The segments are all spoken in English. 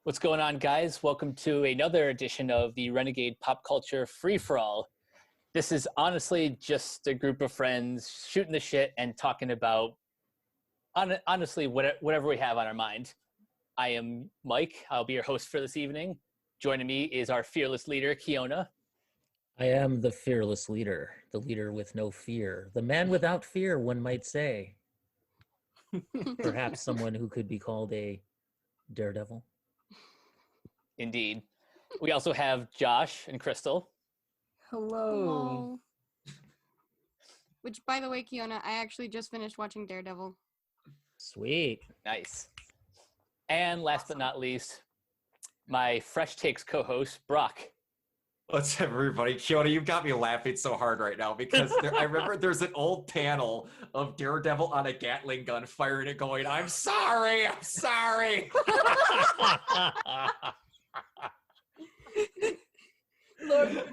What's going on, guys? Welcome to another edition of the Renegade Pop Culture Free-for-All. This is honestly just a group of friends shooting the shit and talking about, honestly, whatever we have on our mind. I am Mike. I'll be your host for this evening. Joining me is our fearless leader, Keona. I am the fearless leader, the leader with no fear, the man without fear, one might say. Perhaps someone who could be called a daredevil. Indeed. We also have Josh and Kristal. Hello. Which, by the way, Keona, I actually just finished watching Daredevil. Sweet. Nice. And last but not least, my Fresh Takes co-host, Brock. What's up, everybody? Keona, you've got me laughing so hard right now because I remember there's an old panel of Daredevil on a Gatling gun firing it going, I'm sorry. Lord,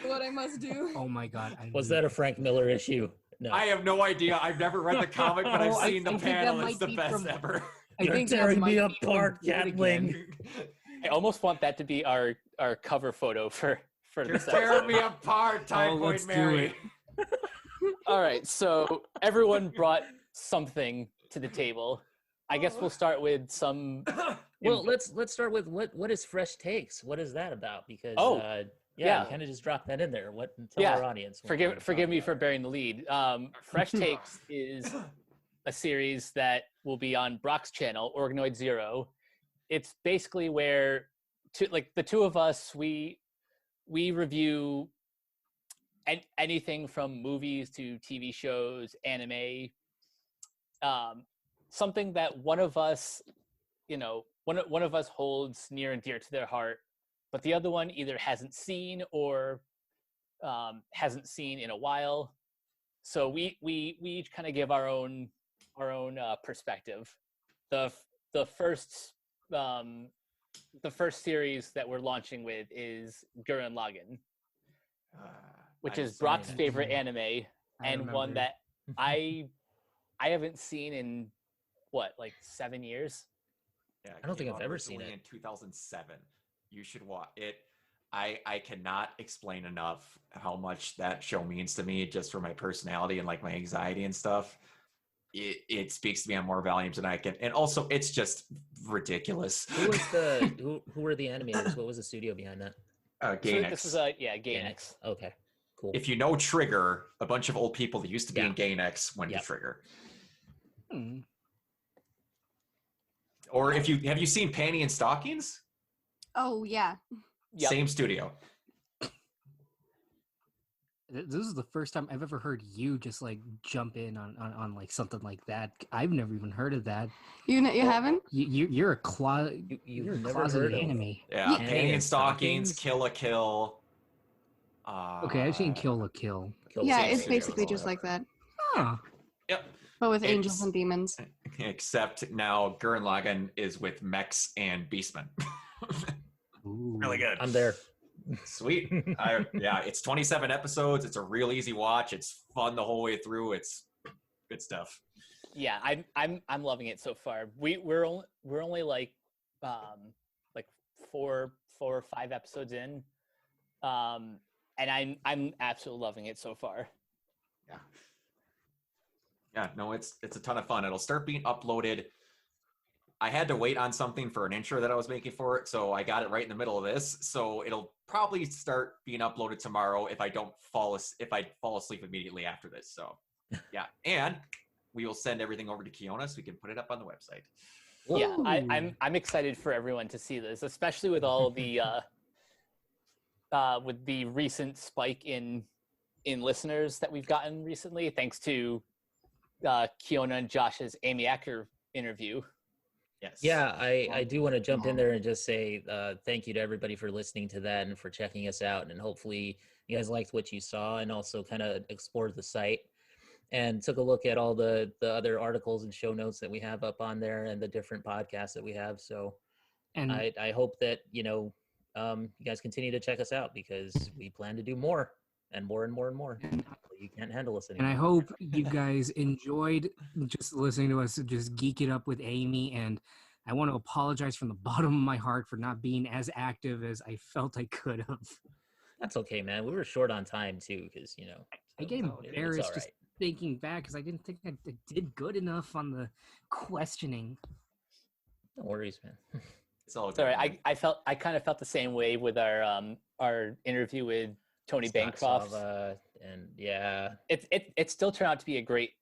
what I must do. Oh my god. Was that a Frank Miller issue? No. I have no idea. I've never read the comic, but I've seen the panel. It's the be best ever. You're tearing me apart, Gatling. I almost want that to be our cover photo for You're this tearing me apart, Typhoid let's Mary. do All right, so everyone brought something to the table. I guess we'll start with some. Well, let's start with what is Fresh Takes? What is that about? Because yeah. you kind of just dropped that in there. Tell our audience. Forgive me for bearing the lead. Fresh Takes is a series that will be on Brock's channel, Organoid Zero. It's basically where, the two of us, we review anything from movies to TV shows, anime, something that one of us, one of us holds near and dear to their heart, but the other one either hasn't seen or hasn't seen in a while. So we each kind of give our own perspective. The first series that we're launching with is Gurren Lagann, which is Brock's favorite anime, and one that I haven't seen in 7 years. Yeah, I don't think I've ever seen it. In 2007, you should watch it. I cannot explain enough how much that show means to me, just for my personality and my anxiety and stuff. It speaks to me on more volumes than I can, and also it's just ridiculous. Who were the animators? What was the studio behind that? Gainax. So this is Gainax. Okay, cool. If you know Trigger, a bunch of old people that used to be in Gainax went to Trigger. Or have you seen Panty and Stockings? Oh, yeah. Yep. Same studio. This is the first time I've ever heard you just jump in on something like that. I've never even heard of that. You haven't? You're a You've never closet heard of anime. Yeah, Panty Panty and and Stockings, Stockings? Kill la Kill. Okay, I've seen Kill la Kill. Yeah, Same it's studio, basically so just like whatever. that. Huh. Yep. But with angels and demons. Except now Gurren Lagann is with mechs and beastmen. Ooh. Really good. I'm there. Sweet. It's 27 episodes. It's a real easy watch. It's fun the whole way through. It's good stuff. Yeah, I'm loving it so far. We're only 4 or 5 episodes in, and I'm absolutely loving it so far. Yeah, no, it's a ton of fun. It'll start being uploaded. I had to wait on something for an intro that I was making for it, so I got it right in the middle of this. So it'll probably start being uploaded tomorrow if I fall asleep immediately after this. So yeah, and we will send everything over to Keona so we can put it up on the website. Yeah, I'm excited for everyone to see this, especially with all the with the recent spike in listeners that we've gotten recently, thanks to Keona and Josh's Amy Acker interview. Yes. Yeah, I do want to jump in there and just say thank you to everybody for listening to that and for checking us out. And hopefully you guys liked what you saw and also kind of explored the site and took a look at all the other articles and show notes that we have up on there and the different podcasts that we have. So and I hope that, you guys continue to check us out because we plan to do more. And more and more and more. You can't handle us anymore. And I hope you guys enjoyed just listening to us just geek it up with Amy and I want to apologize from the bottom of my heart for not being as active as I felt I could have. That's okay, man. We were short on time too, because I get it's embarrassed all just right. thinking back because I didn't think I did good enough on the questioning. No worries, man. It's all good. Sorry, man. I kind of felt the same way with our interview with Tony Scott Bancroft. Sava, and yeah, It still turned out to be a great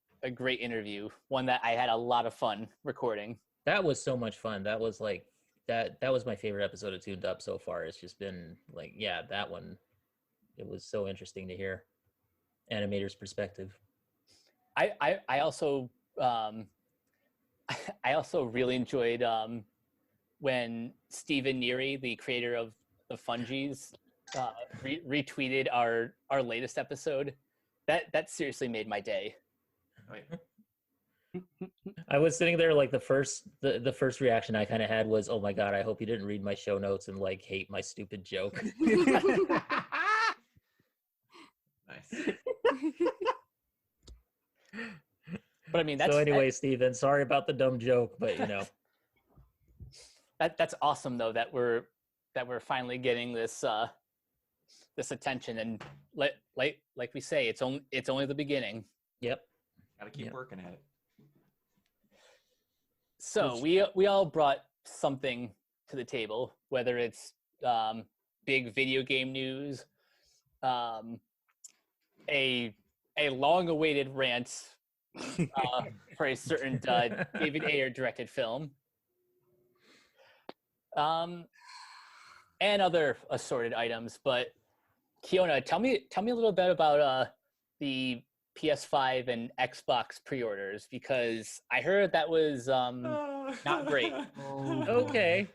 interview, one that I had a lot of fun recording. that was so much fun. That was like that was my favorite episode of Tuned Up so far. It's just been like, yeah, that one. It was so interesting to hear animator's perspective. I also I also really enjoyed when Stephen Neary, the creator of the Fungies, retweeted our latest episode. That seriously made my day. Wait, I was sitting there like the first reaction I kind of had was, oh my god, I hope you didn't read my show notes and like hate my stupid joke. nice. But I mean, that's So anyway, Steven, sorry about the dumb joke, but that's awesome though that we're finally getting this this attention, and like we say, it's only the beginning. Yep. Gotta keep working at it. So we all brought something to the table, whether it's big video game news, a long-awaited rant for a certain David Ayer directed film, and other assorted items. But Keona, tell me a little bit about the PS5 and Xbox pre-orders, because I heard that was not great. Okay.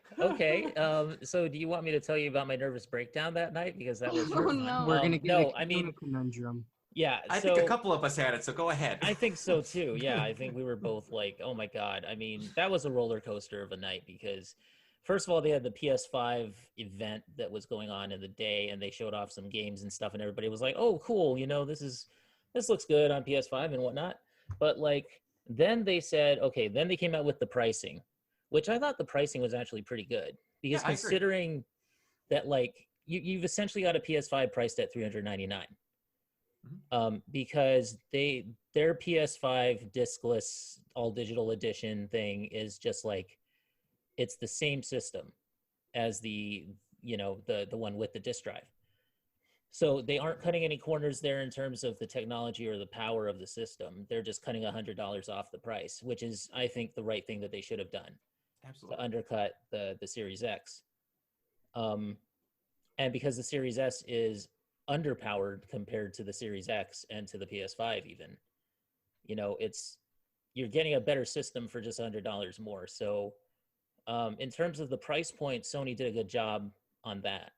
So do you want me to tell you about my nervous breakdown that night? Because that was Oh, no. We're gonna get no, a I mean, conundrum. yeah. I so, think a couple of us had it, so go ahead. I think so too. Yeah, I think we were both like, oh my god. I mean, that was a roller coaster of a night because first of all, they had the PS5 event that was going on in the day, and they showed off some games and stuff, and everybody was like, oh, cool, this looks good on PS5 and whatnot. But like, then they said, okay, then they came out with the pricing, which I thought the pricing was actually pretty good because Yeah, I agree. considering that like you've essentially got a PS5 priced at $399. Because their PS5 discless all digital edition thing is just like, it's the same system as the one with the disk drive. So they aren't cutting any corners there in terms of the technology or the power of the system. They're just cutting $100 off the price, which is, I think, the right thing that they should have done. Absolutely. To undercut the Series X. And because the Series S is underpowered compared to the Series X and to the PS5 even, you're getting a better system for just $100 more. So in terms of the price point, Sony did a good job on that.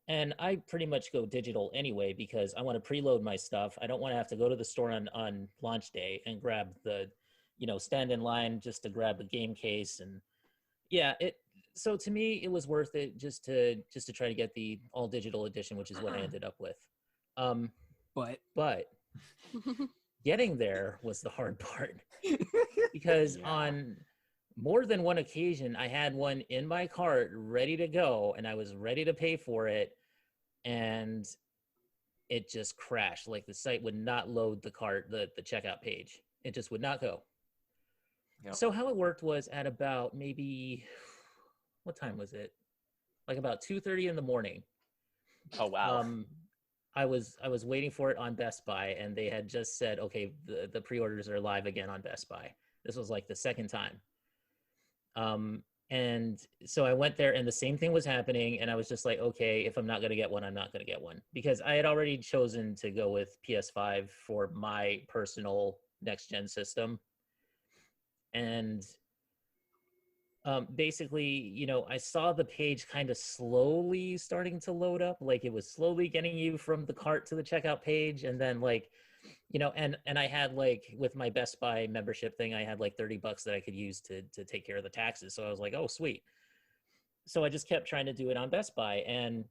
And I pretty much go digital anyway because I want to preload my stuff. I don't want to have to go to the store on launch day and grab stand in line just to grab a game case. And yeah, so to me, it was worth it just to try to get the all digital edition, which is what I ended up with. But getting there was the hard part because on more than one occasion, I had one in my cart ready to go and I was ready to pay for it. And it just crashed. Like the site would not load the cart, the checkout page. It just would not go. Yep. So how it worked was at about maybe, what time was it? Like about 2:30 in the morning. Oh, wow. I was waiting for it on Best Buy and they had just said, okay, the pre-orders are live again on Best Buy. This was like the second time. And so I went there and the same thing was happening. And I was just like, okay, if I'm not going to get one, I'm not going to get one because I had already chosen to go with PS5 for my personal next gen system. And basically, I saw the page kind of slowly starting to load up, like it was slowly getting you from the cart to the checkout page. And then like, and I had like with my Best Buy membership thing, I had like $30 that I could use to take care of the taxes. So I was like, oh, sweet. So I just kept trying to do it on Best Buy and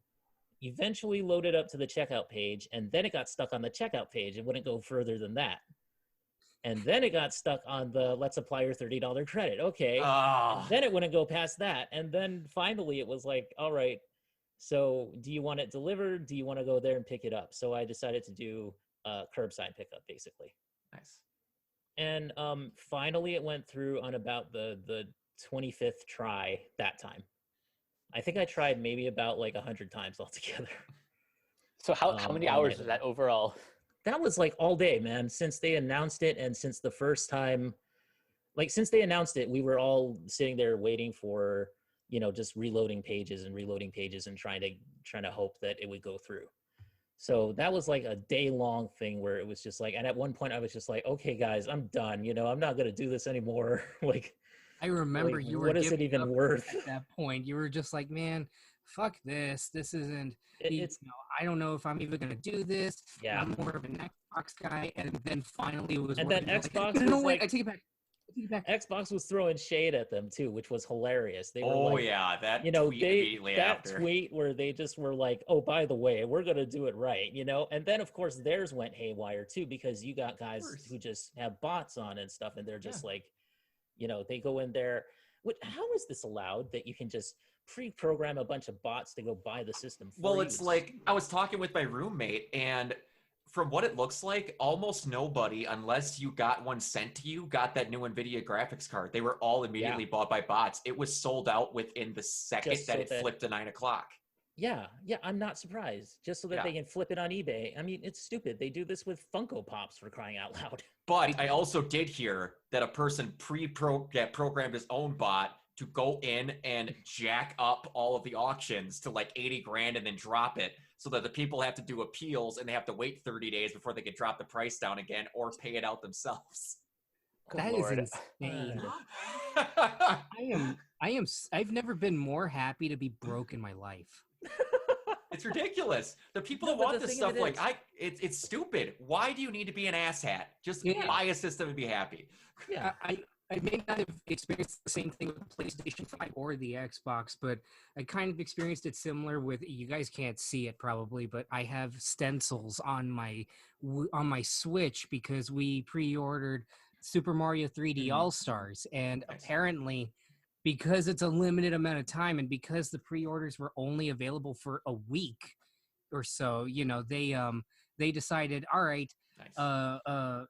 eventually loaded up to the checkout page. And then it got stuck on the checkout page. It wouldn't go further than that. And then it got stuck on the let's apply your $30 credit. Okay. Ah. Then it wouldn't go past that. And then finally it was like, all right, so do you want it delivered? Do you want to go there and pick it up? So I decided to do curbside pickup, basically. Nice. And finally it went through on about the 25th try that time. I think I tried maybe about like 100 times altogether. So how many hours was that overall? That was like all day, man. Since they announced it, and since the first time, like since they announced it, we were all sitting there waiting for, just reloading pages and trying to hope that it would go through. So that was like a day-long thing where it was just like, and at one point I was just like, okay, guys, I'm done. I'm not gonna do this anymore. Like, I remember you were. What is it even worth at that point? You were just like, man, fuck this. This isn't. I don't know if I'm even gonna do this. Yeah. I'm more of an Xbox guy, and then finally it was. And then Xbox. No, wait, I take it back. Xbox was throwing shade at them too, which was hilarious. They were that tweet immediately after. Tweet where they just were like, "Oh, by the way, we're gonna do it right," And then of course theirs went haywire too, because you got guys who just have bots on and stuff, and they're just like, they go in there. How is this allowed that you can just pre-program a bunch of bots to go buy the system for you? Well, it's like I was talking with my roommate, and from what it looks like, almost nobody, unless you got one sent to you, got that new NVIDIA graphics card. They were all immediately bought by bots. It was sold out within the second that it flipped to 9 o'clock. Yeah, I'm not surprised. Just so that they can flip it on eBay. I mean, it's stupid. They do this with Funko Pops, for crying out loud. But I also did hear that a person programmed his own bot to go in and jack up all of the auctions to like 80 grand and then drop it, so that the people have to do appeals and they have to wait 30 days before they can drop the price down again or pay it out themselves. That is insane. I've never been more happy to be broke in my life. It's ridiculous. The people that want this stuff, it's stupid. Why do you need to be an asshat? Just buy a system and be happy. Yeah, I may not have experienced the same thing with the PlayStation 5 or the Xbox, but I kind of experienced it similar with, you guys can't see it probably, but I have stencils on my Switch because we pre-ordered Super Mario 3D All-Stars, and apparently because it's a limited amount of time and because the pre-orders were only available for a week or so, they decided, all right,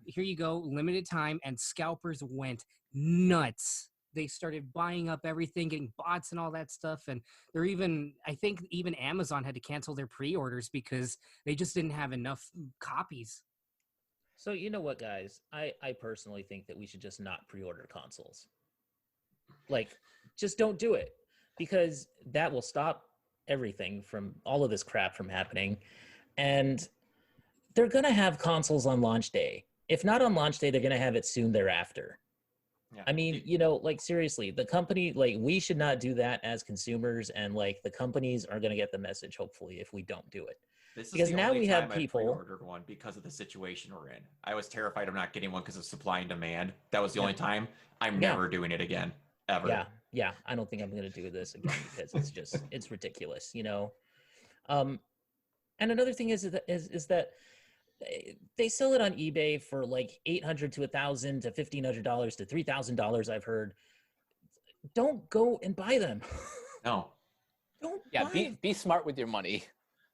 here you go, limited time, and scalpers went nuts. They started buying up everything, getting bots and all that stuff, and I think even Amazon had to cancel their pre-orders because they just didn't have enough copies. So you know what, guys? I personally think that we should just not pre-order consoles. Like, just don't do it, because that will stop everything from all of this crap from happening. And they're going to have consoles on launch day. If not on launch day, they're going to have it soon thereafter. Yeah. I mean, seriously, the company, we should not do that as consumers, and the companies are going to get the message, hopefully, if we don't do it. This is because the now only we time have people. I pre-ordered one because of the situation we're in. I was terrified of not getting one because of supply and demand. That was the only time. I'm never doing it again, ever. Yeah. I don't think I'm going to do this again because it's ridiculous, And another thing is that they sell it on eBay for $800 to $1,000 to $1,500 to $3,000. I've heard. Don't go and buy them. No. Don't. Be smart with your money.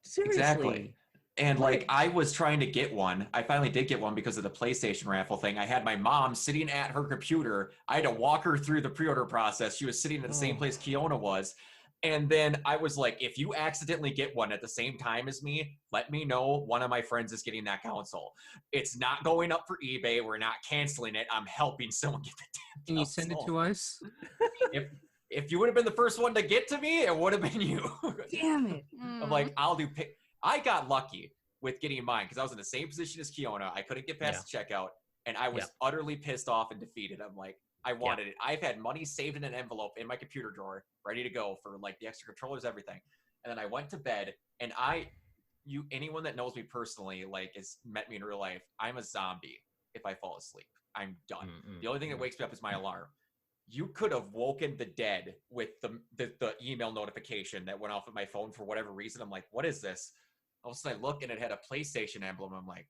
Seriously. Exactly. And I was trying to get one. I finally did get one because of the PlayStation raffle thing. I had my mom sitting at her computer. I had to walk her through the pre-order process. She was sitting at the same place Keona was. And then I was like, if you accidentally get one at the same time as me, let me know one of my friends is getting that console. It's not going up for eBay. We're not canceling it. I'm helping someone get the damn Can you send it to us? If you would have been the first one to get to me, it would have been you. Damn it. I'm like, I got lucky with getting mine because I was in the same position as Keona. I couldn't get past the checkout, and I was utterly pissed off and defeated. I'm like, I wanted it. I've had money saved in an envelope in my computer drawer, ready to go for the extra controllers, everything. And then I went to bed, and anyone that knows me personally, has met me in real life, I'm a zombie if I fall asleep. I'm done. The only thing that wakes me up is my alarm. You could have woken the dead with the email notification that went off of my phone for whatever reason. I'm like, what is this? All of a sudden I look and it had a PlayStation emblem. I'm like,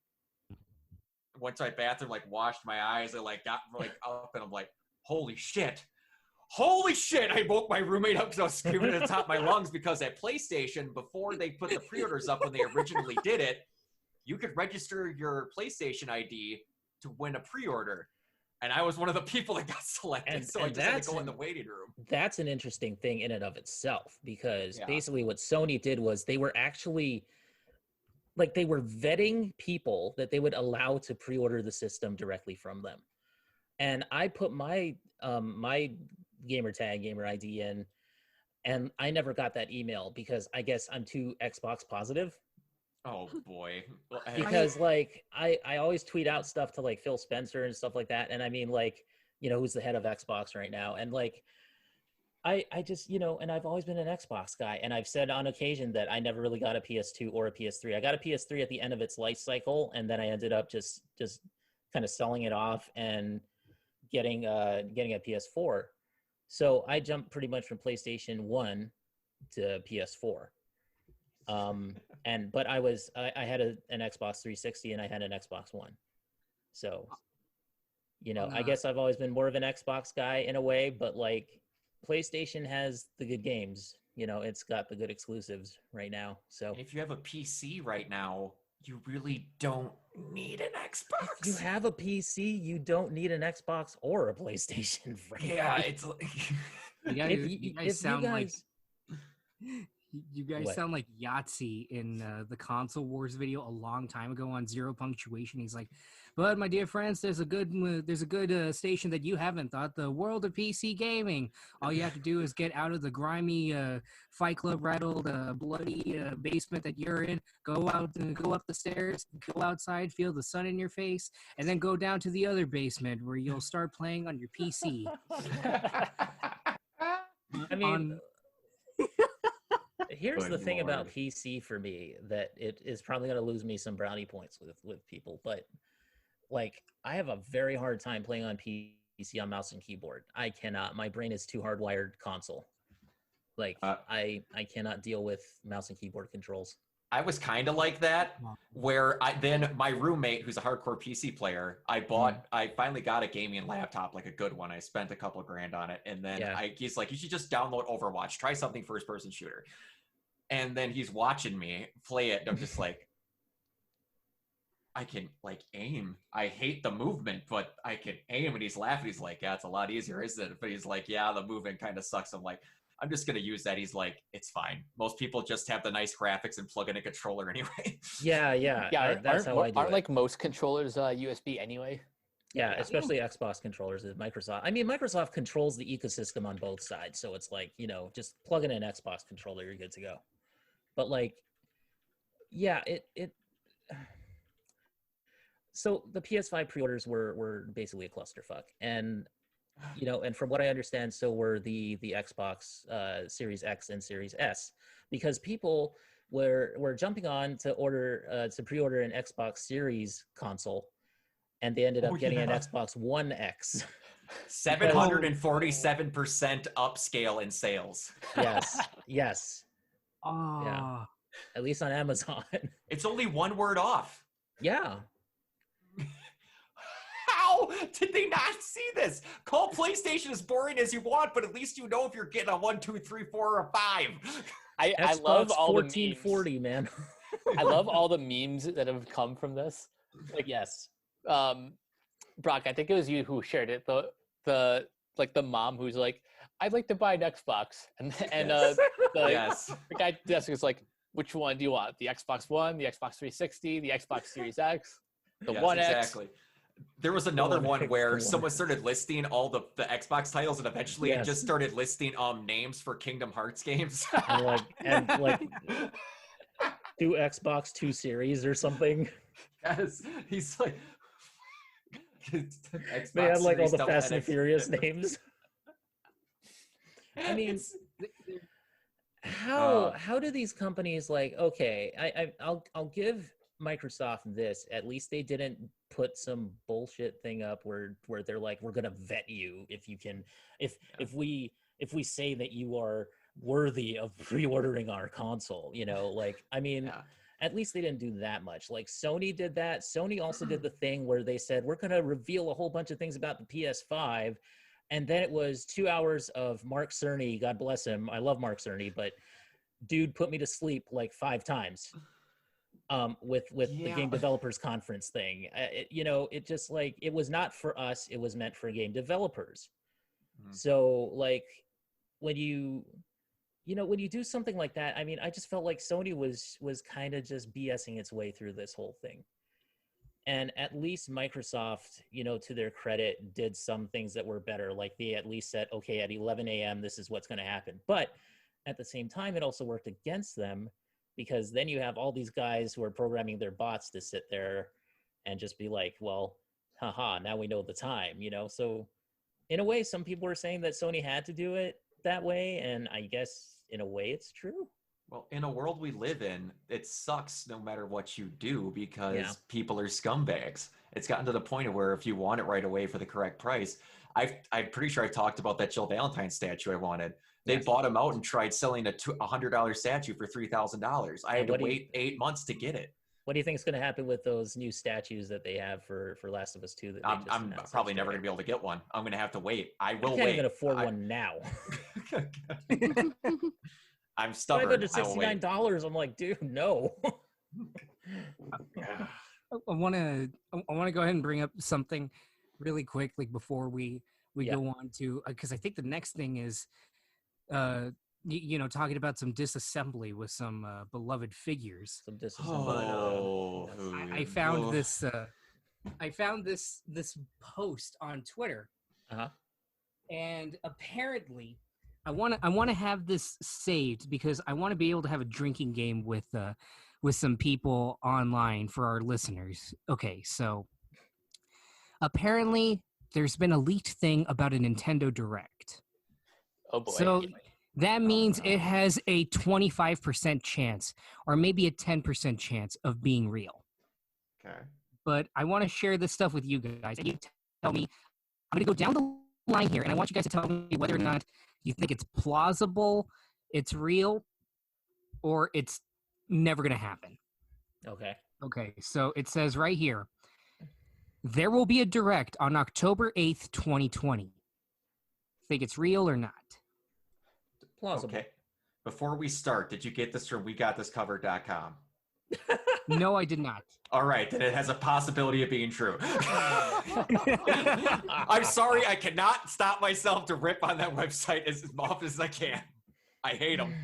went to my bathroom, like washed my eyes, and like got like up, and I'm like, holy shit. I woke my roommate up because I was screaming at the top of my lungs because at PlayStation, before they put the pre-orders up when they originally did it, you could register your PlayStation ID to win a pre-order. And I was one of the people that got selected, so I just had to go in the waiting room. That's an interesting thing in and of itself, because Yeah. basically what Sony did was they were actually, like, they were vetting people that they would allow to pre-order the system directly from them. And I put my my gamer ID in, and I never got that email because I guess I'm too Xbox positive. Oh boy. Because like I always tweet out stuff to like Phil Spencer and stuff like that, and I mean, like, you know, who's the head of Xbox right now, and like I just, you know, and I've always been an Xbox guy, and I've said on occasion that I never really got a PS2 or a PS3. I got a PS3 at the end of its life cycle, and then I ended up just kind of selling it off and getting a PS4. So I jumped pretty much from PlayStation 1 to PS4. But I had an Xbox 360 and I had an Xbox One. So, you know, I guess I've always been more of an Xbox guy in a way, but like PlayStation has the good games. You know, it's got the good exclusives right now. So if you have a PC right now, you really don't need an Xbox. If you have a PC, you don't need an Xbox or a PlayStation. Frankly. Yeah, it's like you guys sound like Yahtzee in the console wars video a long time ago on Zero Punctuation. He's like, "But my dear friends, there's a good station that you haven't thought, the world of PC gaming. All you have to do is get out of the grimy Fight Club rattled bloody basement that you're in. Go out and go up the stairs, go outside, feel the sun in your face, and then go down to the other basement where you'll start playing on your PC." I mean. Here's the thing about PC for me, that it is probably going to lose me some brownie points with people, but like I have a very hard time playing on PC on mouse and keyboard. I cannot. My brain is too hardwired console. Like I cannot deal with mouse and keyboard controls. I was kind of like that, where then my roommate, who's a hardcore PC player, I finally got a gaming laptop, like a good one. I spent a couple grand on it, and then he's like, "You should just download Overwatch, try something first-person shooter." And then he's watching me play it, and I'm just like, I can like aim. I hate the movement, but I can aim. And he's laughing. He's like, "Yeah, it's a lot easier, isn't it?" But he's like, "Yeah, the movement kind of sucks." I'm like, I'm just going to use that. He's like, "It's fine. Most people just have the nice graphics and plug in a controller anyway." Yeah. That's how I do aren't it. like most controllers USB anyway? Yeah, especially Xbox controllers. Microsoft. I mean, Microsoft controls the ecosystem on both sides, so it's like, you know, just plug in an Xbox controller, you're good to go. But like, yeah, it. So the PS5 pre-orders were basically a clusterfuck, and you know, and from what I understand, so were the Xbox Series X and Series S, because people were jumping on to pre-order an Xbox Series console, and they ended up getting an Xbox One X. 747% upscale in sales. Yes. Oh. Yeah. At least on Amazon. It's only one word off. Yeah. How did they not see this? Call PlayStation as boring as you want, but at least you know if you're getting a 1, 2, 3, 4, or a 5. I love all 1440, the man. I love all the memes that have come from this. Like, yes. Brock, I think it was you who shared it. The mom who's like, "I'd like to buy an Xbox," and the guy at the desk is like, "Which one do you want? The Xbox One, the Xbox 360, the Xbox Series X, the One X?" Exactly. There was another one where someone started listing all the Xbox titles, and eventually it just started listing names for Kingdom Hearts games. and like 2 Xbox 2 Series or something. Yes, he's like, they had like all the Fast and Furious names. I mean, how do these companies, like, okay, I'll give Microsoft this. At least they didn't put some bullshit thing up where they're like, "We're gonna vet you if you can, if we say that you are worthy of pre-ordering our console," you know, like, I mean, at least they didn't do that much. Like Sony did that. Sony also did the thing where they said, we're going to reveal a whole bunch of things about the PS5. And then it was 2 hours of Mark Cerny. God bless him. I love Mark Cerny, but dude put me to sleep like 5 times with the game developers conference thing. It just like, it was not for us. It was meant for game developers. So like when you do something like that, I mean, I just felt like Sony was kind of just BSing its way through this whole thing. And at least Microsoft, to their credit, did some things that were better. Like they at least said, okay, at 11 a.m., this is what's going to happen. But at the same time, it also worked against them, because then you have all these guys who are programming their bots to sit there and just be like, well, haha, now we know the time, So in a way, some people were saying that Sony had to do it that way. And I guess in a way it's true. Well, in a world we live in, it sucks no matter what you do, because people are scumbags. It's gotten to the point of where if you want it right away for the correct price, I'm pretty sure I talked about that Jill Valentine statue I wanted. They bought them out and tried selling a $100 statue for $3,000. I had to wait 8 months to get it. What do you think is going to happen with those new statues that they have for Last of Us 2? That I'm probably never going to be able to get one. I'm going to have to wait. I will wait. I can't even afford one now. I'm stubborn. $569. I'm like, dude, no. I want to go ahead and bring up something really quickly before we go on to, because I think the next thing is talking about some disassembly with some beloved figures. Some disassembly. I found this. I found this post on Twitter, and apparently, I want to have this saved because I want to be able to have a drinking game with some people online for our listeners. Okay, so apparently, there's been a leaked thing about a Nintendo Direct. Oh boy. So that means it has a 25% chance or maybe a 10% chance of being real. Okay. But I want to share this stuff with you guys. And you tell me, I'm going to go down the line here, and I want you guys to tell me whether or not you think it's plausible, it's real, or it's never going to happen. Okay. Okay, so it says right here, there will be a Direct on October 8th, 2020. Think it's real or not? Plausible. Okay. Before we start, did you get this from WeGotThisCovered.com? No, I did not. All right, then it has a possibility of being true. I'm sorry, I cannot stop myself to rip on that website as often as I can. I hate them.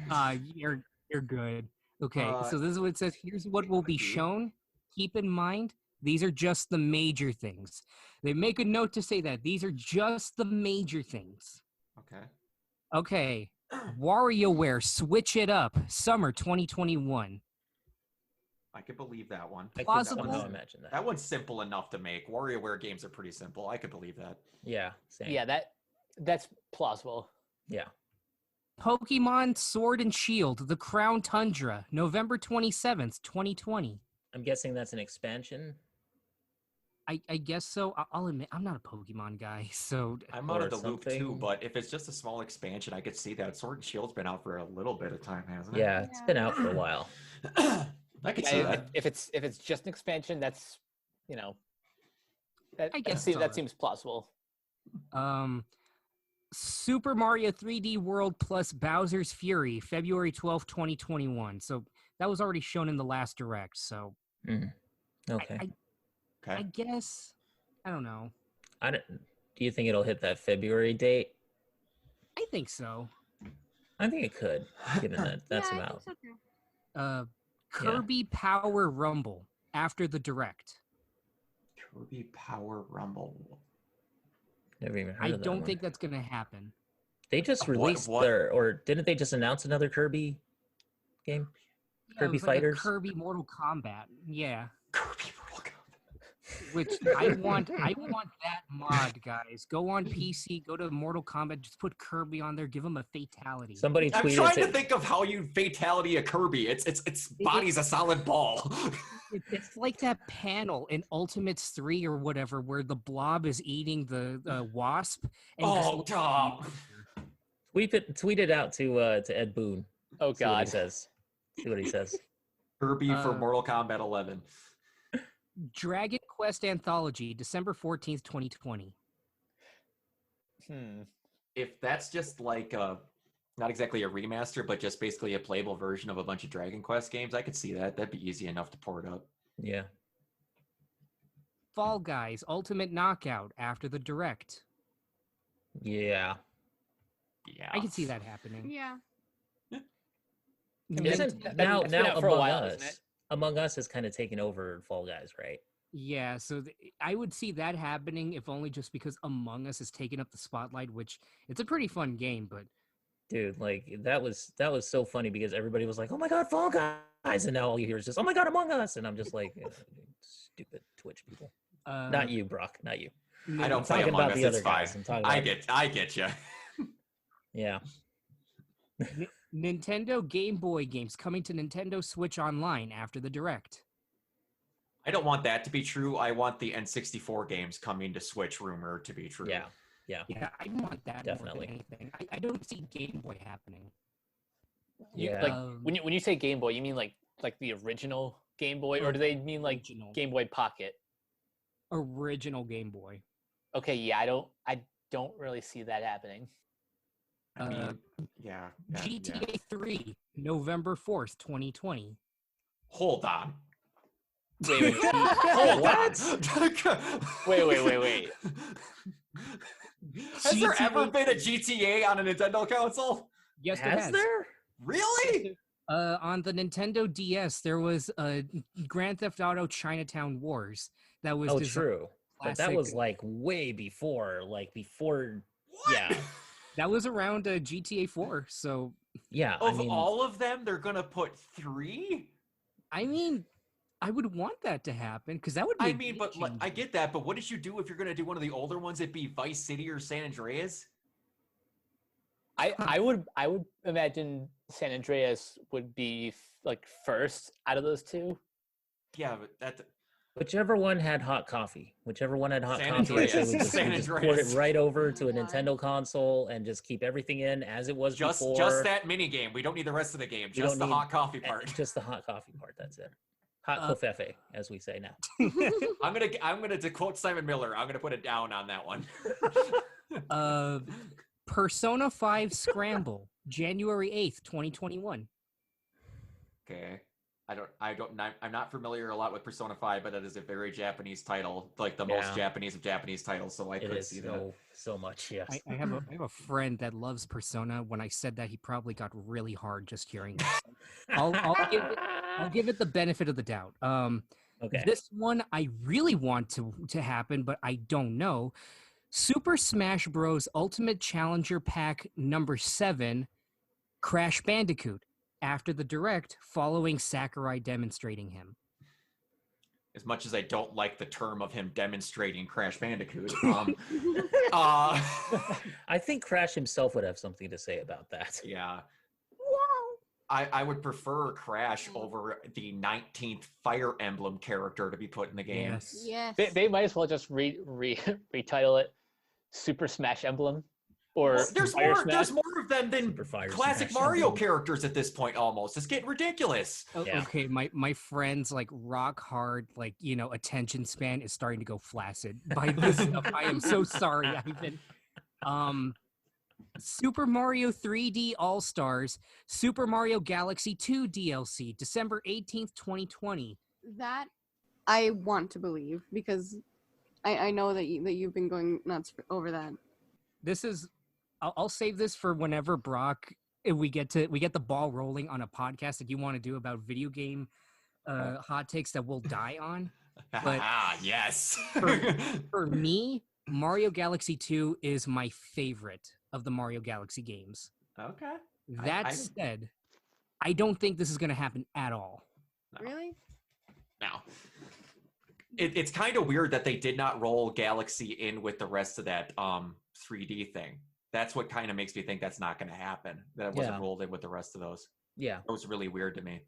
You're good. Okay, so this is what it says. Here's what will be shown. Keep in mind, these are just the major things. They make a note to say that these are just the major things. Okay. WarioWare, Switch It Up, Summer 2021. I could believe that one. Plausible. I could imagine that. That one's simple enough to make. WarioWare games are pretty simple. I could believe that. Yeah, same. Yeah, that's plausible. Yeah. Pokemon Sword and Shield, The Crown Tundra, November 27th, 2020. I'm guessing that's an expansion. I guess so. I'll admit, I'm not a Pokemon guy, so... I'm out of the loop too, but if it's just a small expansion, I could see that. Sword and Shield's been out for a little bit of time, hasn't it? Yeah, it's been out for a while. I could see that. If it's just an expansion, that's, I guess that seems plausible. Super Mario 3D World plus Bowser's Fury, February 12th, 2021. So that was already shown in the last Direct, so... Okay. I guess, I don't know. Do you think it'll hit that February date? I think so. I think it could, given that that's about. So Kirby Power Rumble after the Direct. Kirby Power Rumble. Never even heard I of that don't one. think that's going to happen. They just released or didn't they just announce another Kirby game? Yeah, Kirby it was like a Fighters? Kirby Mortal Kombat. Yeah. Kirby Mortal Kombat. Which I want that mod, guys. Go on PC, go to Mortal Kombat, just put Kirby on there, give him a fatality. Somebody tweeted. I'm trying to think of how you fatality a Kirby. Its body's a solid ball. It's like that panel in Ultimates 3 or whatever, where the blob is eating the wasp. And Tweet it out to Ed Boon. Oh See what he God. says. See what he says. Kirby for Mortal Kombat 11. Dragon Quest Anthology, December 14th, 2020. If that's just like not exactly a remaster, but just basically a playable version of a bunch of Dragon Quest games, I could see that. That'd be easy enough to port up. Yeah. Fall Guys Ultimate Knockout after the Direct. Yeah. Yeah. I can see that happening. Yeah. Isn't now for a Among while, isn't Us? it? Among Us has kind of taken over Fall Guys, right? Yeah, so I would see that happening if only just because Among Us has taken up the spotlight, which it's a pretty fun game, but Dude, like that was so funny because everybody was like, "Oh my god, Fall Guys," and now all you hear is just, "Oh my god, Among Us," and I'm just like, stupid Twitch people. Not you, Brock. Not you. I don't I'm play talking Among about Us. the It's other fine. guys. I'm talking I about, get you. yeah. Nintendo Game Boy games coming to Nintendo Switch Online after the Direct. I don't want that to be true. I want the N64 games coming to Switch rumor to be true. Yeah. Yeah, I want that Definitely. more than anything. I don't see Game Boy happening. Yeah. Like when you say Game Boy, you mean like the original Game Boy, or do they mean like Original. Game Boy Pocket? Original Game Boy. Okay, yeah, I don't really see that happening. I mean, yeah. GTA 3, November 4th, 2020. Hold on. Wait. Hold on. Wait. Has there ever been a GTA on a Nintendo console? Yes, there has. there? Really? On the Nintendo DS, there was Grand Theft Auto Chinatown Wars. That was designed True. But that classic- was like way before. What? Yeah. That was around GTA 4. So, Yeah. Of all of them, they're gonna put 3? I mean, I would want that to happen because that would be. I mean, but I get that. But what did you do if you're gonna do one of the older ones? It'd be Vice City or San Andreas. I would imagine San Andreas would be like first out of those two. Yeah, but that. Whichever one had hot coffee. Whichever one had hot San coffee, I say Andreas. we just, San we just port Andreas. it right over to a Why? Nintendo console and just keep everything in as it was Just before. that mini game. We don't need the rest of the game. We Just don't the need- hot coffee part. Just the hot coffee part. That's it. Hot covfefe, as we say now. I'm gonna to quote Simon Miller. I'm gonna put it down on that one. Persona 5 Scramble, January 8th, 2021. Okay. I'm not familiar a lot with Persona 5, but it is a very Japanese title, like the most Yeah. Japanese of Japanese titles, so I It could is see that. so much, yes. I have a friend that loves Persona. When I said that, he probably got really hard just hearing that. I'll give it the benefit of the doubt. Okay. This one I really want to happen, but I don't know. Super Smash Bros. Ultimate Challenger Pack number 7, Crash Bandicoot, after the Direct, following Sakurai demonstrating him. As much as I don't like the term of him demonstrating Crash Bandicoot, I think Crash himself would have something to say about that. yeah. I would prefer Crash over the 19th Fire Emblem character to be put in the game. Yes. They might as well just retitle it Super Smash Emblem, or Well, there's Fire more. Smash. There's more of them than Super Fire classic Smash Mario Emblem. characters at this point. Almost, it's getting ridiculous. Yeah. Okay, my friend's like rock hard, like, attention span is starting to go flaccid by this stuff. I am so sorry, Ivan. Super Mario 3D All Stars, Super Mario Galaxy 2 DLC, December 18th, 2020. That I want to believe because I know that you've been going nuts over that. This is I'll save this for whenever Brock if we get the ball rolling on a podcast that you want to do about video game hot takes that we'll die on. But- Yes. For me, Mario Galaxy 2 is my favorite of the Mario Galaxy games. Okay. That said, I don't think this is going to happen at all. No. Really? Now, it's kind of weird that they did not roll Galaxy in with the rest of that 3D thing. That's what kind of makes me think that's not going to happen. That it wasn't Yeah. rolled in with the rest of those. Yeah. It was really weird to me.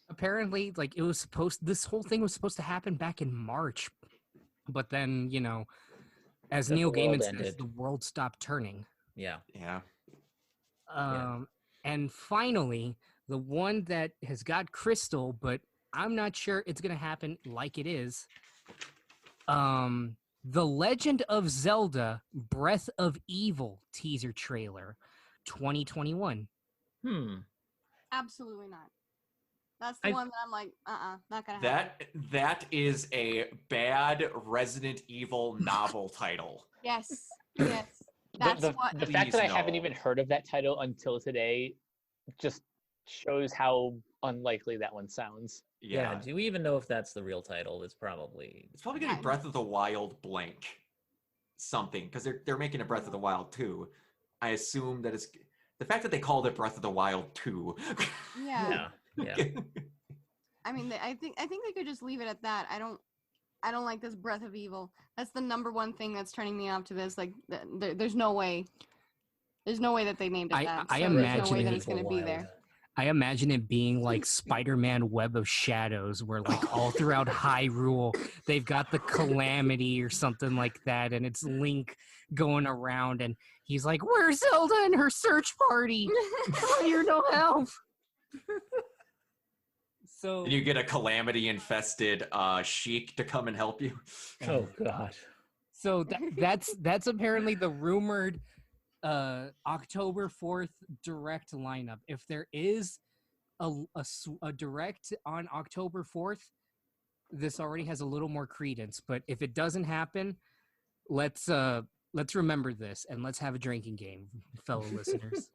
Apparently, like this whole thing was supposed to happen back in March, but then as Then Neil the world Gaiman says, ended. the world stopped turning. Yeah. Yeah. And finally, the one that has got Kristal, but I'm not sure it's gonna happen like it is. The Legend of Zelda: Breath of Evil teaser trailer, 2021. Absolutely not. That's the I- one that I'm like, not gonna happen. That is a bad Resident Evil novel title. Yes, yes. That's what. The fact that I Please haven't no. even heard of that title until today just shows how unlikely that one sounds. Yeah. Yeah. Do we even know if that's the real title? It's probably. It's probably gonna be Breath of the Wild blank something, because they're making a Breath of the Wild 2. I assume that it's the fact that they called it Breath of the Wild 2. Yeah. Yeah. I mean, I think they could just leave it at that. I don't like this Breath of Evil. That's the number one thing that's turning me off to this. Like, there's no way. There's no way that they named it that. I so there's no imagine way that it it's going to be there. I imagine it being like Spider-Man Web of Shadows, where like all throughout Hyrule, they've got the Calamity or something like that, and it's Link going around, and he's like, "Where's Zelda and her search party? I hear no help." So And you get a calamity infested Sheik to come and help you. Oh God. So that's apparently the rumored October 4th direct lineup. If there is a direct on October 4th, this already has a little more credence. But if it doesn't happen, let's remember this and let's have a drinking game, fellow listeners.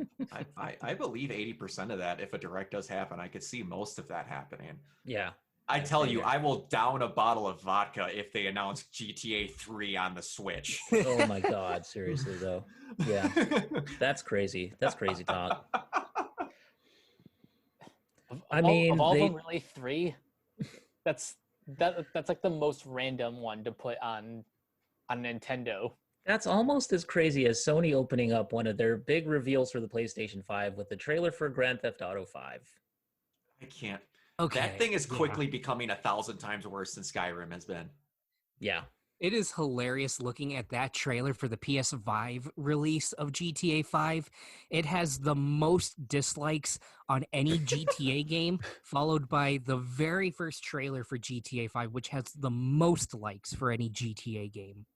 I believe 80% of that, if a direct does happen, I could see most of that happening. Yeah. I tell you, I will down a bottle of vodka if they announce GTA 3 on the Switch. Oh my God. Seriously though. Yeah. That's crazy. That's crazy talk. I mean, of all of them, really 3. That's like the most random one to put on Nintendo. that's almost as crazy as Sony opening up one of their big reveals for the PlayStation 5 with the trailer for Grand Theft Auto 5. I can't. Okay, That thing is quickly becoming 1,000 times worse than Skyrim has been. Yeah. It is hilarious looking at that trailer for the PS5 release of GTA 5. It has the most dislikes on any GTA game, followed by the very first trailer for GTA 5, which has the most likes for any GTA game.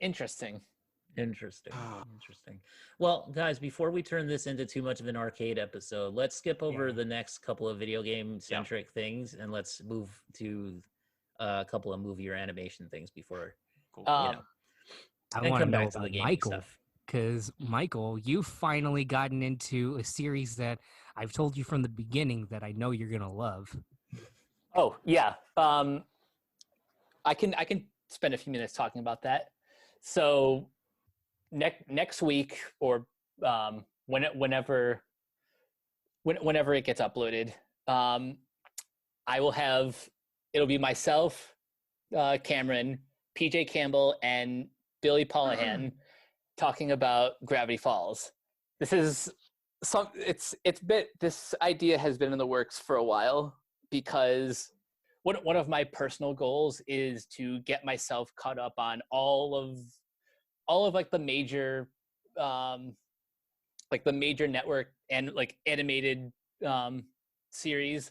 Interesting. Interesting. Well, guys, before we turn this into too much of an arcade episode, let's skip over the next couple of video game centric things and let's move to a couple of movie or animation things before Cool. I want to know to the about gaming Michael, stuff. because Michael, you've finally gotten into a series that I've told you from the beginning that I know you're gonna love. Oh yeah. I can spend a few minutes talking about that. So next week, or whenever it gets uploaded, I will have, it'll be myself, Cameron, PJ Campbell, and Billy Polihan talking about Gravity Falls. This is this idea has been in the works for a while, because one of my personal goals is to get myself caught up on all of like the major network and like animated series.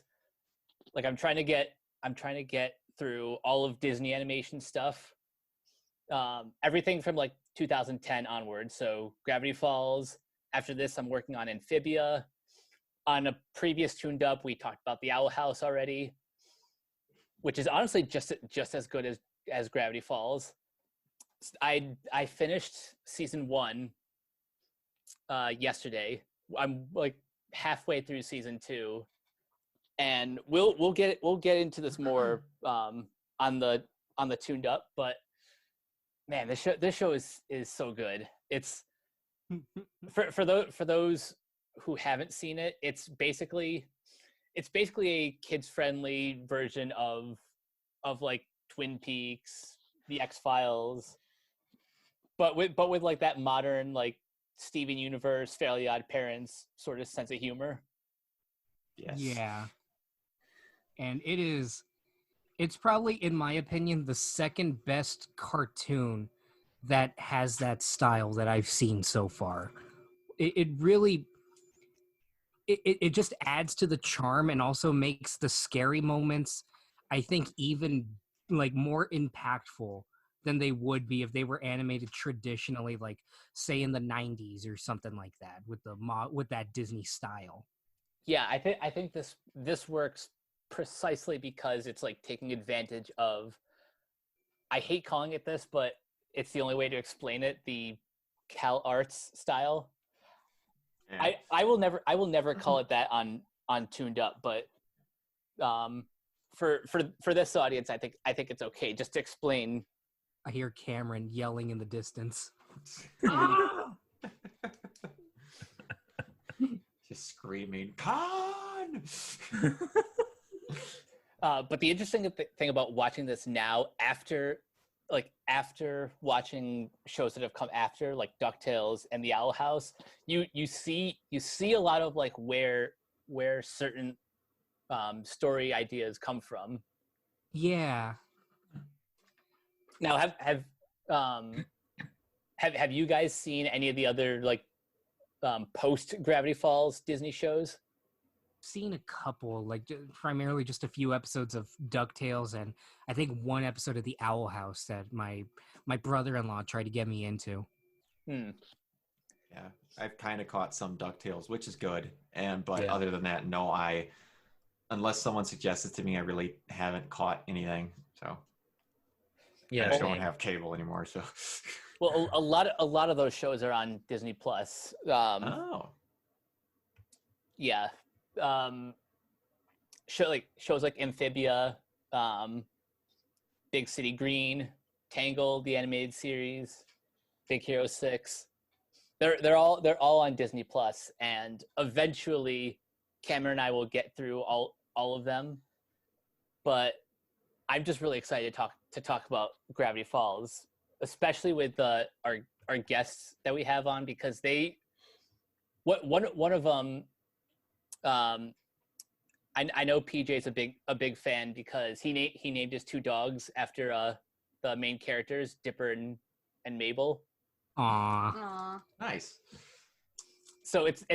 Like I'm trying to get through all of Disney animation stuff, everything from like 2010 onward. So Gravity Falls. After this, I'm working on Amphibia. On a previous Tuned Up, we talked about the Owl House already, which is honestly just as good as Gravity Falls. I finished season 1 yesterday. I'm like halfway through season 2, and we'll get into this more on the Tuned Up. But man, this show is so good. It's for those who haven't seen it, it's basically a kids friendly version of like Twin Peaks, the X-Files, but with like that modern like Steven Universe, Fairly Odd Parents sort of sense of humor. Yes. Yeah. And it's probably, in my opinion, the second best cartoon that has that style that I've seen so far. It really, it just adds to the charm and also makes the scary moments, I think, even like more impactful than they would be if they were animated traditionally, like say in the 90s or something like that, with that Disney style. Yeah, I think this works precisely because it's like taking advantage of, I hate calling it this, but it's the only way to explain it, the Cal Arts style. Yeah. I will never call it that on Tuned Up, but for this audience, I think it's okay just to explain. I hear Cameron yelling in the distance. Just screaming, Con! But the interesting thing about watching this now, after watching shows that have come after, like DuckTales and The Owl House, you see a lot of like where certain story ideas come from. Yeah. Now, have you guys seen any of the other like post Gravity Falls Disney shows? Seen a couple, like primarily just a few episodes of DuckTales, and I think one episode of The Owl House that my brother-in-law tried to get me into. Hmm. Yeah, I've kind of caught some DuckTales, which is good. But Yeah. other than that, no, unless someone suggests it to me, I really haven't caught anything. So Yeah, I just don't same. have cable anymore. So Well, a lot of those shows are on Disney Plus. oh, Yeah. Shows like Amphibia, Big City Green, Tangled, the animated series, Big Hero 6. They're all on Disney Plus, and eventually Cameron and I will get through all of them. But I'm just really excited to talk about Gravity Falls, especially with our guests that we have on, because one of them, I know PJ's a big fan because he named his two dogs after the main characters, Dipper and Mabel. Aww. Aw. nice. So it's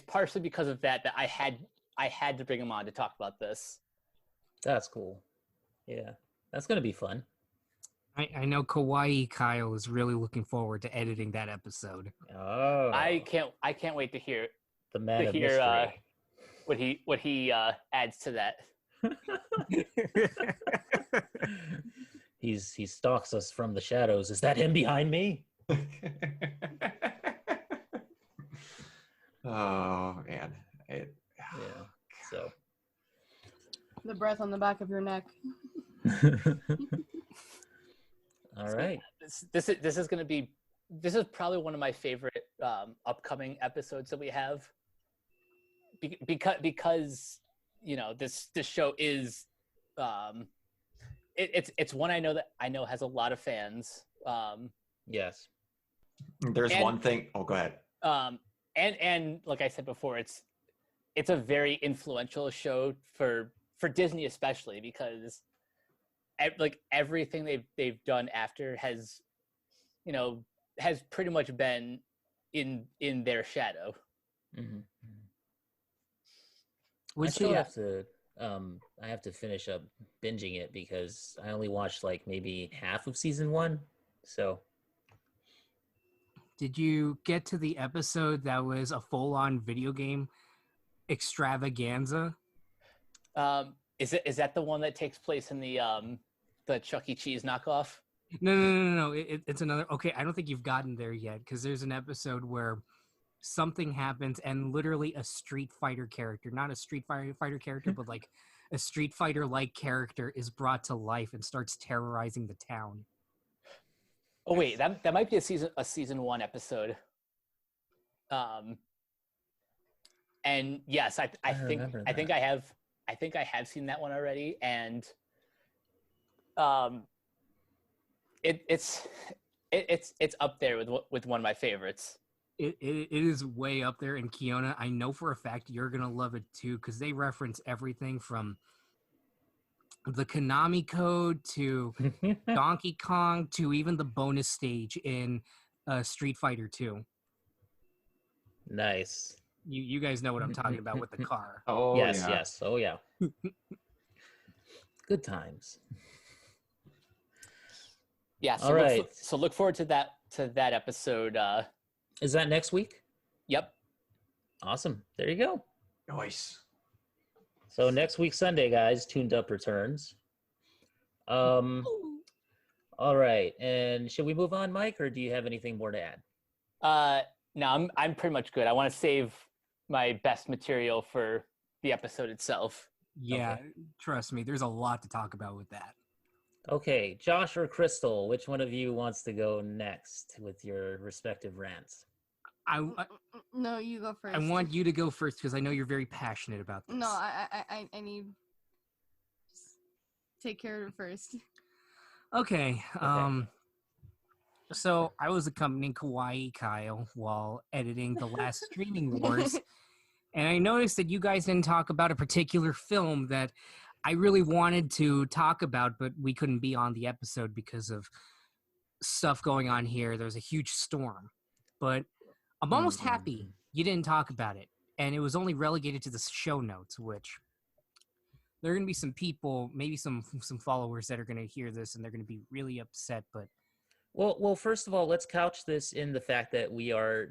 partially because of that I had to bring him on to talk about this. That's cool. Yeah, that's gonna be fun. I know Kawaii Kyle is really looking forward to editing that episode. Oh, I can't wait to hear the man of hear, mystery. what he adds to that. He stalks us from the shadows. Is that him behind me? Oh man, Yeah. So. The breath on the back of your neck. All right. This is probably one of my favorite upcoming episodes that we have, because you know this show is it's one I know has a lot of fans. Yes. there's one thing. Oh, go ahead. And like I said before, it's a very influential show for Disney, especially because like everything they've done after has pretty much been in their shadow. Mm-hmm. Which I still have to finish up binging it because I only watched like maybe half of season 1. So did you get to the episode that was a full-on video game extravaganza? Is that the one that takes place in the Chuck E. Cheese knockoff? No. It's another. Okay, I don't think you've gotten there yet because there's an episode where something happens and literally a Street Fighter character, not a Street Fighter character, but like a Street Fighter-like character is brought to life and starts terrorizing the town. Oh wait, that might be a season 1 episode. And yes, I think I have seen that one already, and it's up there with one of my favorites. It is way up there. And Keona, I know for a fact you're gonna love it too because they reference everything from the Konami code to Donkey Kong to even the bonus stage in Street Fighter 2. nice. You guys know what I'm talking about with the car. Oh yes, yeah. yes. Oh yeah. Good times. Yeah. So All right. look forward to that episode. Is that next week? Yep. Awesome. There you go. Nice. So next week Sunday, guys, Tuned Up returns. All right. And should we move on, Mike, or do you have anything more to add? No, I'm pretty much good. I want to save my best material for the episode itself. Yeah, Okay. trust me, there's a lot to talk about with that. Okay, Josh or Kristal, which one of you wants to go next with your respective rants? No, you go first. I want you to go first because I know you're very passionate about this. No, I need. Just take care of it first. Okay. So I was accompanying Kawaii Kyle while editing The Last Streaming Wars, and I noticed that you guys didn't talk about a particular film that I really wanted to talk about, but we couldn't be on the episode because of stuff going on here. There's a huge storm, but I'm almost happy you didn't talk about it, and it was only relegated to the show notes, which there are going to be some people, maybe some followers that are going to hear this, and they're going to be really upset, but Well, first of all, let's couch this in the fact that we are.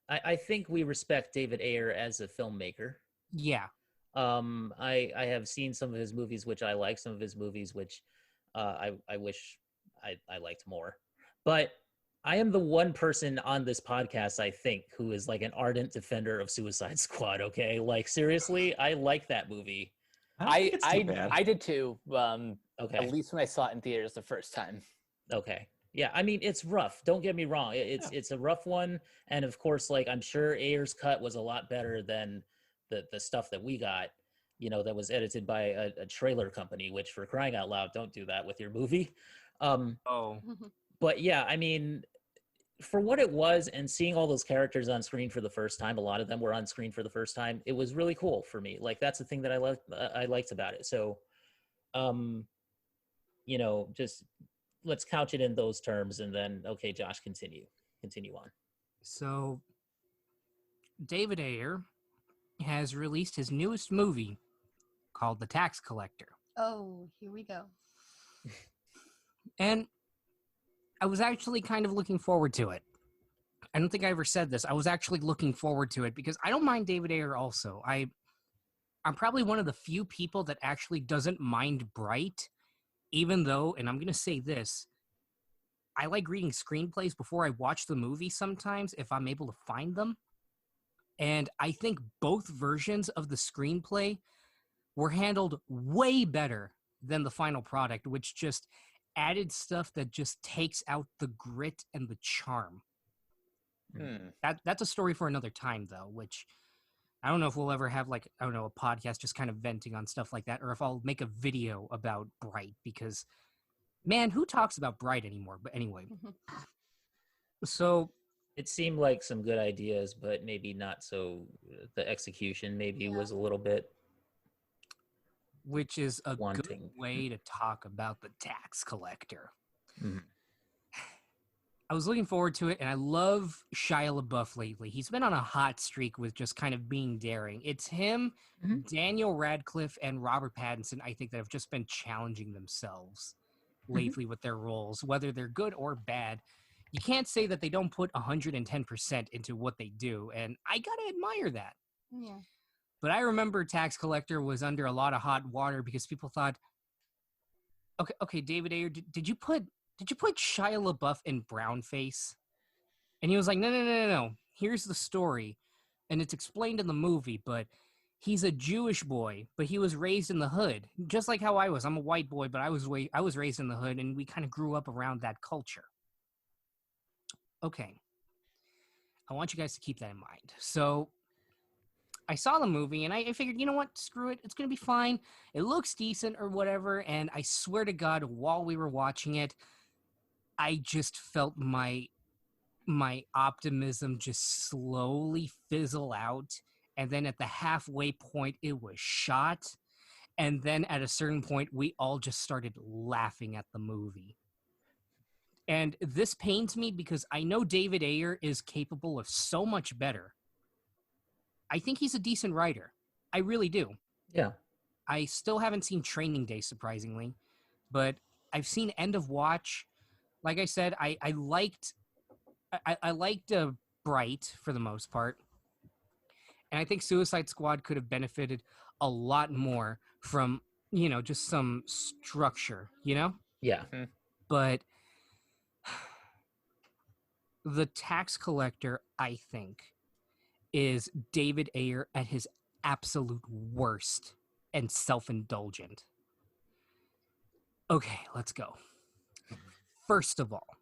I think we respect David Ayer as a filmmaker. yeah. I have seen some of his movies, which I like. Some of his movies, which I wish I liked more. But I am the one person on this podcast, I think, who is like an ardent defender of Suicide Squad. Okay, like seriously, I like that movie. I did too. Okay. At least when I saw it in theaters the first time. Okay. Yeah, I mean it's rough. Don't get me wrong. It's a rough one, and of course, like I'm sure Ayer's cut was a lot better than the stuff that we got. You know, that was edited by a trailer company. Which, for crying out loud, don't do that with your movie. Oh. But yeah, I mean, for what it was, and seeing all those characters on screen for the first time, a lot of them were on screen for the first time. It was really cool for me. Like that's the thing that I liked about it. So, you know, just. Let's couch it in those terms, and then okay, Josh, continue on. So, David Ayer has released his newest movie called The Tax Collector. Oh, here we go. And I was actually kind of looking forward to it. I don't think I ever said this. I was actually looking forward to it because I don't mind David Ayer also. I'm probably one of the few people that actually doesn't mind Bright, even though, and I'm going to say this, I like reading screenplays before I watch the movie sometimes if I'm able to find them. And I think both versions of the screenplay were handled way better than the final product, which just added stuff that just takes out the grit and the charm. That's a story for another time, though, which I don't know if we'll ever have, like, I don't know, a podcast just kind of venting on stuff like that, or if I'll make a video about Bright, because, man, who talks about Bright anymore? But anyway. So it seemed like some good ideas, but maybe not so. The execution maybe was a little bit. Which is a wanting. Good way to talk about The Tax Collector. Mm-hmm. I was looking forward to it, and I love Shia LaBeouf lately. He's been on a hot streak with just kind of being daring. It's him, Daniel Radcliffe, and Robert Pattinson, I think, that have just been challenging themselves lately with their roles, whether they're good or bad. You can't say that they don't put 110% into what they do, and I gotta admire that. Yeah. But I remember Tax Collector was under a lot of hot water because people thought, okay, David Ayer, did you put Shia LaBeouf in brownface? And he was like, no. Here's the story. And it's explained in the movie, but he's a Jewish boy, but he was raised in the hood. Just like how I was. I'm a white boy, but I was raised in the hood, and we kind of grew up around that culture. Okay. I want you guys to keep that in mind. So I saw the movie, and I figured, you know what? Screw it. It's going to be fine. It looks decent or whatever, and I swear to God, while we were watching it, I just felt my optimism just slowly fizzle out. And then at the halfway point, it was shot. And then at a certain point, we all just started laughing at the movie. And this pains me because I know David Ayer is capable of so much better. I think he's a decent writer. I really do. Yeah. I still haven't seen Training Day, surprisingly, but I've seen End of Watch. Like I said, I liked Bright for the most part, and I think Suicide Squad could have benefited a lot more from just some structure, Yeah. But the tax collector, I think, is David Ayer at his absolute worst and self-indulgent. Okay, let's go. First of all,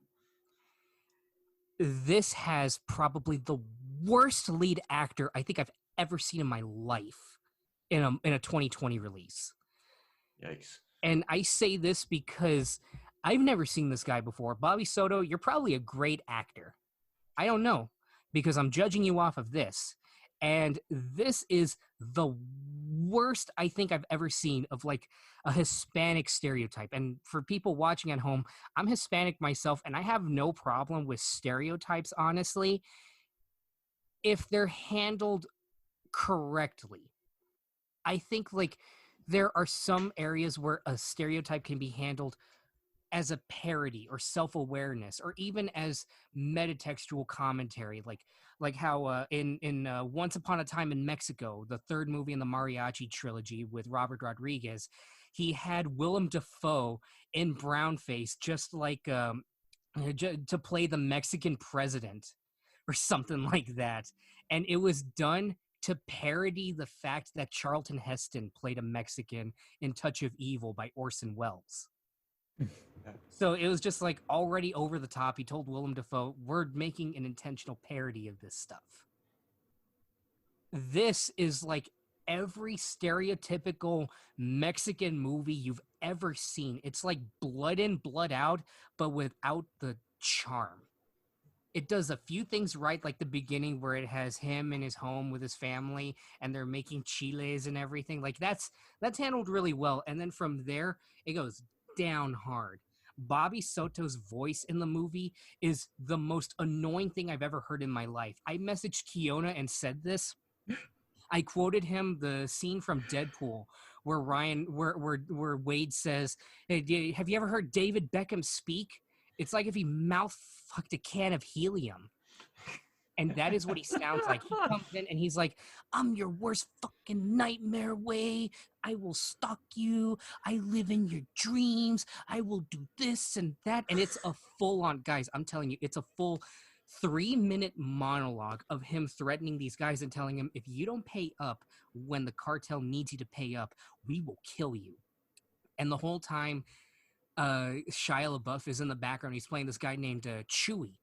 this has probably the worst lead actor I think I've ever seen in my life in a 2020 release. Yikes. And I say this because I've never seen this guy before. Bobby Soto, you're probably a great actor. I don't know, because I'm judging you off of this. And this is the worst I think I've ever seen of like a Hispanic stereotype. And for people watching at home, I'm Hispanic myself, and I have no problem with stereotypes, honestly, if they're handled correctly. I think like there are some areas where a stereotype can be handled as a parody or self-awareness, or even as metatextual commentary, like how in Once Upon a Time in Mexico, the third movie in the Mariachi trilogy with Robert Rodriguez, he had Willem Dafoe in brownface, just like to play the Mexican president or something like that, and it was done to parody the fact that Charlton Heston played a Mexican in Touch of Evil by Orson Welles. So it was just like already over the top. He told Willem Dafoe, we're making an intentional parody of this stuff. This is like every stereotypical Mexican movie you've ever seen. It's like blood in, blood out, but without the charm. It does a few things right, like the beginning where it has him in his home with his family and they're making chiles and everything. Like that's handled really well. And then from there, it goes down hard. Bobby Soto's voice in the movie is the most annoying thing I've ever heard in my life. I messaged Keona and said this. I quoted him the scene from Deadpool where where Wade says, "Hey, have you ever heard David Beckham speak? It's like if he mouth fucked a can of helium." And that is what he sounds like. He comes in and he's like, "I'm your worst fucking nightmare, Way. I will stalk you. I live in your dreams. I will do this and that." And it's a full-on, guys, I'm telling you, it's a full 3-minute monologue of him threatening these guys and telling them, if you don't pay up when the cartel needs you to pay up, we will kill you. And the whole time, Shia LaBeouf is in the background. He's playing this guy named Chewie.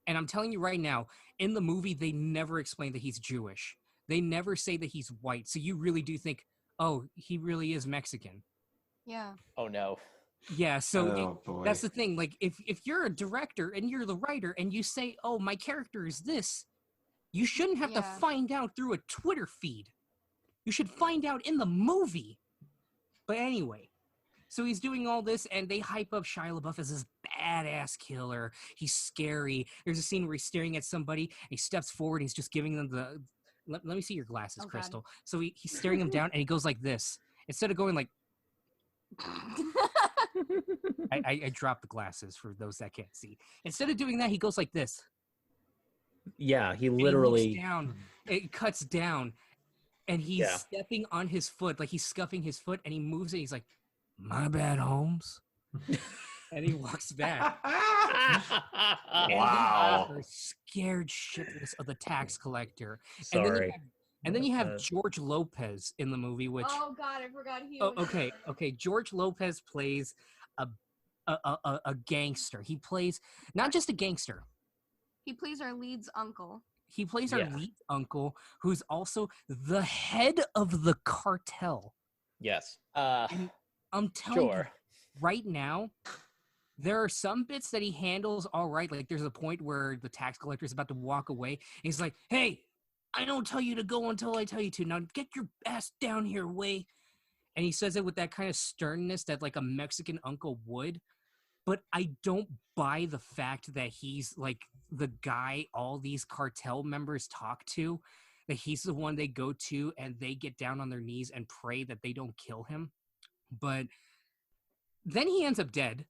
And I'm telling you right now, in the movie, they never explain that he's Jewish. They never say that he's white. So you really do think, oh, he really is Mexican. Yeah. Oh no. Yeah, so boy. that's the thing. Like, if you're a director and you're the writer and you say, oh, my character is this, you shouldn't have to find out through a Twitter feed. You should find out in the movie. But anyway, so he's doing all this, and they hype up Shia LaBeouf as this badass killer. He's scary. There's a scene where he's staring at somebody, and he steps forward, and he's just giving them the, let me see your glasses, Oh, Kristal. God. So he's staring him down, and he goes like this. Instead of going like, I dropped the glasses for those that can't see. Instead of doing that, he goes like this. Yeah, he And literally he looks down. It cuts down, and he's stepping on his foot, like he's scuffing his foot, and he moves it. He's like, "My bad, Holmes," and he walks back. Wow. And scared shitless of the tax collector. Sorry. And then you have George Lopez in the movie, which Oh God, I forgot he. oh, was okay. George Lopez plays a gangster. He plays not just a gangster. He plays our lead's uncle. He plays our lead uncle, who's also the head of the cartel. Yes. And I'm telling you, right now, there are some bits that he handles all right. Like there's a point where the tax collector is about to walk away, and he's like, "Hey, I don't tell you to go until I tell you to. Now get your ass down here, Way." And he says it with that kind of sternness that like a Mexican uncle would. But I don't buy the fact that he's like the guy all these cartel members talk to. that he's the one they go to and they get down on their knees and pray that they don't kill him. But then he ends up dead.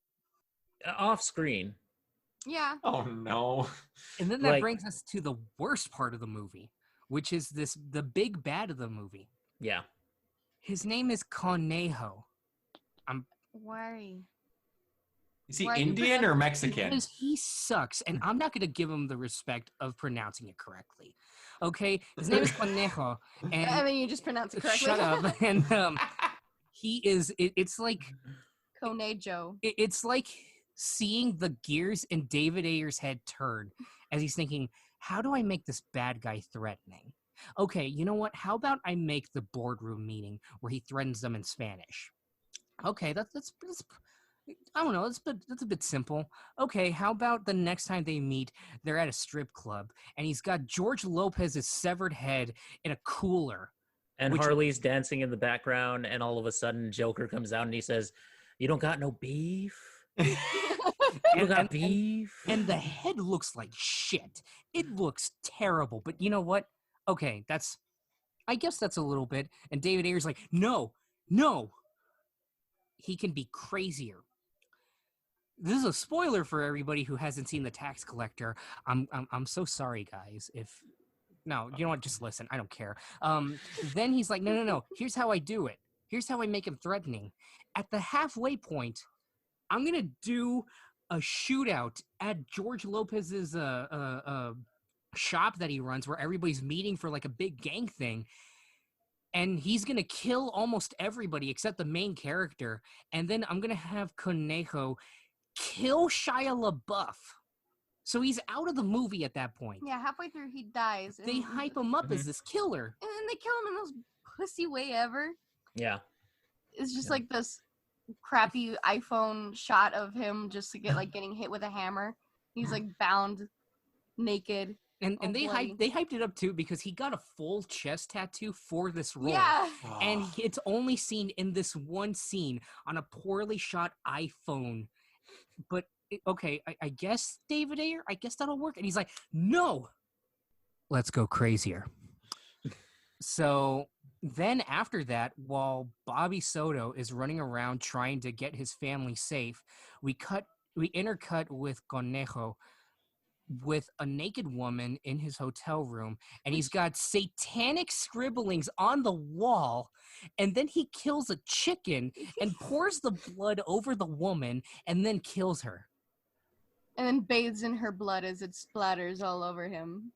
Off screen. Yeah. Oh no. And then that Like- brings us to the worst part of the movie, which is the big bad of the movie. Yeah. His name is Conejo. Why? Is he Why are you Indian or Mexican? Because he sucks, and I'm not going to give him the respect of pronouncing it correctly. Okay? His name is Conejo, I and mean, you just pronounced it correctly. shut up. And he is. It's like Conejo. it's like seeing the gears in David Ayer's head turn as he's thinking, "How do I make this bad guy threatening?" Okay, you know what? How about I make the boardroom meeting where he threatens them in Spanish? Okay, that's I don't know. That's a bit simple. Okay, how about the next time they meet, they're at a strip club and he's got George Lopez's severed head in a cooler. And Which- Harley's dancing in the background, and all of a sudden Joker comes out and he says, "You don't got no beef? You don't got beef?" And the head looks like shit. It looks terrible. But you know what? Okay, I guess that's a little bit. And David Ayer's like, no. He can be crazier. This is a spoiler for everybody who hasn't seen The Tax Collector. I'm so sorry, guys. No, you know what? Just listen. I don't care. Then he's like, no. Here's how I do it. Here's how I make him threatening. At the halfway point, I'm gonna do a shootout at George Lopez's shop that he runs, where everybody's meeting for like a big gang thing. And he's going to kill almost everybody except the main character. And then I'm going to have Conejo kill Shia LaBeouf. So he's out of the movie at that point. Yeah, halfway through he dies. They hype him up as this killer. And then they kill him in the most pussy way ever. Yeah. It's just like this crappy iPhone shot of him just to get like getting hit with a hammer. He's like bound, naked. And Oh, they bloody. hyped it up too because he got a full chest tattoo for this role. Yeah. And it's only seen in this one scene on a poorly shot iPhone. But okay, I guess David Ayer, I guess that'll work. And he's like, no, let's go crazier. So then after that, while Bobby Soto is running around trying to get his family safe, we intercut with Conejo with a naked woman in his hotel room, and he's got satanic scribblings on the wall, and then he kills a chicken and pours the blood over the woman and then kills her. And then bathes in her blood as it splatters all over him.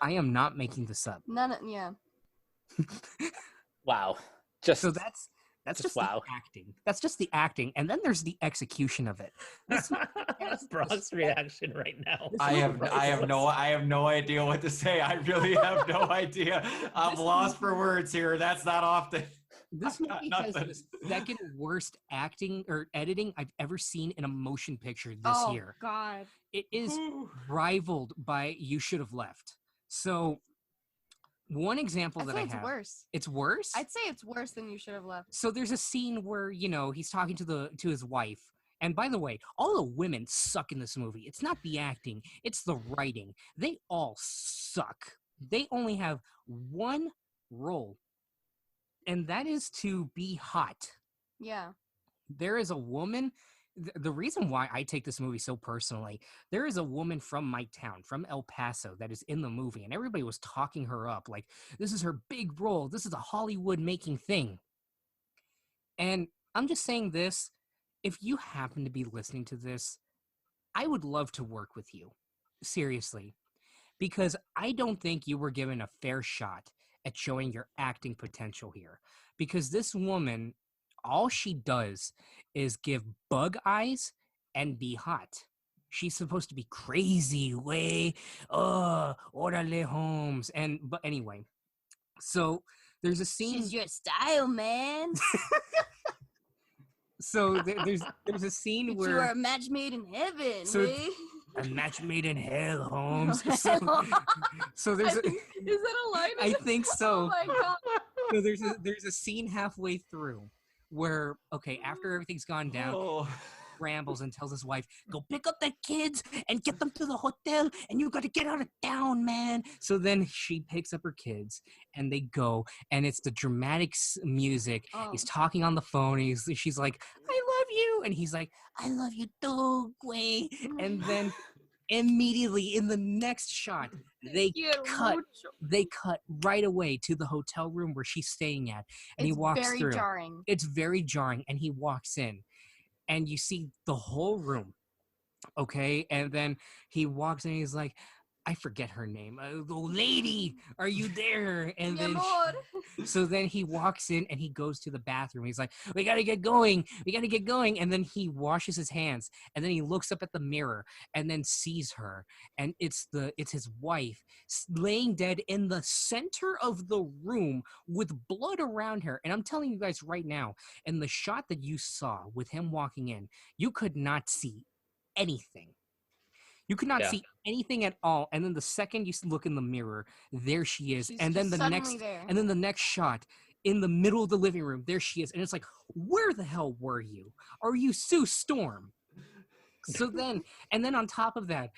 I am not making this up. Yeah. Wow. So that's just wow. the acting. That's just the acting, and then there's the execution of it. Brock's reaction right now. I have no idea what to say. I really have no idea. I'm lost for words here. That's not often. This movie has the second worst acting or editing I've ever seen in a motion picture this year. God. It is rivaled by You Should Have Left. So one example I'd that say I it's have. worse. It's worse? I'd say it's worse than You Should Have Left. So there's a scene where, he's talking to his wife. And by the way, all the women suck in this movie. It's not the acting, it's the writing. They all suck. They only have one role, and that is to be hot. Yeah. There is a woman. The reason why I take this movie so personally, there is a woman from my town, from El Paso, that is in the movie, and everybody was talking her up like, this is her big role. This is a Hollywood-making thing. And I'm just saying this, if you happen to be listening to this, I would love to work with you. Seriously. Because I don't think you were given a fair shot at showing your acting potential here. Because this woman, all she does is give bug eyes and be hot. She's supposed to be crazy, orale Holmes. But anyway, so there's a scene. She's your style, man. So there's a scene You where are a match made in heaven, So- way. a match made in hell, Holmes. So there's a, Is that a line? I think so. Oh my god. So there's a scene halfway through where, okay, after everything's gone down, scrambles and tells his wife, go pick up the kids and get them to the hotel, and you got to get out of town, man. So then she picks up her kids and they go, and it's the dramatic music. Oh. He's talking on the phone, and she's like, I love you, and he's like, I love you too, Gway. And then immediately in the next shot, they cut right away to the hotel room where she's staying at, and he walks through. It's very jarring. It's very jarring, and he walks in, and you see the whole room, okay? And then he walks in, and he's like, I forget her name. The lady, are you there? And then so then he walks in and he goes to the bathroom. He's like, we got to get going. We got to get going. And then he washes his hands, and then he looks up at the mirror and then sees her. And it's his wife laying dead in the center of the room with blood around her. And I'm telling you guys right now, in the shot that you saw with him walking in, you could not see anything. You could not see anything at all. And then the second you look in the mirror, there she is. And then the next shot in the middle of the living room, there she is. And it's like, where the hell were you? Are you Sue Storm? So then, and then on top of that,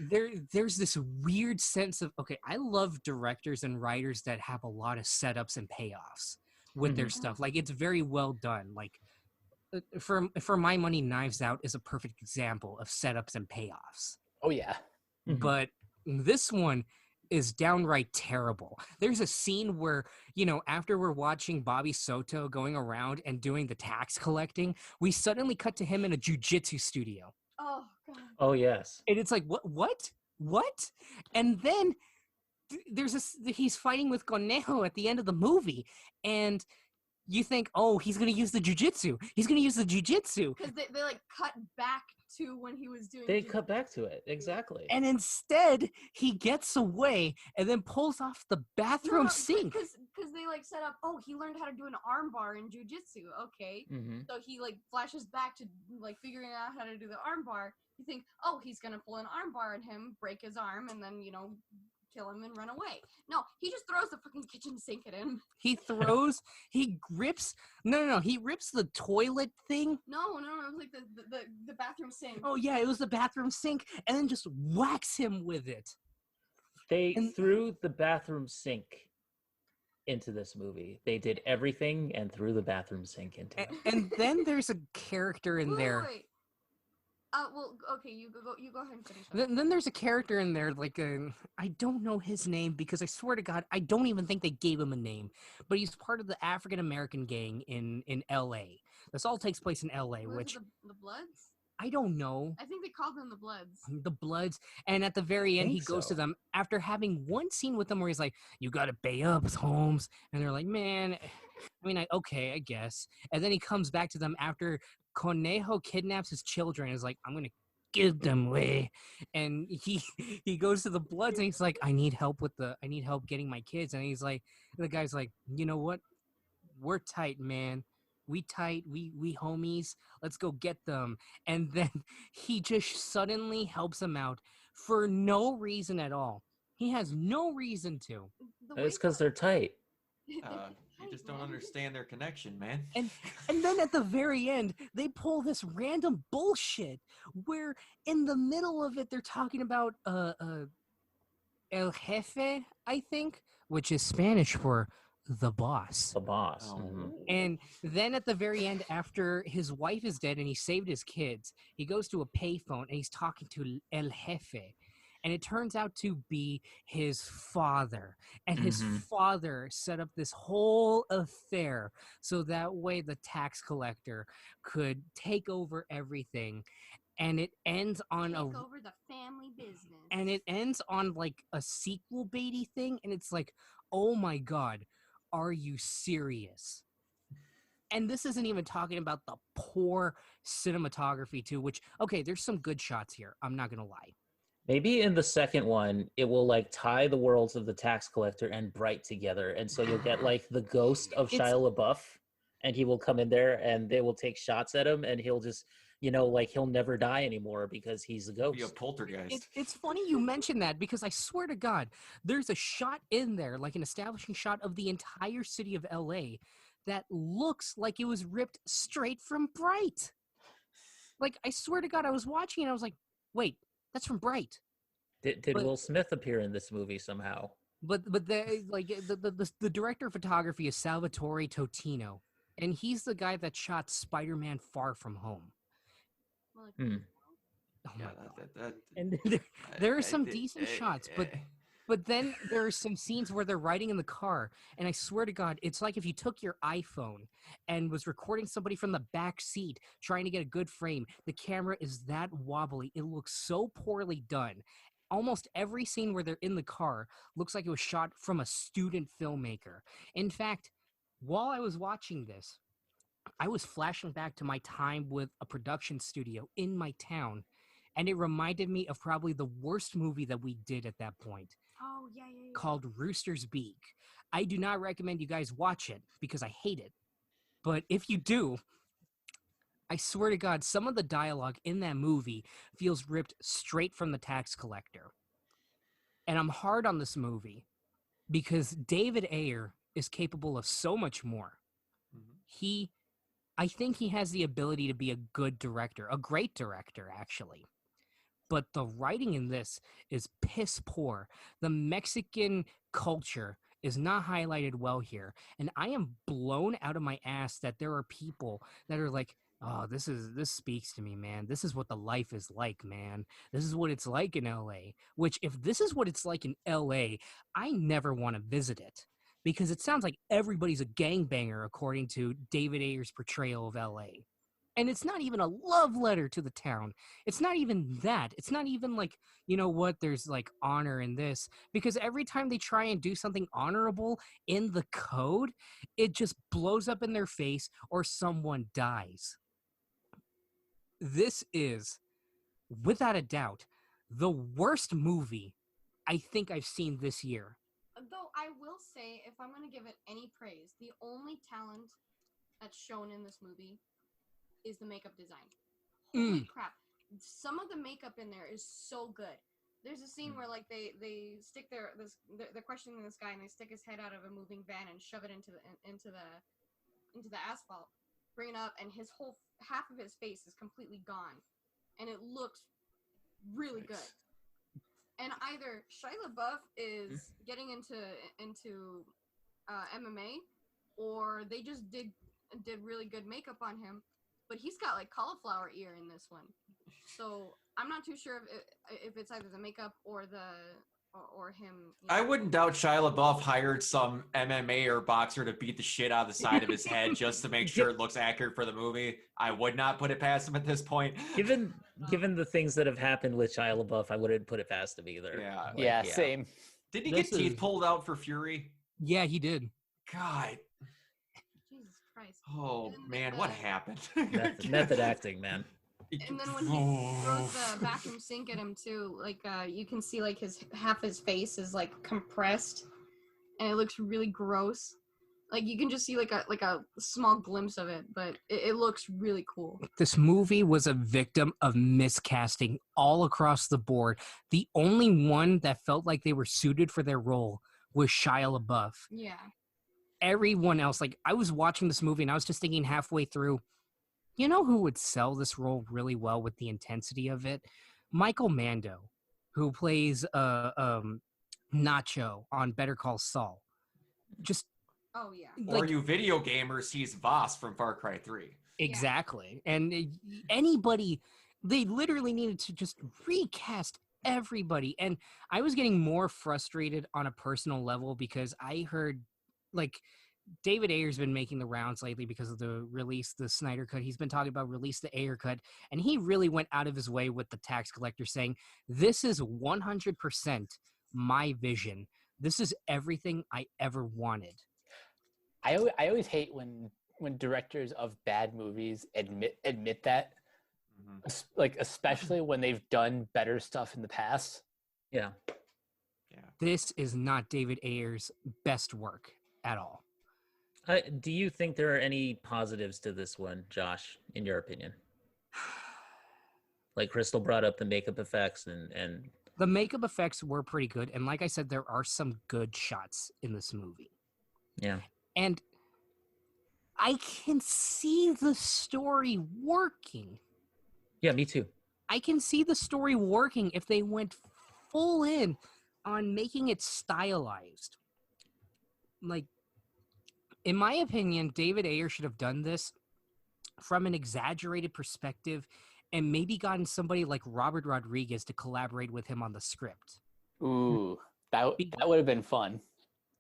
there's this weird sense of, okay, I love directors and writers that have a lot of setups and payoffs with their stuff. Like, it's very well done. Like, for my money, Knives Out is a perfect example of setups and payoffs. Oh yeah. But this one is downright terrible. There's a scene where, after we're watching Bobby Soto going around and doing the tax collecting, we suddenly cut to him in a jiu-jitsu studio. Oh god. Oh yes. And it's like, what? And then he's fighting with Conejo at the end of the movie, and you think, oh, he's going to use the jiu-jitsu. Because they like cut back to when he was doing They cut back to it, exactly. And instead, he gets away and then pulls off the bathroom sink. Because they like set up, oh, he learned how to do an arm bar in jiu-jitsu. Okay. So he like flashes back to like figuring out how to do the arm bar. You think, oh, he's going to pull an arm bar at him, break his arm, and then, kill him and run away. No, he just throws the fucking kitchen sink at him. He rips the toilet thing. No, it was like the bathroom sink. Oh yeah, it was the bathroom sink, and then just whacks him with it. They threw the bathroom sink into this movie. They did everything and threw the bathroom sink into it. And then there's a character in there. Wait. Well, okay, you go ahead and finish. Then there's a character in there, like, I don't know his name, because I swear to God, I don't even think they gave him a name, but he's part of the African-American gang in L.A. This all takes place in L.A., which... The Bloods? I don't know. I think they called them the Bloods. The Bloods. And at the very end, he goes to them after having one scene with them where he's like, you gotta pay up, Holmes. And they're like, man, okay, I guess. And then he comes back to them after Conejo kidnaps his children and is like, I'm gonna give them away. And he goes to the Bloods and he's like, I need help getting my kids. And he's like, the guy's like, you know what? We're tight, man. We tight, we homies, let's go get them. And then he just suddenly helps him out for no reason at all. He has no reason to. It's because they're tight. You just don't understand their connection, man. And then at the very end, they pull this random bullshit where in the middle of it, they're talking about El Jefe, I think, which is Spanish for the boss. The boss. Oh. And then at the very end, after his wife is dead and he saved his kids, he goes to a payphone and he's talking to El Jefe. And it turns out to be his father. And his father set up this whole affair so that way the tax collector could take over everything. And it ends on Take over the family business. And it ends on like a sequel baity thing. And it's like, oh my God, are you serious? And this isn't even talking about the poor cinematography too, which, okay, there's some good shots here. I'm not going to lie. Maybe in the second one, it will like tie the worlds of the tax collector and Bright together. And so you'll get like the ghost of Shia LaBeouf and he will come in there and they will take shots at him and he'll just, like he'll never die anymore because he's a ghost. Be a poltergeist. It's funny you mention that because I swear to God, there's a shot in there, like an establishing shot of the entire city of LA that looks like it was ripped straight from Bright. Like, I swear to God, I was watching and I was like, wait, that's from Bright. Did But- Will Smith appear in this movie somehow? But the director of photography is Salvatore Totino, and he's the guy that shot Spider-Man: Far From Home. Hmm. Oh my God. that, And there are some decent shots, but then there are some scenes where they're riding in the car, and I swear to God, it's like if you took your iPhone and was recording somebody from the back seat trying to get a good frame. The camera is that wobbly. It looks so poorly done. Almost every scene where they're in the car looks like it was shot from a student filmmaker. In fact, while I was watching this, I was flashing back to my time with a production studio in my town, and it reminded me of probably the worst movie that we did at that point, Oh yeah. called Rooster's Beak. I do not recommend you guys watch it because I hate it. But if you do, I swear to God, some of the dialogue in that movie feels ripped straight from the tax collector. And I'm hard on this movie because David Ayer is capable of so much more. Mhm. I think he has the ability to be a good director, a great director, actually. But the writing in this is piss poor. The Mexican culture is not highlighted well here. And I am blown out of my ass that there are people that are like, oh, this speaks to me, man. This is what the life is like, man. This is what it's like in LA. Which, if this is what it's like in LA, I never want to visit it. Because it sounds like everybody's a gangbanger according to David Ayer's portrayal of LA. And it's not even a love letter to the town. It's not even that. It's not even like, you know what, there's like honor in this. Because every time they try and do something honorable in the code, it just blows up in their face or someone dies. This is, without a doubt, the worst movie I think I've seen this year. Though I will say, if I'm going to give it any praise, the only talent that's shown in this movie is the makeup design. Holy crap. Some of the makeup in there is so good. There's a scene where like they stick they're questioning this guy and they stick his head out of a moving van and shove it into the asphalt, bring it up, and his whole half of his face is completely gone. And it looks really good. And either Shia LaBeouf is getting into MMA, or they just did really good makeup on him. But he's got like cauliflower ear in this one, so I'm not too sure if it's either the makeup or him. I wouldn't doubt Shia LaBeouf hired some MMA or boxer to beat the shit out of the side of his head just to make sure it looks accurate for the movie. I would not put it past him at this point. Given the things that have happened with Shia LaBeouf, I wouldn't put it past him either. Yeah. Like, Yeah, same. Did he get teeth pulled out for Fury? Yeah, he did. God. Jesus Christ. Oh man, what happened? Method acting, man. And then when he throws the vacuum sink at him too, like you can see like half his face is like compressed, and it looks really gross. Like you can just see like a small glimpse of it, but it looks really cool. This movie was a victim of miscasting all across the board. The only one that felt like they were suited for their role was Shia LaBeouf. Yeah. Everyone else, like I was watching this movie and I was just thinking halfway through, you know who would sell this role really well with the intensity of it? Michael Mando, who plays Nacho on Better Call Saul. Just Oh yeah. Or you video gamers, he's Voss from Far Cry 3. Exactly. And anybody, they literally needed to just recast everybody. And I was getting more frustrated on a personal level because I heard, like, David Ayer's been making the rounds lately because of the Snyder Cut. He's been talking about release the Ayer Cut. And he really went out of his way with the tax collector saying, this is 100% my vision. This is everything I ever wanted. I always hate when directors of bad movies admit that, like especially when they've done better stuff in the past. Yeah. This is not David Ayer's best work at all. Do you think there are any positives to this one, Josh, in your opinion? Like Kristal brought up the makeup effects and the makeup effects were pretty good. And like I said, there are some good shots in this movie. Yeah. And I can see the story working. Yeah, me too. I can see the story working if they went full in on making it stylized. Like, in my opinion, David Ayer should have done this from an exaggerated perspective and maybe gotten somebody like Robert Rodriguez to collaborate with him on the script. Ooh, that would have been fun.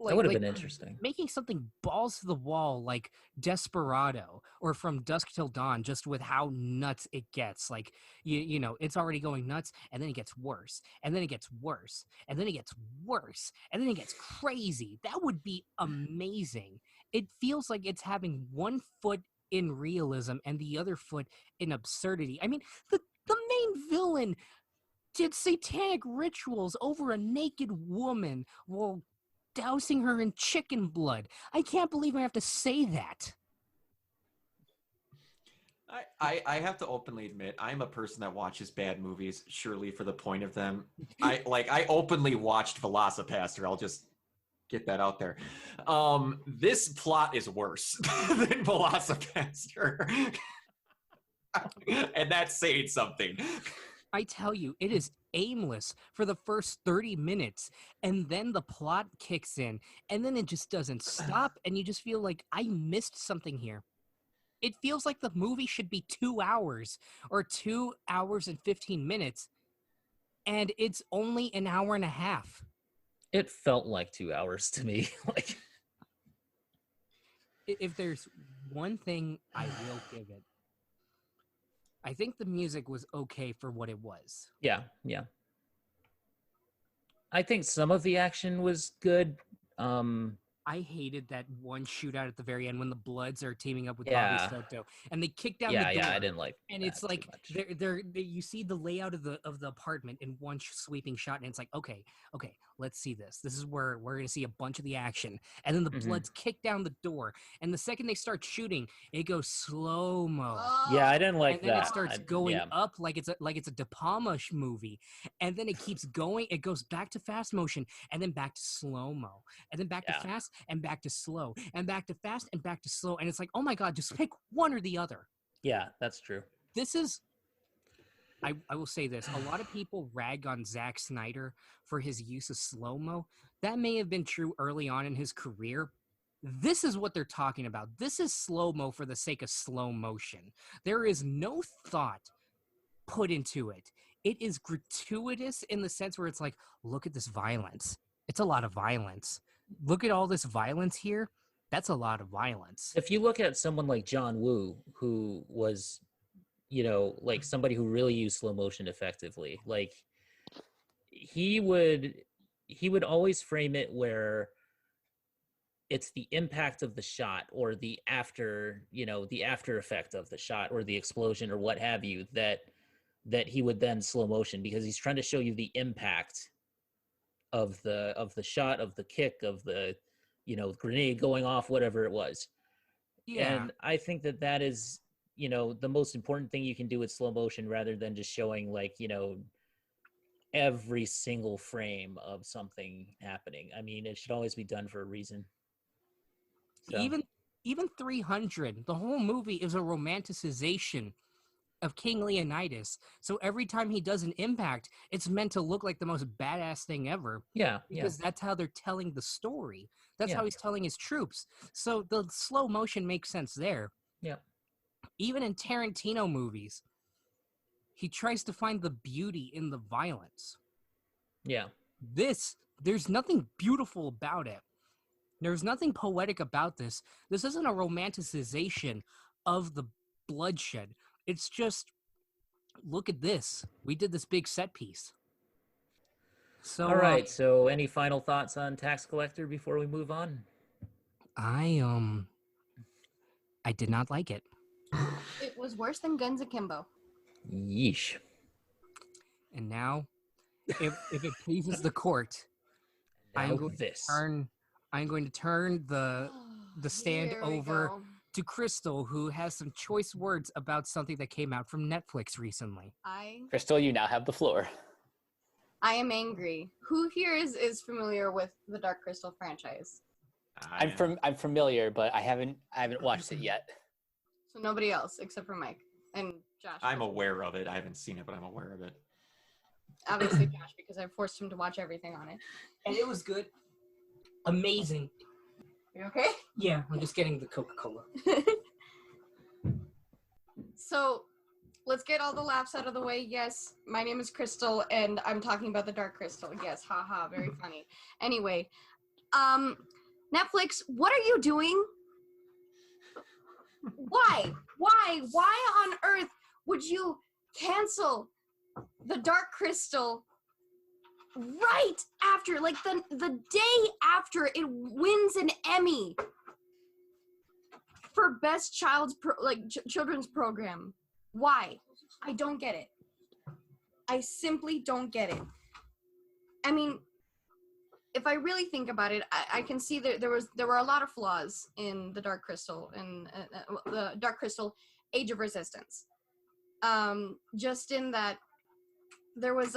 That would have been interesting. Making something balls to the wall like Desperado or From Dusk Till Dawn, just with how nuts it gets. Like, you know, it's already going nuts, and then it gets worse, and then it gets worse, and then it gets worse, and then it gets crazy. That would be amazing. It feels like it's having one foot in realism and the other foot in absurdity. I mean, the main villain did satanic rituals over a naked woman while dousing her in chicken blood. I can't believe I have to say that. I have to openly admit, I'm a person that watches bad movies surely for the point of them. I openly watched Velocipaster. I'll just get that out there. This plot is worse than Velocipaster. And that's saying something. I tell you, it is aimless for the first 30 minutes, and then the plot kicks in, and then it just doesn't stop, and you just feel like I missed something here. It feels like the movie should be 2 hours or 2 hours and 15 minutes, and it's an hour and a half. It felt like 2 hours to me. Like, if there's one thing I will give it, I think the music was okay for what it was. yeah. I think some of the action was good. I hated that one shootout at the very end when the Bloods are teaming up with Yeah. Bobby Soto, and they kick down the door. Yeah, I didn't like. And that it's like too much. you see the layout of the apartment in one sweeping shot, and it's like, okay, let's see this. This is where we're gonna see a bunch of the action, and then the Mhm. Bloods kick down the door, and the second they start shooting, it goes slow mo. Yeah, I didn't like And then that. it starts going up like it's a De Palma movie, and then it keeps going. It goes back to fast motion, and then back to slow mo, and then back to fast, and back to slow, and back to fast, and back to slow. And it's like, oh my god, just pick one or the other. Yeah, that's true. This is. I will say this. A lot of people rag on Zack Snyder for his use of slow mo. That may have been true early on in his career. This is what they're talking about. This is slow mo for the sake of slow motion. There is no thought put into it. It is gratuitous in the sense where it's like, look at this violence. It's a lot of violence. Look at all this violence here. That's a lot of violence. If you look at someone like John Woo, who was, like somebody who really used slow motion effectively, like he would always frame it where it's the impact of the shot or the after effect of the shot or the explosion or what have you that he would then slow motion, because he's trying to show you the impact of the shot, of the kick, of the grenade going off, whatever it was. Yeah. And I think that is the most important thing you can do with slow motion, rather than just showing every single frame of something happening. I mean, it should always be done for a reason. So. Even 300, the whole movie is a romanticization of King Leonidas. So every time he does an impact, it's meant to look like the most badass thing ever. Yeah. Because that's how they're telling the story. That's Yeah. how he's telling his troops. So the slow motion makes sense there. Yeah. Even in Tarantino movies, he tries to find the beauty in the violence. Yeah. There's nothing beautiful about it. There's nothing poetic about this. This isn't a romanticization of the bloodshed. It's just, look at this. We did this big set piece. So, all right. So, any final thoughts on Tax Collector before we move on? I did not like it. It was worse than Guns Akimbo. Yeesh. And now, if it pleases the court, I'm going to turn the stand Here we over go. to Kristal, who has some choice words about something that came out from Netflix recently. Kristal, you now have the floor. I am angry. Who here is familiar with the Dark Crystal franchise? I'm familiar, but I haven't watched it yet. So nobody else except for Mike and Josh. I'm aware of it. I haven't seen it, but I'm aware of it. Obviously Josh, because I forced him to watch everything on it. And it was good. Amazing. You okay? Yeah, I'm just getting the Coca-Cola. So, let's get all the laughs out of the way. Yes, my name is Kristal, and I'm talking about the Dark Crystal. Yes, haha, very funny. Anyway, Netflix, what are you doing? Why on earth would you cancel the Dark Crystal right after, like the day after it wins an Emmy for best children's program? Why? I don't get it. I simply don't get it. I mean, if I really think about it, I can see that there were a lot of flaws in the Dark Crystal and the Dark Crystal Age of Resistance. Just in that there was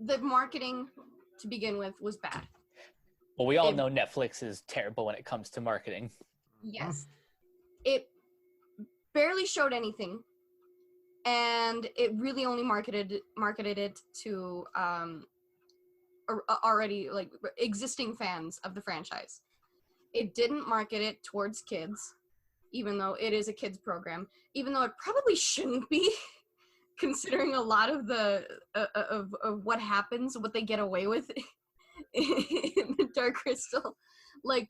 the marketing to begin with was bad. Well, we all know Netflix is terrible when it comes to marketing. Yes. It barely showed anything, and it really only marketed it to already like existing fans of the franchise. It didn't market it towards kids, even though it is a kids program, even though it probably shouldn't be, considering a lot of the of what happens, what they get away with in the Dark Crystal, like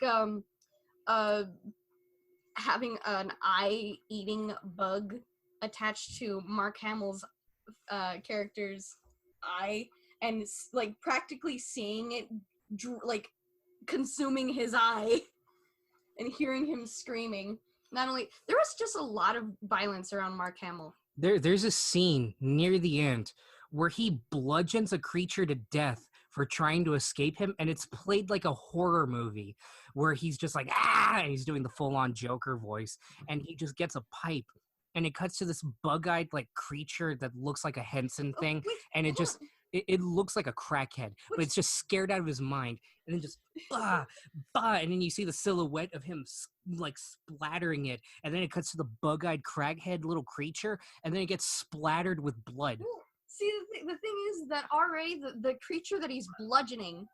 having an eye-eating bug attached to Mark Hamill's character's eye, and like practically seeing it like consuming his eye and hearing him screaming. Not only there was just a lot of violence around Mark Hamill. There's a scene near the end where he bludgeons a creature to death for trying to escape him, and it's played like a horror movie where he's just like, ah, and he's doing the full-on Joker voice, and he just gets a pipe, and it cuts to this bug-eyed like creature that looks like a Henson thing, and it looks like a crackhead, but it's just scared out of his mind, and then just and then you see the silhouette of him like splattering it, and then it cuts to the bug-eyed crackhead little creature, and then it gets splattered with blood. See, the thing is that already the creature that he's bludgeoning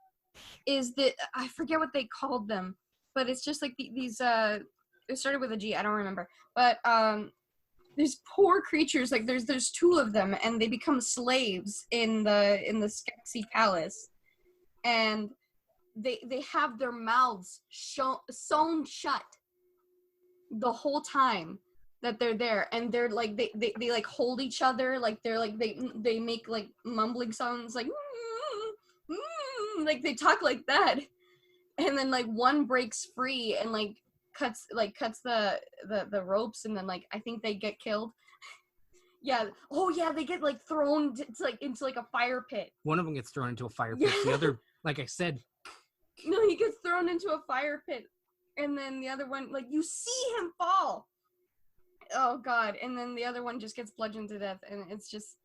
is I forget what they called them, but it's just like these it started with a G, I don't remember, but these poor creatures, like there's two of them, and they become slaves in the Skeksis Palace, and they have their mouths sewn shut the whole time that they're there, and they're like they like hold each other, like they're like they make like mumbling sounds, like like they talk like that, and then like one breaks free and like cuts the ropes, and then like I think they get killed. Yeah. Oh yeah, they get like thrown into a fire pit. One of them gets thrown into a fire pit. The other, like I said, no, he gets thrown into a fire pit, and then the other one, like you see him fall. Oh god! And then the other one just gets bludgeoned to death, and it's just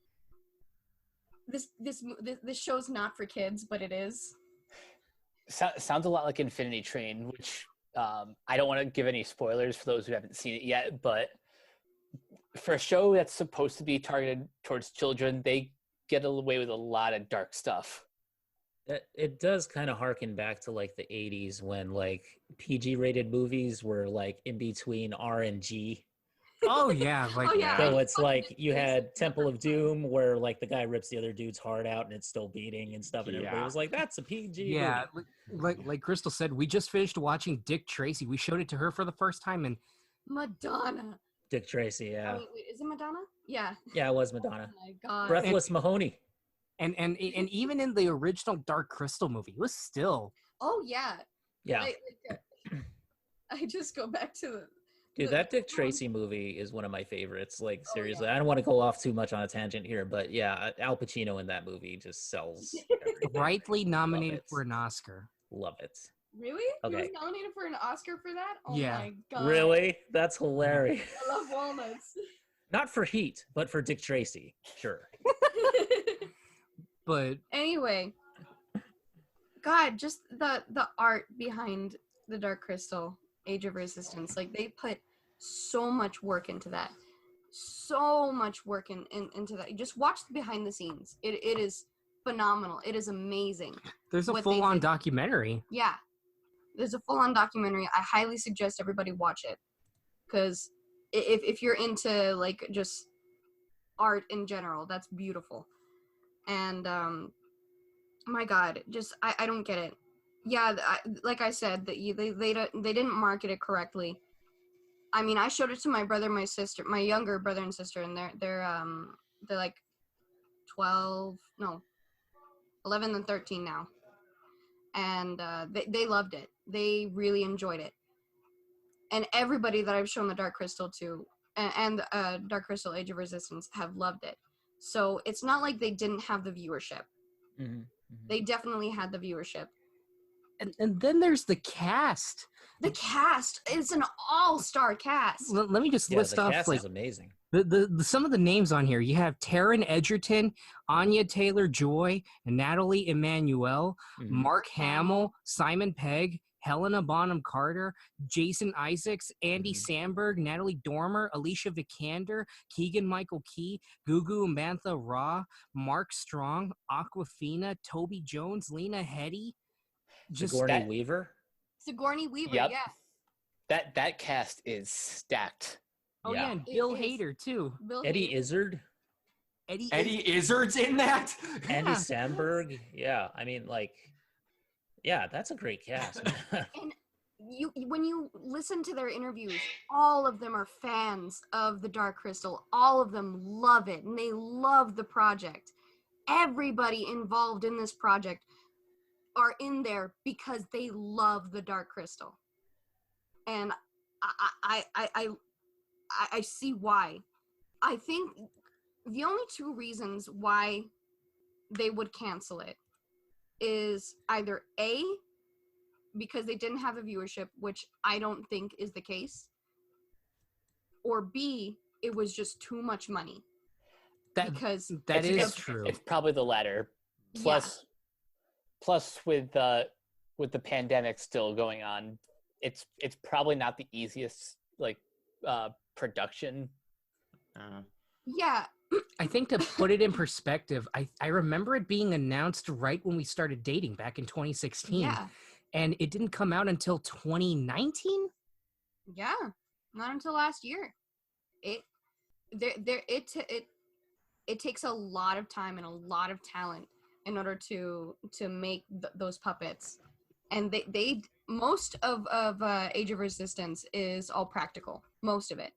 this show's not for kids, but it is. Sounds a lot like Infinity Train, which I don't want to give any spoilers for those who haven't seen it yet, but for a show that's supposed to be targeted towards children, they get away with a lot of dark stuff. It does kind of harken back to like the 80s when like PG rated movies were like in between R and G. Oh yeah, like so it's like you had Temple of Doom where like the guy rips the other dude's heart out and it's still beating and stuff, and everybody was like, that's a PG yeah movie. like Kristal said, we just finished watching Dick Tracy. We showed it to her for the first time, and Madonna. Dick Tracy, yeah. Wait, is it Madonna? Yeah. Yeah, it was Madonna. Oh my god. Breathless Mahoney. And even in the original Dark Crystal movie, it was still. Oh yeah. Yeah. I just go back to Dude, that Dick Tracy movie is one of my favorites. Like, seriously, I don't want to go off too much on a tangent here, but yeah, Al Pacino in that movie just sells. Rightly nominated for an Oscar. Love it. Really? Okay. He was nominated for an Oscar for that? Oh Yeah. my god. Really? That's hilarious. I love walnuts. Not for Heat, but for Dick Tracy. Sure. But anyway, God, just the art behind the Dark Crystal Age of Resistance, like they put so much work into that. so much work into that. You just watch the behind the scenes. It is phenomenal. It is amazing. There's a what they full-on did. documentary. Yeah, there's a full-on documentary. I highly suggest everybody watch it, because if you're into like just art in general, that's beautiful. And my God, just I don't get it. Yeah, like I said, that they didn't market it correctly. I mean, I showed it to my brother, my sister, my younger brother and sister, and they're like 11 and 13 now, and they loved it. They really enjoyed it, and everybody that I've shown the Dark Crystal to, and Dark Crystal Age of Resistance, have loved it. So it's not like they didn't have the viewership. Mm-hmm. They definitely had the viewership. And then there's the cast. The cast is an all-star cast. Let me just list the off cast like is amazing. the some of the names on here. You have Taryn Edgerton, Anya Taylor-Joy, Natalie Emmanuel, Mhm. Mark Hamill, Simon Pegg, Helena Bonham Carter, Jason Isaacs, Andy Samberg, Natalie Dormer, Alicia Vikander, Keegan Michael Key, Gugu Mantha Raw, Mark Strong, Aquafina, Toby Jones, Lena Headey. Sigourney Weaver. Sigourney Weaver, Yep. yeah. That cast is stacked. Oh yeah, and It Bill is. Hader too. Bill Eddie Hader. Izzard. Eddie Izzard's in that. Andy Yeah. Samberg. Yeah, I mean, like, yeah, that's a great cast. And when you listen to their interviews, all of them are fans of the Dark Crystal. All of them love it, and they love the project. Everybody involved in this project are in there because they love the Dark Crystal, and I see why. I think the only two reasons why they would cancel it is either A, because they didn't have a viewership, which I don't think is the case, or B, it was just too much money. Because That is it's true. It's probably the latter. Yeah. Plus with the pandemic still going on, it's probably not the easiest like production. Yeah. I think to put it in perspective, I remember it being announced right when we started dating back in 2016. Yeah. And it didn't come out until 2019? Yeah. Not until last year. It takes a lot of time and a lot of talent in order to make those puppets. And they most of Age of Resistance is all practical. Most of it.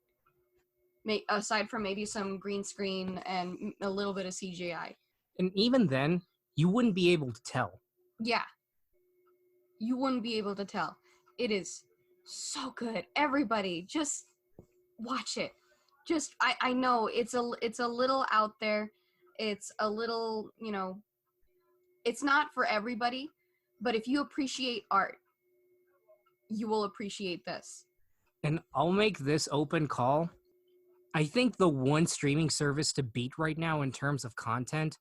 Aside from maybe some green screen and a little bit of CGI. And even then, you wouldn't be able to tell. Yeah. You wouldn't be able to tell. It is so good. Everybody, just watch it. Just I know it's a little out there. It's a little, it's not for everybody, but if you appreciate art, you will appreciate this. And I'll make this open call. I think the one streaming service to beat right now in terms of content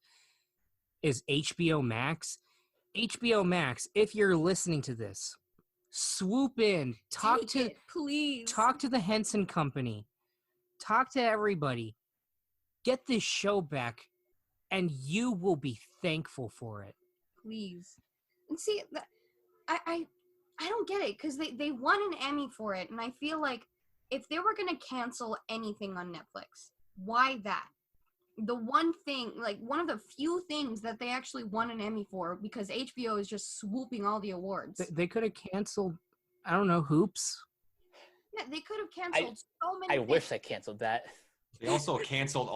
is HBO Max. HBO Max, if you're listening to this, swoop in, please. Talk to the Henson Company. Talk to everybody. Get this show back, and you will be thankful for it. Please. And see, I don't get it, because they won an Emmy for it, and I feel like if they were going to cancel anything on Netflix, why that? The one thing, like one of the few things that they actually won an Emmy for, because HBO is just swooping all the awards. They could have canceled, I don't know, Hoops. Yeah, they could have canceled so many I things. wish they canceled that. They also canceled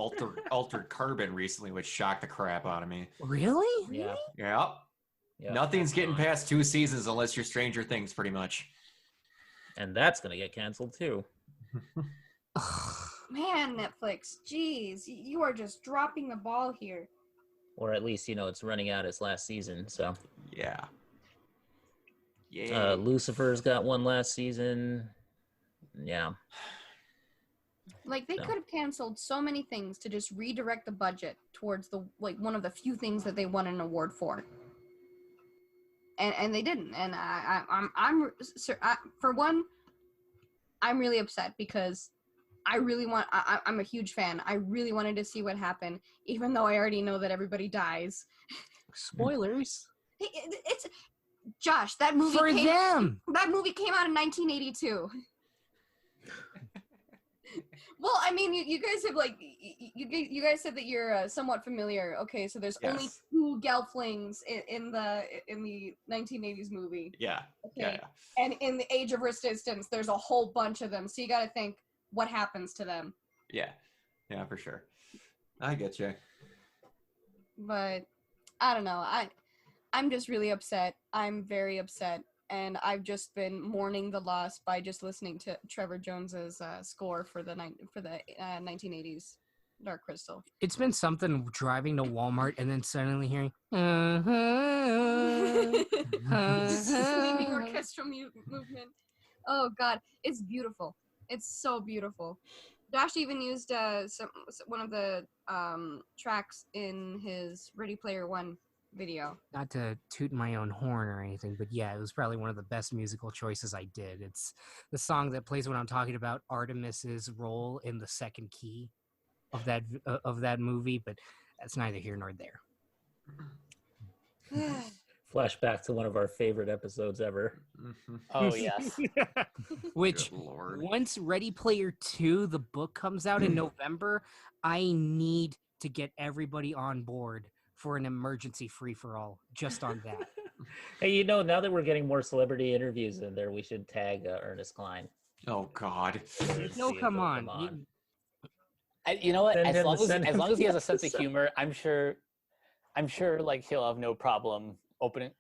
Altered Carbon recently, which shocked the crap out of me. Really? Yeah. Yep. Nothing's getting past 2 seasons unless you're Stranger Things, pretty much. And that's gonna get canceled too. Man, Netflix, jeez, you are just dropping the ball here. Or at least, it's running out its last season, so. Yeah. Lucifer's got one last season. Yeah. Like, they could have canceled so many things to just redirect the budget towards one of the few things that they won an award for. And they didn't. And for one, I'm really upset because I really want. I'm a huge fan. I really wanted to see what happened, even though I already know that everybody dies. Spoilers It's Josh. That movie for them. That movie came out in 1982. Well, I mean, you guys have like you guys said that you're somewhat familiar. Okay, so there's only Yes. 2 Gelflings in the 1980s movie. Yeah. Okay, Yeah. and in the Age of Resistance, there's a whole bunch of them. So you got to think what happens to them. Yeah. Yeah, for sure. I get you. But I don't know. I'm just really upset. I'm very upset. And I've just been mourning the loss by just listening to Trevor Jones's score for the 1980s Dark Crystal. It's been something driving to Walmart and then suddenly hearing Screaming orchestral movement. Oh God, it's beautiful. It's so beautiful. Josh even used one of the tracks in his Ready Player One video. not to toot my own horn or anything, but yeah, it was probably one of the best musical choices I did. It's the song that plays when I'm talking about Artemis's role in the second key of that movie, but that's neither here nor there. Flashback to one of our favorite episodes ever. Mhm. Oh yes. Which Good Lord. once Ready Player 2, the book comes out in November, I need to get everybody on board for an emergency free-for-all just on that. Hey, you know, now that we're getting more celebrity interviews in there, we should tag Ernest Klein. Oh God. No, See if come he'll on. You know what? Send As him- long send as him long as he the has a sense of episode. humor, I'm sure like he'll have no problem opening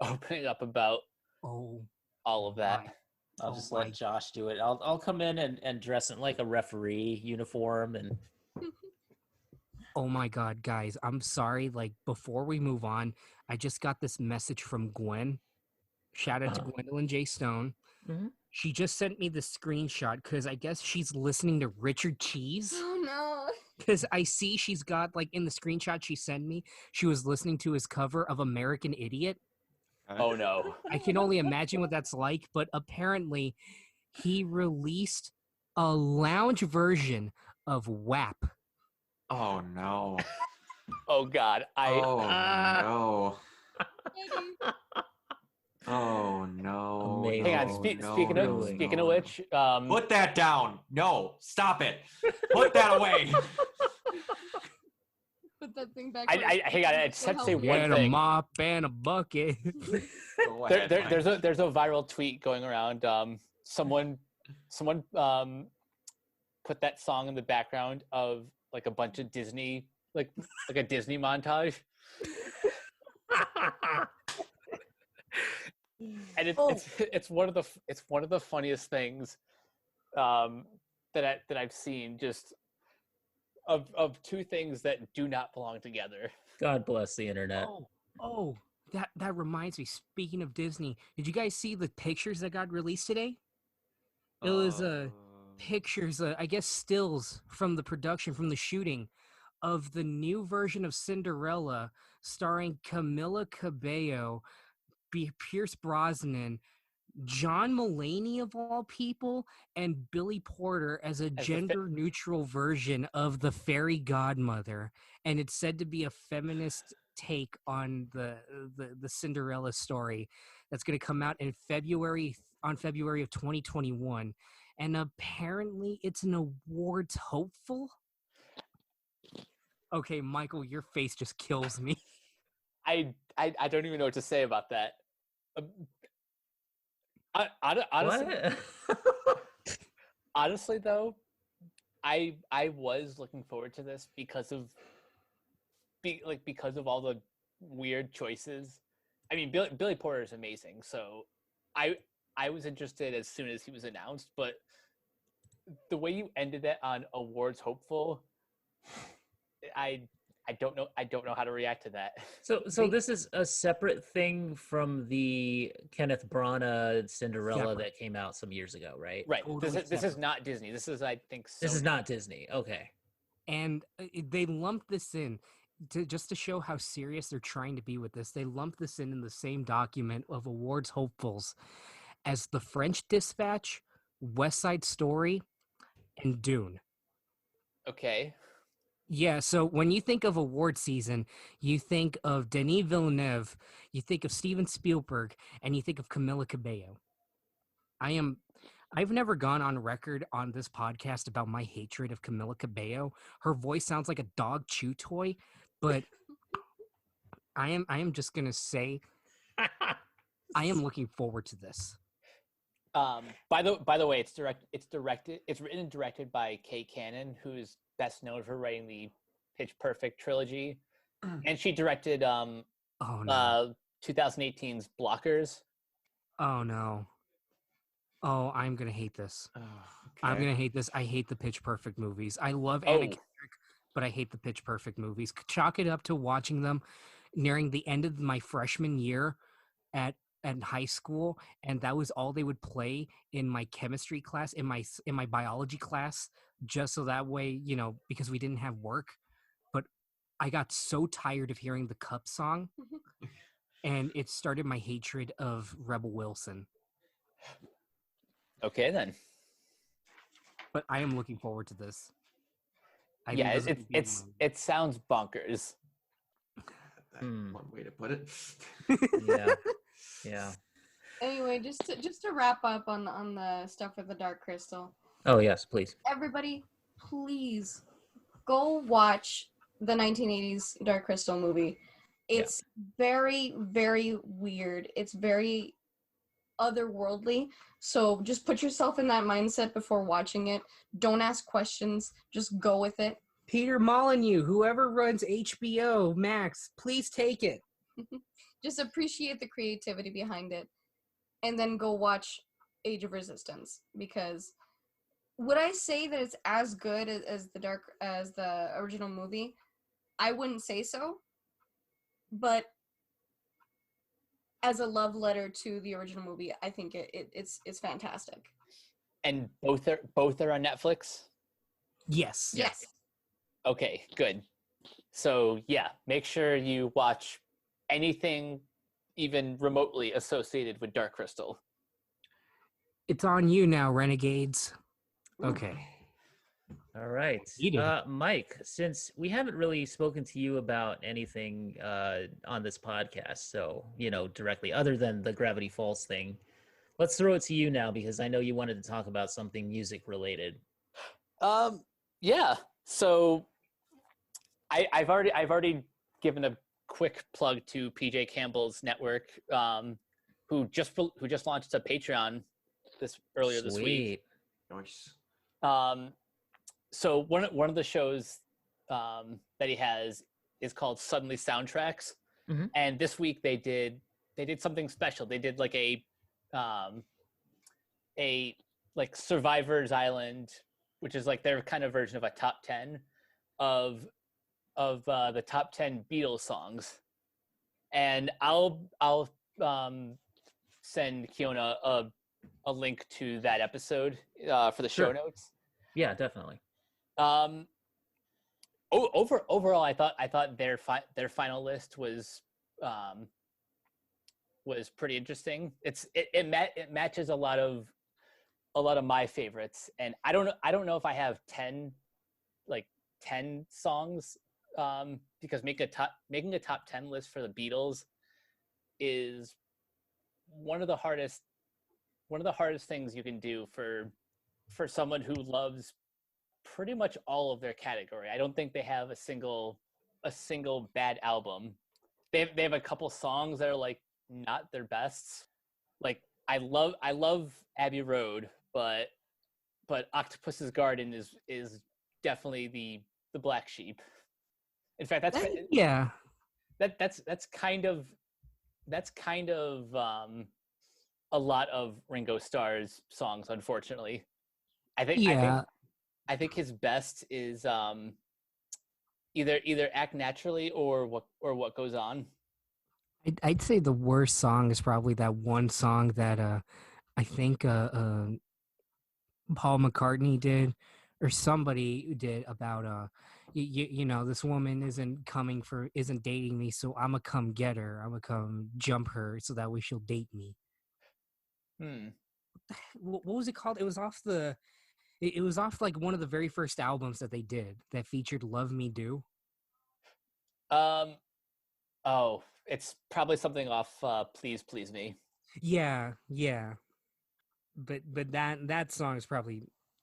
up about Oh, all of that. my. I'll Oh just my- let Josh do it. I'll come in and dress in like a referee uniform and Oh my God, guys, I'm sorry. Like, before we move on, I just got this message from Gwen. Shout out to Gwendolyn J. Stone. Mhm. She just sent me the screenshot because I guess she's listening to Richard Cheese. Oh no. Because I see she's got, like, in the screenshot she sent me, she was listening to his cover of American Idiot. Oh no. I can only imagine what that's like, but apparently he released a lounge version of WAP. Oh no. Oh God. Oh no. Oh no. Amazing. Hang on. no, no, Speaking no, of speaking no, of no. which, Put that down. No, stop it. Put that away. Put that thing back. I hang on. I just have to say one Get a thing. mop and a bucket. Go ahead, Mike. There's a viral tweet going around. Someone put that song in the background of like a bunch of Disney, like a Disney montage, and it's one of the funniest things that I've seen. Just of two things that do not belong together. God bless the internet. Oh, that reminds me. Speaking of Disney, did you guys see the pictures that got released today? It was pictures, I guess stills from the production, from the shooting of the new version of Cinderella starring Camila Cabello, Pierce Brosnan, John Mulaney of all people, and Billy Porter as a gender-neutral version of the fairy godmother. And it's said to be a feminist take on the Cinderella story that's going to come out in February of 2021. And apparently it's an awards hopeful. Okay, Michael, your face just kills me. I don't even know what to say about that. Honestly, What? honestly though, I was looking forward to this because of all the weird choices. I mean, Billy Porter is amazing, so I was interested as soon as he was announced, but the way you ended it on awards hopeful, I don't know how to react to that. So this is a separate thing from the Kenneth Branagh Cinderella Separate. that came out some years ago, right? Right. Totally This is separate. not Disney. This is, I think, This is Sony. not Disney. Okay. And they lumped this in just to show how serious they're trying to be with this. They lumped this in the same document of awards hopefuls as The French Dispatch, West Side Story, and Dune. Okay. Yeah, so when you think of award season, you think of Denis Villeneuve, you think of Steven Spielberg, and you think of Camila Cabello. I've never gone on record on this podcast about my hatred of Camila Cabello. Her voice sounds like a dog chew toy, but I am just gonna say I am looking forward to this. By the way, it's written and directed by Kay Cannon, who's best known for writing the Pitch Perfect trilogy, and she directed Oh no. 2018's Blockers. Oh no. Oh, I'm gonna hate this. Oh, I'm okay. gonna hate this. I hate the Pitch Perfect movies. I love Oh. Anna Kendrick, but I hate the Pitch Perfect movies. Chalk it up to watching them nearing the end of my freshman year at high school, and that was all they would play in my chemistry class, in my biology class, just so that way, because we didn't have work. But I got so tired of hearing the Cup song, and it started my hatred of Rebel Wilson. Okay, then. But I am looking forward to this. I Yeah, think it sounds bonkers. That's one way to put it. Yeah. Anyway, just to wrap up on the stuff with the Dark Crystal. Oh yes, please. Everybody, please go watch the 1980s Dark Crystal movie. It's very, very weird. It's very otherworldly. So just put yourself in that mindset before watching it. Don't ask questions. Just go with it. Peter Molyneux, whoever runs HBO Max, please take it. Just appreciate the creativity behind it. And then go watch Age of Resistance, because would I say that it's as good as the original movie? I wouldn't say so. But as a love letter to the original movie, I think it's fantastic. And both are on Netflix? Yes. Yes. Okay, good. So yeah, make sure you watch anything even remotely associated with Dark Crystal. It's on you now, Renegades. Okay. All right. Mike, since we haven't really spoken to you about anything on this podcast, so, directly other than the Gravity Falls thing, let's throw it to you now, because I know you wanted to talk about something music related. Yeah. So I've already given a quick plug to PJ Campbell's network, who just launched a Patreon earlier this week. Nice. So one of the shows that he has is called Suddenly Soundtracks, and this week they did something special. They did like a Survivor's Island, which is like their kind of version of a top 10 of the top 10 Beatles songs. And I'll send Keona a link to that episode for the show notes. Yeah, definitely. Overall, I thought their final list was pretty interesting. It matches a lot of my favorites, and I don't know if I have 10 songs, because making a top 10 list for the Beatles is one of the hardest things you can do for someone who loves pretty much all of their category. I don't think they have a single bad album. They have a couple songs that are like not their bests. Like I love Abbey Road, but Octopus's Garden is definitely the black sheep. In fact, that's kind of a lot of Ringo Starr's songs, unfortunately. I think his best is either Act Naturally or What Goes On. I'd say the worst song is probably that one song that I think Paul McCartney did, or somebody did, about this woman isn't dating me, so I'ma come get her, I'ma come jump her so that way she'll date me. What was it called? It was off the It was off like one of the very first albums that they did that featured "Love Me Do." Um, oh, it's probably something off Please Please Me. Yeah, yeah. But that song is probably,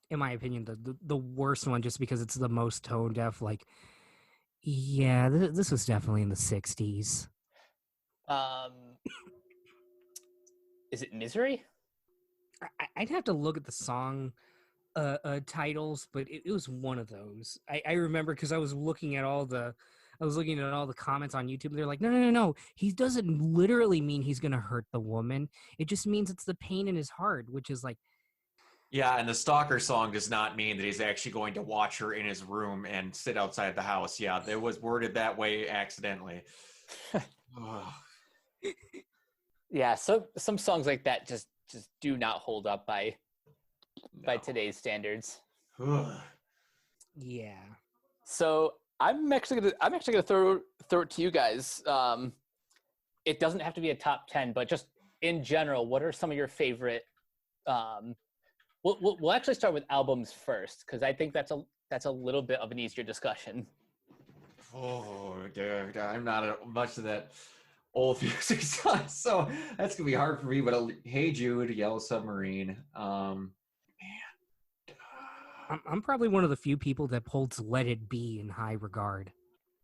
in my opinion, the worst one, just because it's the most tone deaf. Like, yeah, this was definitely in the '60s. Um, is it Misery? I'd have to look at the song titles, but it was one of those. I remember because I was looking at all the comments on YouTube. They're like, no. He doesn't literally mean he's gonna hurt the woman. It just means it's the pain in his heart, which is like, Yeah, and the stalker song does not mean that he's actually going to watch her in his room and sit outside the house. Yeah, it was worded that way accidentally. Yeah, so some songs like that just do not hold up by today's standards. yeah. So I'm actually gonna throw it to you guys. It doesn't have to be a top 10, but just in general, what are some of your favorite? We'll actually start with albums first, because I think that's a little bit of an easier discussion. Oh, dude, I'm not much of that old music stuff, so that's gonna be hard for me. But Hey Jude, Yellow Submarine, I'm probably one of the few people that holds Let It Be in high regard.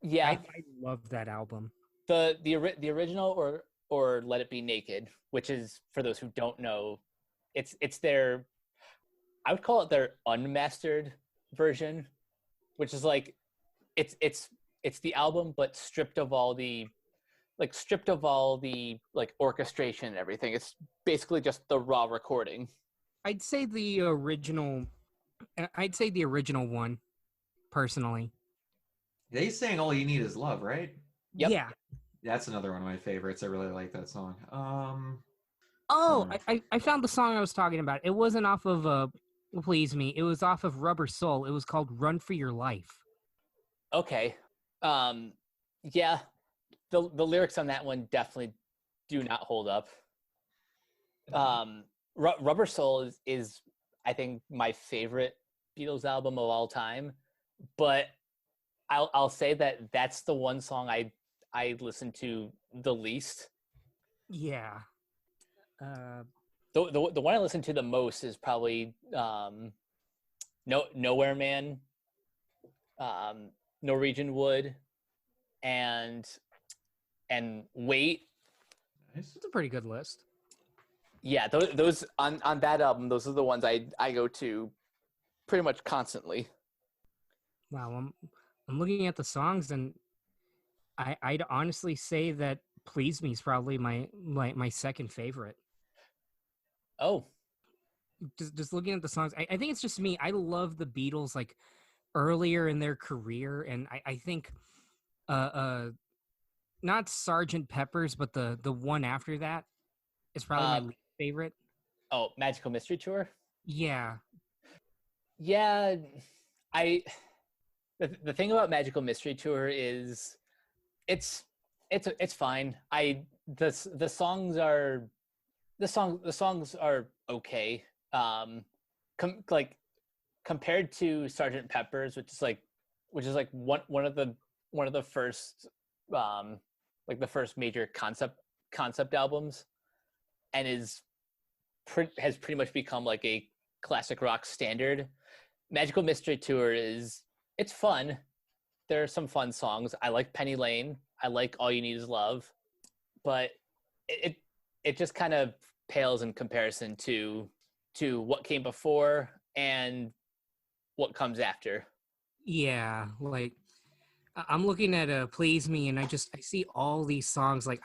Yeah, I love that album. the original or Let It Be Naked, which is, for those who don't know, it's their, I would call it their unmastered version, which is like it's the album but stripped of all the like orchestration and everything. It's basically just the raw recording. I'd say the original one, personally. they sang All You Need Is Love, right? Yep. Yeah. That's another one of my favorites. I really like that song. I found the song I was talking about. It wasn't off of Please Me. It was off of Rubber Soul. It was called Run for Your Life. Okay. Yeah, the lyrics on that one definitely do not hold up. Rubber Soul is I think my favorite Beatles album of all time, but I'll say that that's the one song I listen to the least. Yeah. The one I listen to the most is probably Nowhere Man, Norwegian Wood, and Wait. Nice. It's a pretty good list. Yeah, those on that album, those are the ones I go to pretty much constantly. Wow, I'm looking at the songs, and I'd honestly say that Please Me is probably my second favorite. Oh, Just looking at the songs, I think it's just me. I love the Beatles like earlier in their career, and I think not Sergeant Pepper's, but the one after that is probably my least favorite. Oh, Magical Mystery Tour? Yeah. Yeah, the thing about Magical Mystery Tour is it's fine. The songs are okay. Like compared to Sergeant Pepper's, which is like one of the first like the first major concept albums, and has pretty much become like a classic rock standard. Magical Mystery Tour it's fun. There are some fun songs. I like Penny Lane. I like All You Need Is Love, but it just kind of pales in comparison to what came before and what comes after. Yeah, like I'm looking at Please Me, and I see all these songs. Like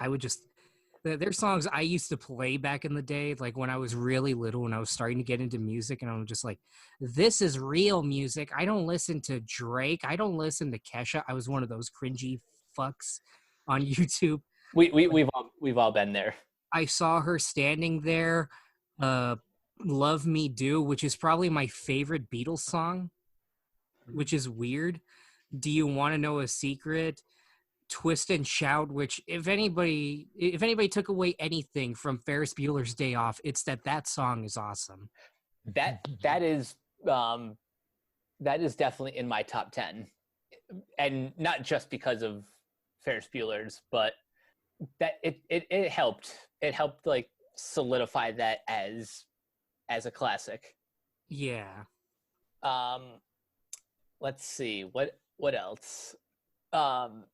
they're songs I used to play back in the day, like when I was really little, when I was starting to get into music, and I'm just like, this is real music. I don't listen to Drake. I don't listen to Kesha. I was one of those cringy fucks on YouTube. We've all been there. I saw her standing there, Love Me Do, which is probably my favorite Beatles song, which is weird. Do You Want to Know a Secret? Twist and Shout, which if anybody took away anything from Ferris Bueller's Day Off, it's that song is awesome. That is that is definitely in my top 10, and not just because of Ferris Bueller's, but that it helped. It helped like solidify that as a classic. Yeah. Let's see what else. The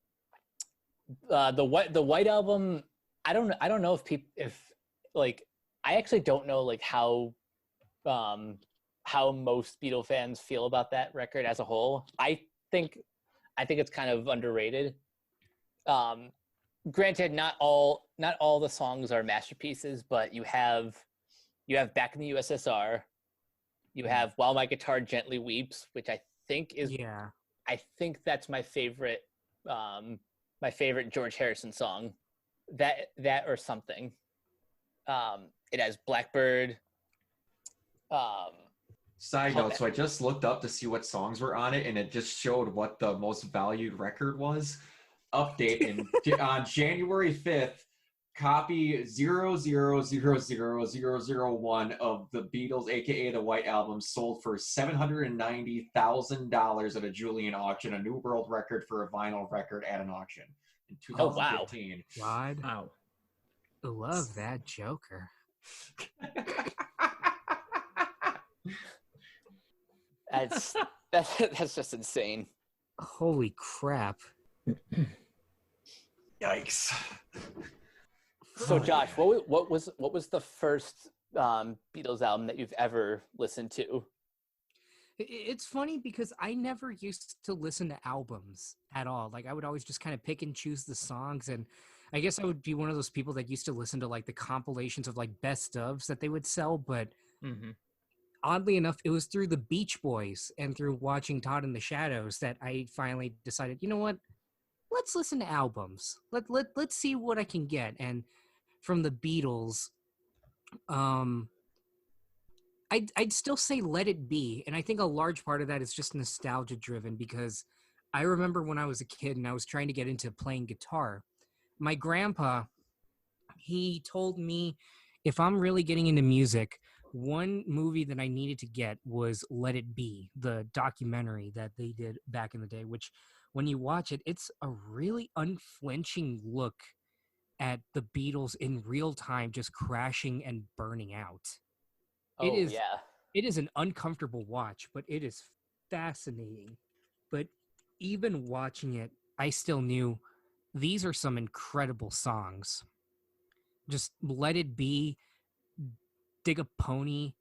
White Album. I don't know if like I actually don't know like how most Beatle fans feel about that record as a whole. I think it's kind of underrated. Granted, not all the songs are masterpieces, but you have Back in the USSR, you have While My Guitar Gently Weeps, which I think is I think that's my favorite George Harrison song. That or something. It has Blackbird. Side note, so I just looked up to see what songs were on it, and it just showed what the most valued record was. Update on January 5th, copy 0000001 of the Beatles, aka the White Album, sold for $790,000 at a Julian auction, a new world record for a vinyl record at an auction in 2015. Wow. Love that Joker. That's just insane. Holy crap. Yikes. So Josh, what was the first Beatles album that you've ever listened to? It's funny because I never used to listen to albums at all. Like I would always just kind of pick and choose the songs, and I guess I would be one of those people that used to listen to like the compilations of like best ofs that they would sell, but oddly enough, it was through the Beach Boys and through watching Todd in the Shadows that I finally decided, you know what? Let's listen to albums. Let's see what I can get. And from the Beatles, I'd still say Let It Be, and I think a large part of that is just nostalgia driven because I remember when I was a kid and I was trying to get into playing guitar. My grandpa, he told me if I'm really getting into music, one movie that I needed to get was Let It Be, the documentary that they did back in the day, which when you watch it, it's a really unflinching look at the Beatles in real time, just crashing and burning out. It is an uncomfortable watch, but it is fascinating. But even watching it, I still knew these are some incredible songs. Just Let It Be, Dig a Pony,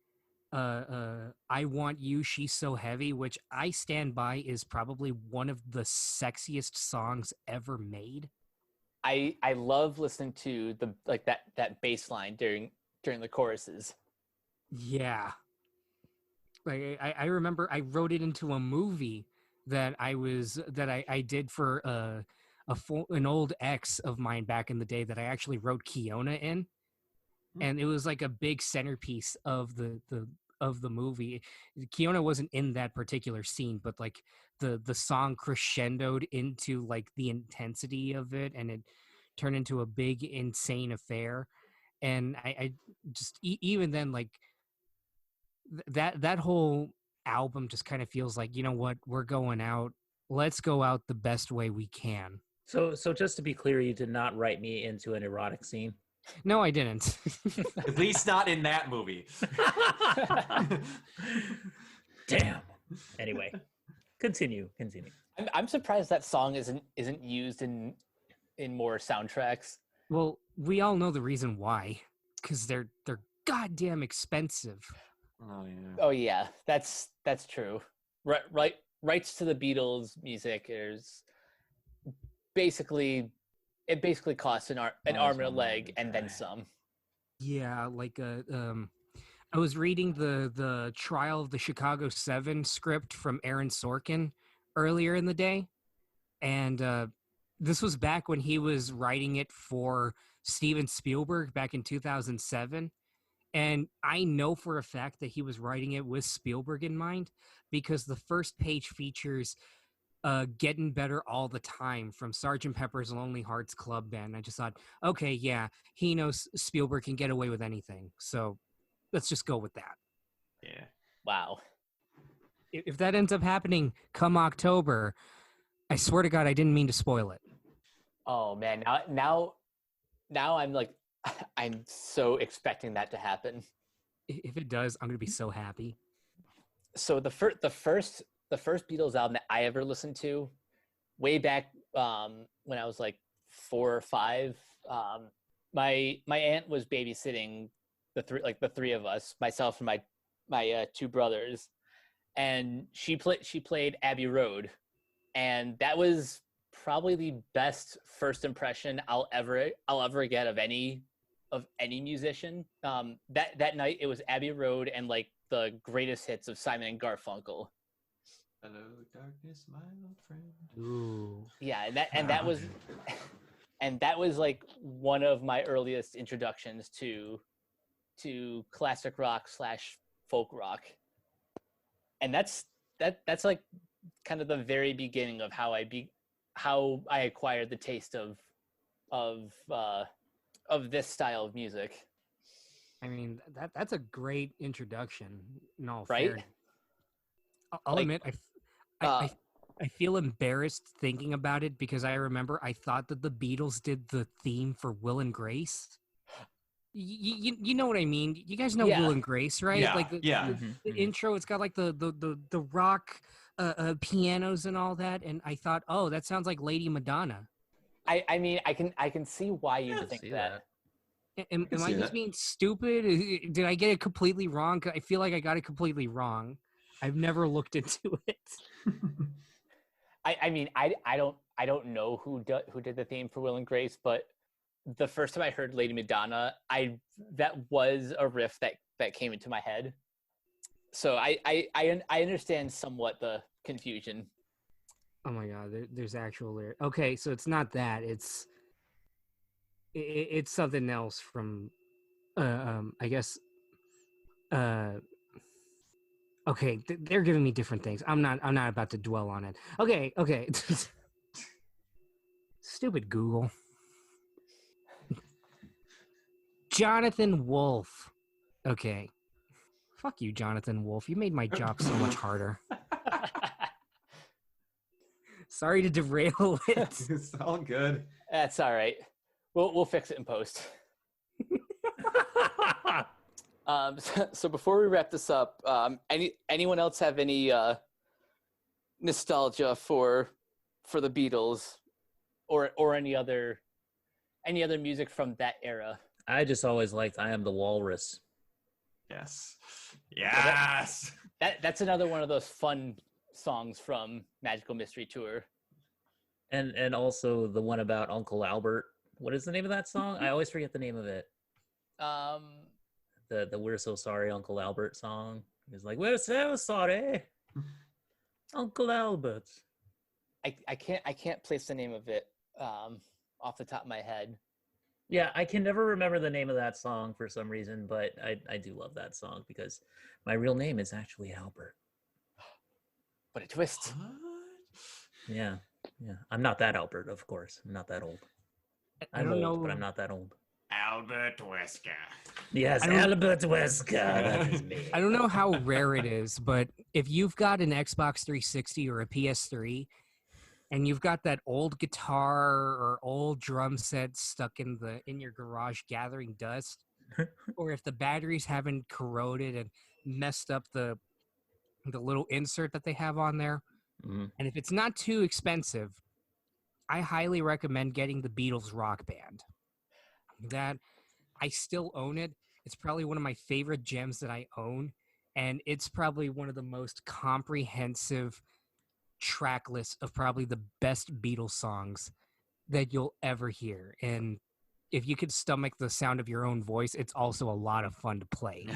I Want You, She's So Heavy, which I stand by is probably one of the sexiest songs ever made. I love listening to the like that bass line during the choruses. Yeah. Like I remember I wrote it into a movie that I did for an old ex of mine back in the day that I actually wrote Keona in, and it was like a big centerpiece of the movie. Keona wasn't in that particular scene, but like the song crescendoed into like the intensity of it, and it turned into a big insane affair. And I just even then like that whole album just kind of feels like, you know what, we're going out, let's go out the best way we can. So just to be clear, you did not write me into an erotic scene? No, I didn't. At least not in that movie. Damn. Anyway, continue. I'm surprised that song isn't used in more soundtracks. Well, we all know the reason why, because they're goddamn expensive. Oh yeah, that's true. Rights to the Beatles music is basically costs an arm and a leg and then some. Yeah, like I was reading the Trial of the Chicago 7 script from Aaron Sorkin earlier in the day, and this was back when he was writing it for Steven Spielberg back in 2007. And I know for a fact that he was writing it with Spielberg in mind, because the first page features Getting Better All the Time from Sgt. Pepper's Lonely Hearts Club Band. I just thought, okay, yeah, he knows Spielberg can get away with anything, so let's just go with that. Yeah. Wow. If that ends up happening come October, I swear to God, I didn't mean to spoil it. Oh man, now I'm like, I'm so expecting that to happen. If it does, I'm gonna be so happy. So the first Beatles album that I ever listened to, way back when I was like 4 or 5, my aunt was babysitting the three of us, myself and my 2 brothers, and she played Abbey Road, and that was probably the best first impression I'll ever get of any musician. That night it was Abbey Road and like the greatest hits of Simon and Garfunkel. Hello, darkness, my old friend. Ooh. Yeah, and that was like one of my earliest introductions to classic rock / folk rock, and that's like kind of the very beginning of how I acquired the taste of this style of music. I mean, that's a great introduction. In all Right? fairness. I'll Like, admit, I feel embarrassed thinking about it because I remember I thought that the Beatles did the theme for Will and Grace. You know what I mean? You guys know Yeah. Will and Grace, right? Yeah, Like the Mhm. intro, it's got like the rock pianos and all that, and I thought, oh, that sounds like Lady Madonna. I mean, I can see why Yeah, you'd I think see that. Am can I see just that. being stupid? Did I get it completely wrong? 'Cause I feel like I got it completely wrong. I've never looked into it. I mean, I don't know who did the theme for Will and Grace, but the first time I heard Lady Madonna, that was a riff that came into my head. So I understand somewhat the confusion. Oh my god, there's actual lyric. Okay, so it's not that. It's something else from I guess okay, they're giving me different things. I'm not about to dwell on it. Okay. Stupid Google. Jonathan Wolf. Okay. Fuck you, Jonathan Wolf. You made my job so much harder. Sorry to derail it. It's all good. That's all right. We'll fix it in post. So before we wrap this up, anyone else have any nostalgia for the Beatles or any other music from that era? I just always liked "I Am the Walrus." Yes. Yes. That's another one of those fun songs from Magical Mystery Tour. And also the one about Uncle Albert. What is the name of that song? I always forget the name of it. Um, The "We're So Sorry, Uncle Albert" song. He's like, "We're so sorry, Uncle Albert." I can't place the name of it off the top of my head. Yeah, I can never remember the name of that song for some reason, but I do love that song because my real name is actually Albert. But a twist. What? Yeah. I'm not that Albert, of course. I'm not that old. I I'm don't old, know. but I'm not that old. Albert Wesker. Yes, I don't- Albert Wesker. That is me. I don't know how rare it is, but if you've got an Xbox 360 or a PS3 and you've got that old guitar or old drum set stuck in your garage gathering dust, or if the batteries haven't corroded and messed up the little insert that they have on there, Mhm. and if it's not too expensive, I highly recommend getting the Beatles Rock Band. That I still own it. It's probably one of my favorite gems that I own, and it's probably one of the most comprehensive track lists of probably the best Beatles songs that you'll ever hear. And if you could stomach the sound of your own voice, it's also a lot of fun to play.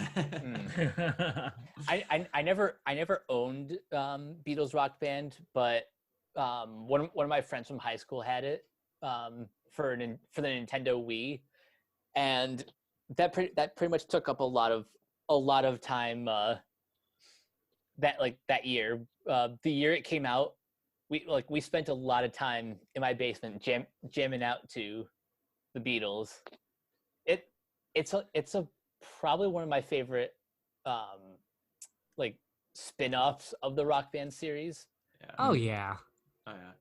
I never owned Beatles Rock Band, but one of my friends from high school had it for the Nintendo Wii, and that pretty much took up a lot of time that year. The year it came out, we spent a lot of time in my basement jamming out to the Beatles. It's a probably one of my favorite spin-offs of the Rock Band series. Yeah. Oh yeah. Oh, yeah.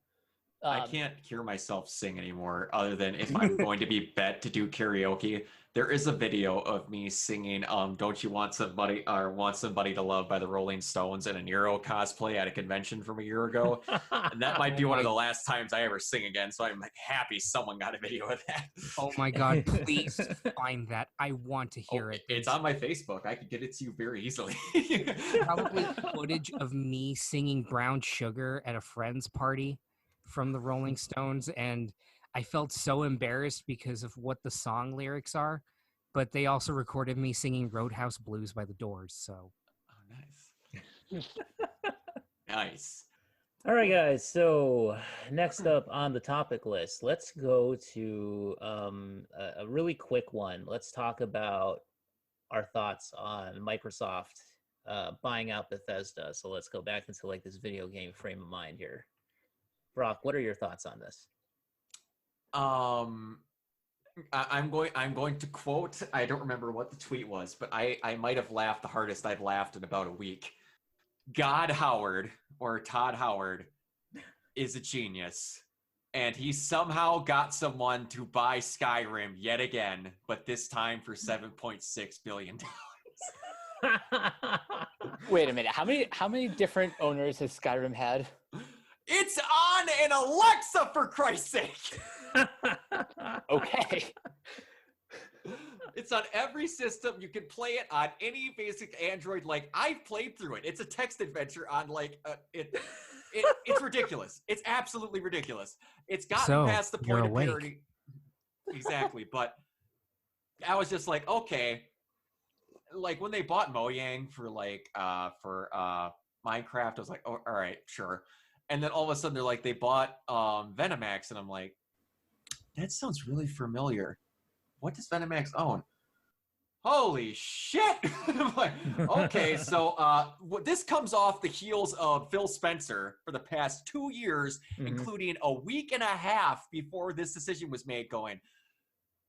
I Um, can't hear myself sing anymore, other than if I'm going to be bet to do karaoke. There is a video of me singing "Don't You Want Somebody" or "Want Somebody to Love" by the Rolling Stones in a Nero cosplay at a convention from a year ago, and that might be Oh one of my- the last times I ever sing again. So I'm like happy someone got a video of that. Oh my god, please find that. I want to hear it. It's on my Facebook. I could get it to you very easily. Probably footage of me singing Brown Sugar at a friend's party from the Rolling Stones, and I felt so embarrassed because of what the song lyrics are, but they also recorded me singing Roadhouse Blues by the Doors, so Oh, nice. Nice. All right, guys. So next up on the topic list, let's go to a really quick one. Let's talk about our thoughts on Microsoft buying out Bethesda. So let's go back into like this video game frame of mind here. Brock, what are your thoughts on this? I'm going to quote. I don't remember what the tweet was, but I might have laughed the hardest I've laughed in about a week. God Howard, or Todd Howard, is a genius, and he somehow got someone to buy Skyrim yet again, but this time for $7.6 billion. Wait a minute. How many different owners has Skyrim had? It's on an Alexa, for Christ's sake. Okay. It's on every system. You can play it on any basic Android. Like, I've played through it. It's a text adventure on like it's ridiculous. It's absolutely ridiculous. It's gotten So, past the you're point of awake. parody. Exactly, but I was just like, okay. Like when they bought Mojang for Minecraft, I was like, oh, all right, sure. And then all of a sudden they're like, they bought Venomax, and I'm like, that sounds really familiar. What does Venomax own? Holy shit! I'm like, okay, so this comes off the heels of Phil Spencer for the past 2 years, including a week and a half before this decision was made, going,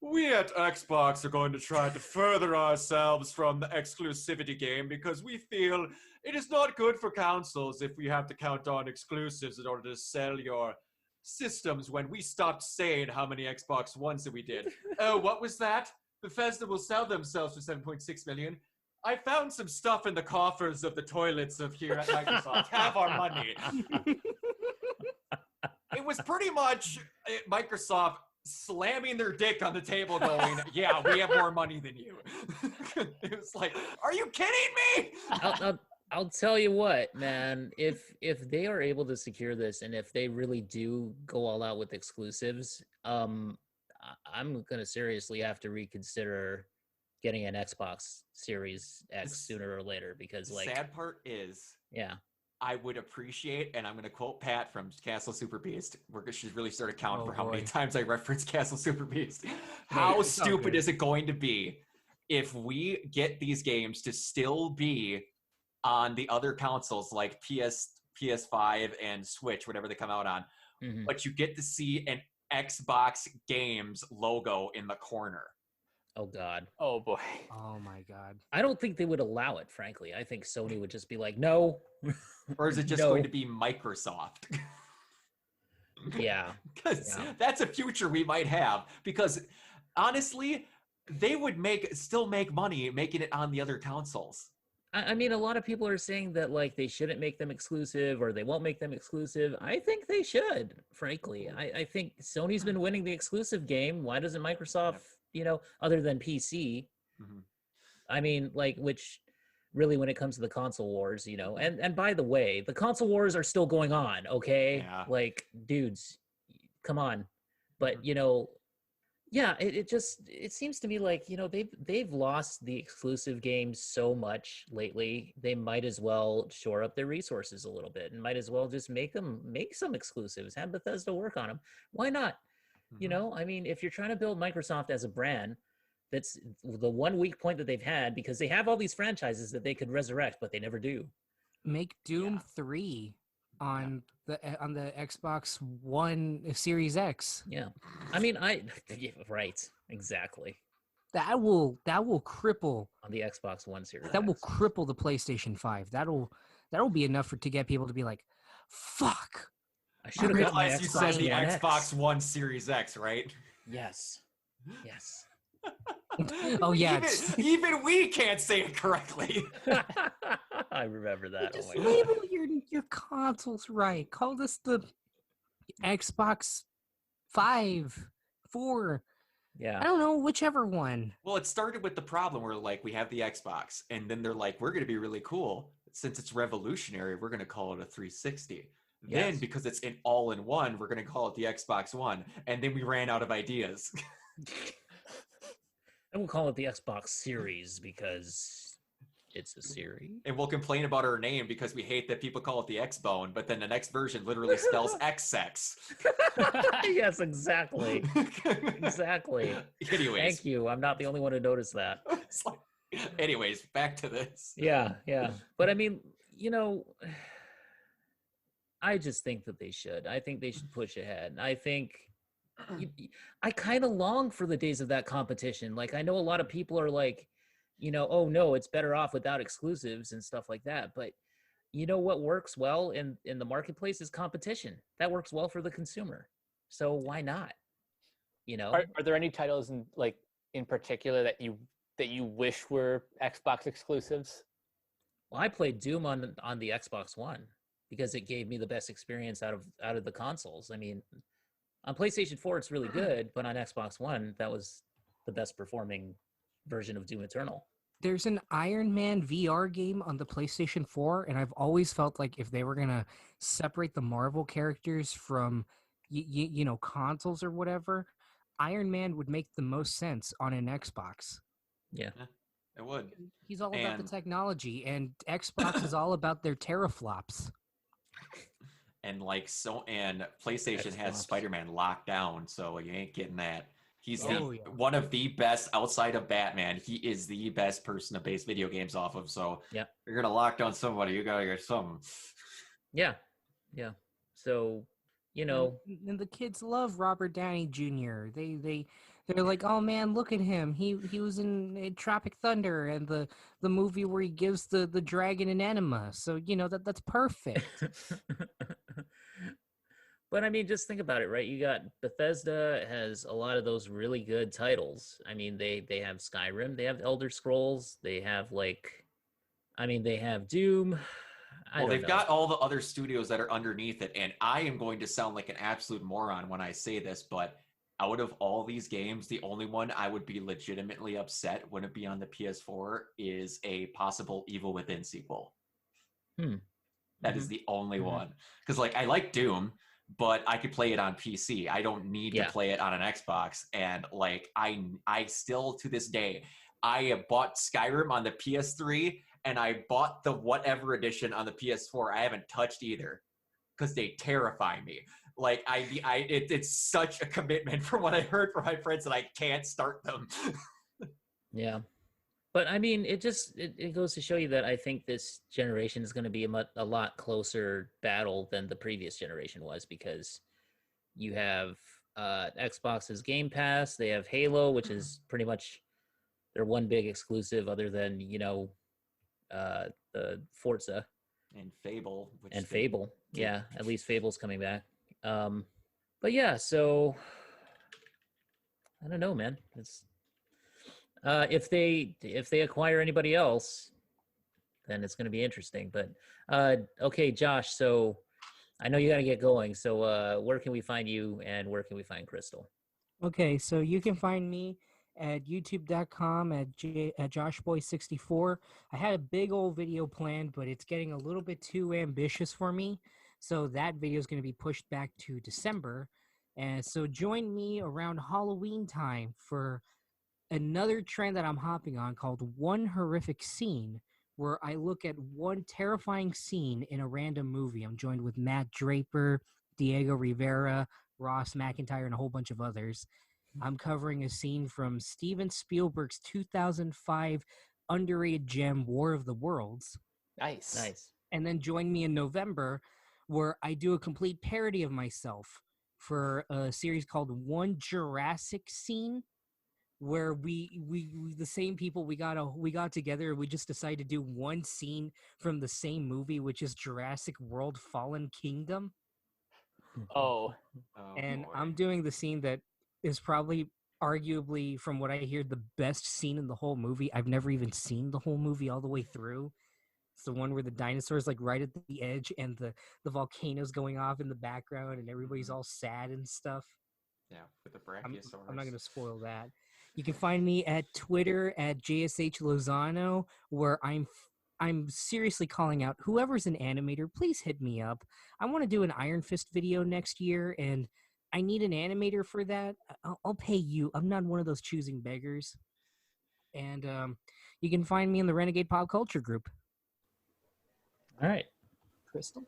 we at Xbox are going to try to further ourselves from the exclusivity game because we feel it is not good for consoles if we have to count on exclusives in order to sell your systems when we stopped saying how many Xbox Ones that we did. Oh, what was that? Bethesda will sell themselves for $7.6 million. I found some stuff in the coffers of the toilets of here at Microsoft. Have our money. It was pretty much Microsoft slamming their dick on the table going, yeah, we have more money than you. It was like, are you kidding me? I'll tell you what, man, if they are able to secure this and if they really do go all out with exclusives, I'm going to seriously have to reconsider getting an Xbox Series X sooner or later because like sad part is, yeah, I would appreciate, and I'm going to quote Pat from Castle Super Beast. She's really started counting for how many boy. times I reference Castle Super Beast. How it's all stupid good. is it going to be if we get these games to still be on the other consoles like PS5 and Switch, whatever they come out on, but you get to see an Xbox Games logo in the corner? oh god, Oh boy. Oh my god. I don't think they would allow it. Frankly, I think Sony would just be like, no. Or is it just No. going to be Microsoft? Yeah, Because Yeah. that's a future we might have. Because honestly, they would still make money making it on the other consoles. I mean, a lot of people are saying that like they shouldn't make them exclusive or they won't make them exclusive. I think they should, frankly. I think Sony's been winning the exclusive game. Why doesn't Microsoft, other than PC? Mhm. I mean, like, which really when it comes to the console wars, and by the way, the console wars are still going on, okay? Yeah. Like, dudes, come on. But, yeah, it seems to me like, they've lost the exclusive games so much lately. They might as well shore up their resources a little bit and might as well just make some exclusives, have Bethesda work on them. Why not? I mean, if you're trying to build Microsoft as a brand, that's the one weak point that they've had because they have all these franchises that they could resurrect, but they never do. Make Doom 3 on the Xbox One Series X. Yeah. I mean, yeah, right. Exactly. That will cripple On the Xbox One series. that will cripple the PlayStation 5. That'll that'll be enough to get people to be like, "Fuck." I I should have got my realize you Xbox said the One Xbox X. One Series X, right? Yes. Yes. Oh yeah, even we can't say it correctly. I remember that. Oh just my god. label your consoles right. Call this the Xbox 5, 4. Yeah. I don't know, whichever one. Well, it started with the problem where like we have the Xbox, and then they're like, we're gonna be really cool. Since it's revolutionary, we're gonna call it a 360. Then Yes. because it's an all-in-one, we're gonna call it the Xbox One. And then we ran out of ideas. And we'll call it the Xbox Series because it's a series. And we'll complain about our name because we hate that people call it the X-Bone, but then the next version literally spells X-Sex. Yes, exactly. Exactly. Anyways. Thank you. I'm not the only one who noticed that. It's like, anyways, back to this. Yeah, yeah. But I mean, you know, I just think that they should. I think they should push ahead. I think I kind of long for the days of that competition. Like, I know a lot of people are like, you know, oh no, it's better off without exclusives and stuff like that. But you know what works well in the marketplace is competition. That works well for the consumer. So why not? You know, Are there any titles in particular that you wish were Xbox exclusives? well, I played Doom on the Xbox One because it gave me the best experience out of the consoles. I mean, on PlayStation 4 it's really good, but on Xbox One that was the best performing version of Doom Eternal. There's an Iron Man VR game on the PlayStation 4, and I've always felt like if they were gonna separate the Marvel characters from you know, consoles or whatever, Iron Man would make the most sense on an Xbox. Yeah. It would. He's all about the And- technology, and Xbox is all about their teraflops. And like and PlayStation Xbox. has Spider-Man locked down, so you ain't getting that. He's Oh, yeah. one of the best outside of Batman. He is the best person to base video games off of. So Yep. you're gonna lock down somebody, you gotta get something. Yeah. Yeah. So, you know, And the kids love Robert Downey Jr. They're like, oh man, look at him. He was in Tropic Thunder and the movie where he gives the dragon an enema. So you know that's perfect. but I mean, just think about it, right? You got Bethesda has a lot of those really good titles. I mean, they have Skyrim, they have Elder Scrolls, they have they have Doom. Well, they've got all the other studios that are underneath it, and I am going to sound like an absolute moron when I say this, but out of all these games, the only one I would be legitimately upset when it be on the PS4 is a possible Evil Within sequel. That is the only one. Because like I like Doom, but I could play it on PC. I don't need to play it on an Xbox. And like I still to this day, I have bought Skyrim on the PS3 and I bought the whatever edition on the PS4. I haven't touched either because they terrify me. Like it's such a commitment from what I heard from my friends that I can't start them. Yeah. But I mean, it goes to show you that I think this generation is going to be a lot closer battle than the previous generation was, because you have Xbox's Game Pass, they have Halo, which is pretty much their one big exclusive other than, you know, the Forza. And Fable. Fable. Yeah, at least Fable's coming back. But yeah, so I don't know, man. It's if they acquire anybody else, then it's going to be interesting. But okay, Josh. So I know you got to get going. So where can we find you, and where can we find Kristal? Okay, so you can find me at youtube.com at joshboy64. I had a big old video planned, but it's getting a little bit too ambitious for me. So that video is going to be pushed back to December. And so join me around Halloween time for another trend that I'm hopping on called One Horrific Scene, where I look at one terrifying scene in a random movie. I'm joined with Matt Draper, Diego Rivera, Ross McIntyre, and a whole bunch of others. I'm covering a scene from Steven Spielberg's 2005 underrated gem, War of the Worlds. Nice. And then join me in November, where I do a complete parody of myself for a series called One Jurassic Scene, where we the same people we got together and we just decided to do one scene from the same movie, which is Jurassic World Fallen Kingdom. Oh, And boy. I'm doing the scene that is probably arguably, from what I hear, the best scene in the whole movie. I've never even seen the whole movie all the way through. It's the one where the dinosaurs like right at the edge and the volcano's going off in the background and everybody's all sad and stuff. Yeah, with the I'm Brachiosaurus. not going to spoil that. You can find me at Twitter at JSH Lozano, where I'm seriously calling out whoever's an animator. Please hit me up. I want to do an Iron Fist video next year, and I need an animator for that. I'll pay you. I'm not one of those choosing beggars. And you can find me in the Renegade Pop Culture group. All right. Kristal?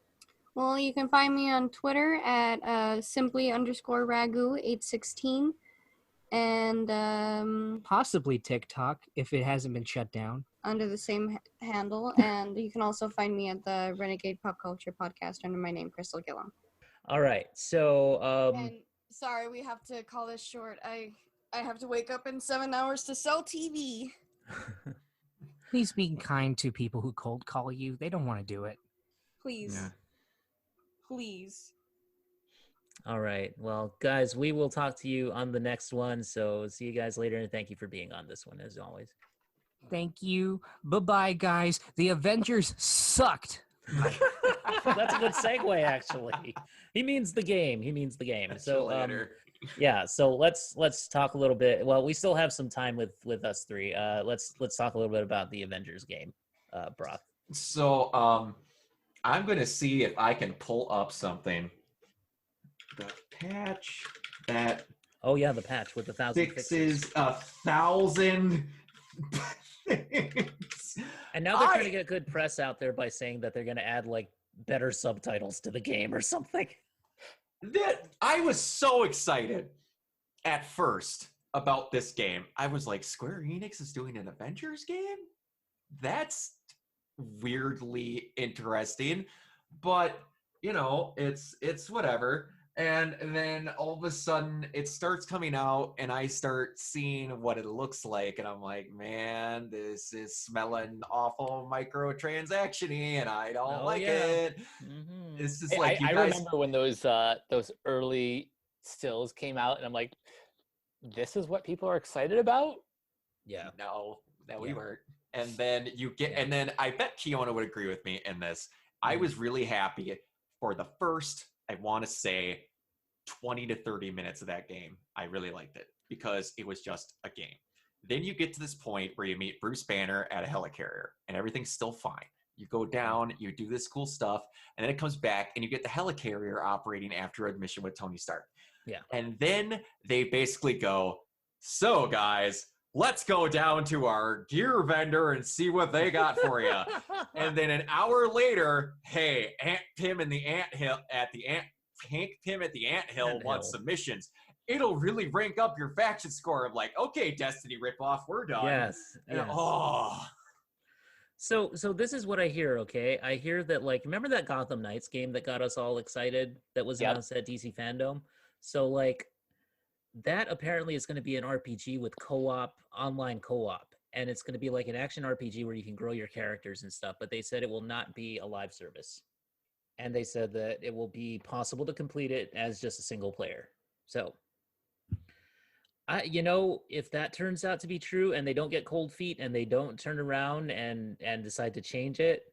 Well, you can find me on Twitter at simply_ragu816 and Possibly TikTok if it hasn't been shut down. under the same handle. And you can also find me at the Renegade Pop Culture podcast under my name, Kristal Gillum. All right. So And sorry, we have to call this short. I have to wake up in 7 hours to sell TV. Please be kind to people who cold call you. They don't want to do it. Please. Yeah. Please. all right. Well, guys, we will talk to you on the next one. So see you guys later, and thank you for being on this one as always. Thank you. Bye-bye, guys. The Avengers sucked. That's a good segue, actually. He means the game. He means the game. So yeah, so let's talk a little bit. Well, we still have some time with us three. Let's talk a little bit about the Avengers game, Brock. So I'm gonna see if I can pull up something. The patch that Oh yeah, the patch with 1,000 fixes. fixes 1,000 things. And now they're trying to get good press out there by saying that they're going to add like better subtitles to the game or something. I was so excited at first about this game. I was like, Square Enix is doing an Avengers game? That's weirdly interesting. But, you know, it's whatever. And then all of a sudden it starts coming out and I start seeing what it looks like. And I'm like, man, this is smelling awful microtransaction-y and I don't like it. Mm-hmm. It's just Hey, like, I remember when those early stills came out, and I'm like, this is what people are excited about? Yeah. No, we Yeah. weren't. And then and then I bet Keona would agree with me in this. I was really happy for the first, I want to say, 20 to 30 minutes of that game. I really liked it because it was just a game. Then you get to this point where you meet Bruce Banner at a helicarrier and everything's still fine. You go down, you do this cool stuff, and then it comes back and you get the helicarrier operating after a mission with Tony Stark. Yeah. And then they basically go, so guys, let's go down to our gear vendor and see what they got for you. And then an hour later, hey, Hank Pym at the Anthill wants submissions. It'll really rank up your faction score. Of like, okay, Destiny ripoff, we're done. Yes. And, Yes. oh. So this is what I hear, okay? I hear that, like, remember that Gotham Knights game that got us all excited that was Yep. announced at DC Fandom? So, like, that apparently is going to be an RPG with online co-op. And it's going to be like an action RPG where you can grow your characters and stuff. But they said it will not be a live service. And they said that it will be possible to complete it as just a single player. So, if that turns out to be true and they don't get cold feet and they don't turn around and decide to change it,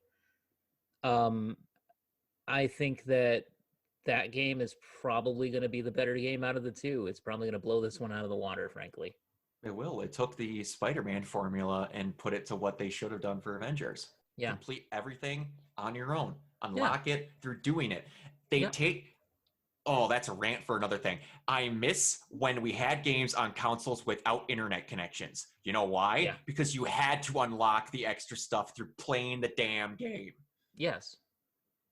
I think that game is probably going to be the better game out of the two. It's probably going to blow this one out of the water, frankly. It will. It took the Spider-Man formula and put it to what they should have done for Avengers. Yeah. Complete everything on your own. Unlock it through doing it. That's a rant for another thing. I miss when we had games on consoles without internet connections. You know why? Yeah. Because you had to unlock the extra stuff through playing the damn game. Yes.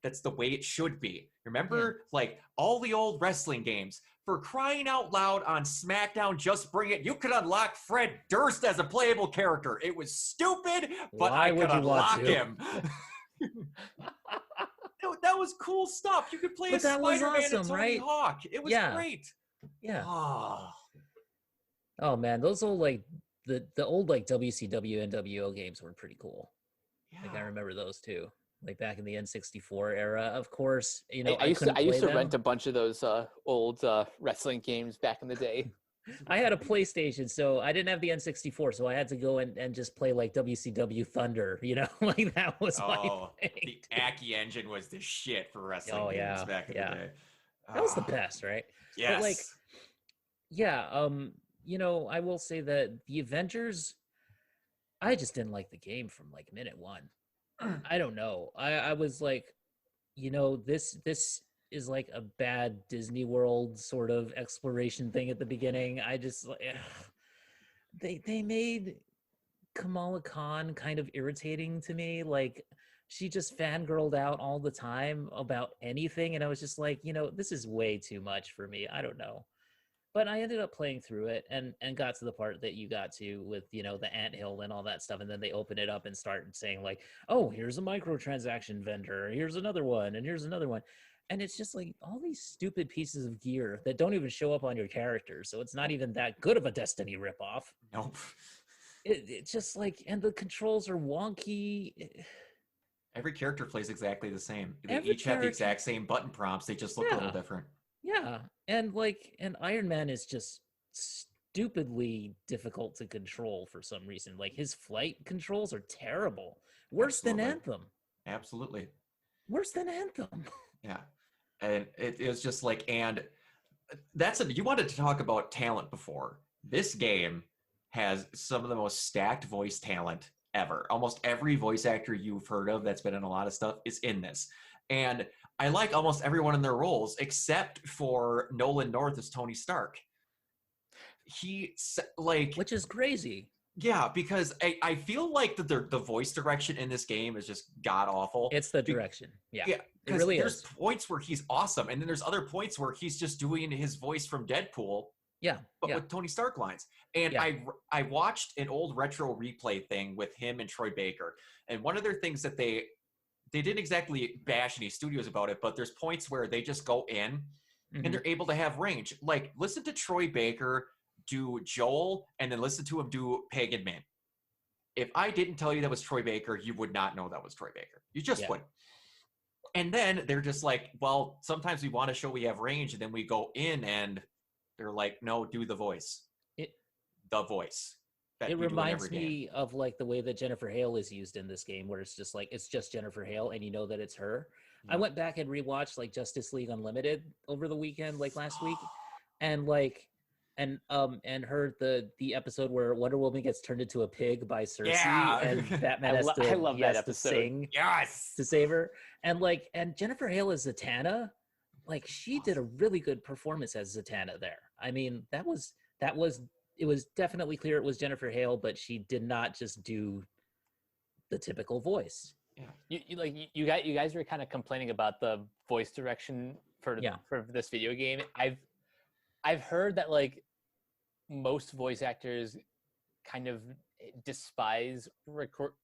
That's the way it should be. Remember, like, all the old wrestling games? For crying out loud on SmackDown, Just Bring It, you could unlock Fred Durst as a playable character. It was stupid, but Why I would could you want unlock to? him. That was cool stuff. You could play But as that was Spider-Man awesome, and Tony right? Hawk. It was Yeah. great. Yeah. Oh. Oh man, those old like the old like WCW and WO games were pretty cool. Like I Yeah. remember those too. Like back in the N64 era. Of course, you know, I used couldn't to play them. rent a bunch of those old wrestling games back in the day. I had a PlayStation, so I didn't have the N64, so I had to go and just play like WCW Thunder, you know, like that was my Oh, thing. the Aki engine was the shit for wrestling Oh games yeah, back in yeah. the day. That was the Ah, best, right? yes. But like, yeah, you know, I will say that the Avengers, I just didn't like the game from like minute one. I don't know. I was like, you know, this is like a bad Disney World sort of exploration thing at the beginning. I just like they made Kamala Khan kind of irritating to me. Like she just fangirled out all the time about anything, and I was just like, you know, this is way too much for me. I don't know. But I ended up playing through it and got to the part that you got to with, you know, the anthill and all that stuff. And then they open it up and start saying like, oh, here's a microtransaction vendor. Here's another one. And here's another one. And it's just like all these stupid pieces of gear that don't even show up on your character. So it's not even that good of a Destiny ripoff. Nope. It's just like, and the controls are wonky. Every character plays exactly the same. They Every each have the character- exact same button prompts. They just look a little Yeah. different. Yeah, and like, and Iron Man is just stupidly difficult to control for some reason. Like his flight controls are terrible, worse than Absolutely. Anthem. Absolutely. Worse than Anthem. Yeah. And it was just like, and you wanted to talk about talent before. This game has some of the most stacked voice talent ever. Almost every voice actor you've heard of that's been in a lot of stuff is in this. And I like almost everyone in their roles except for Nolan North as Tony Stark. Which is crazy. Yeah, because I feel like the voice direction in this game is just god awful. It's the direction. Yeah, Yeah, it because really there's is. points where he's awesome, and then there's other points where he's just doing his voice from Deadpool, Yeah, but yeah. with Tony Stark lines. And Yeah. I watched an old retro replay thing with him and Troy Baker, and one of their things that they didn't exactly bash any studios about it, but there's points where they just go in Mhm. and they're able to have range. Like listen to Troy Baker do Joel, and then listen to him do Pagan Min. If I didn't tell you that was Troy Baker, you would not know that was Troy Baker. You just Yeah. wouldn't. And then they're just like, well, sometimes we want to show we have range, and then we go in and they're like, no, do the voice. The voice. that It you do in reminds every game. me of like the way that Jennifer Hale is used in this game, where it's just Jennifer Hale, and you know that it's her. I Yeah. went back and rewatched like Justice League Unlimited over the weekend, like last week, and heard the episode where Wonder Woman gets turned into a pig by Cersei, Yeah. and Batman has I love that has to episode. sing Yes. to save her, and Jennifer Hale as Zatanna, like she did a really good performance as Zatanna there. I mean, it was definitely clear it was Jennifer Hale, but she did not just do the typical voice. You guys were kind of complaining about the voice direction for this video game. I've heard that like most voice actors kind of despise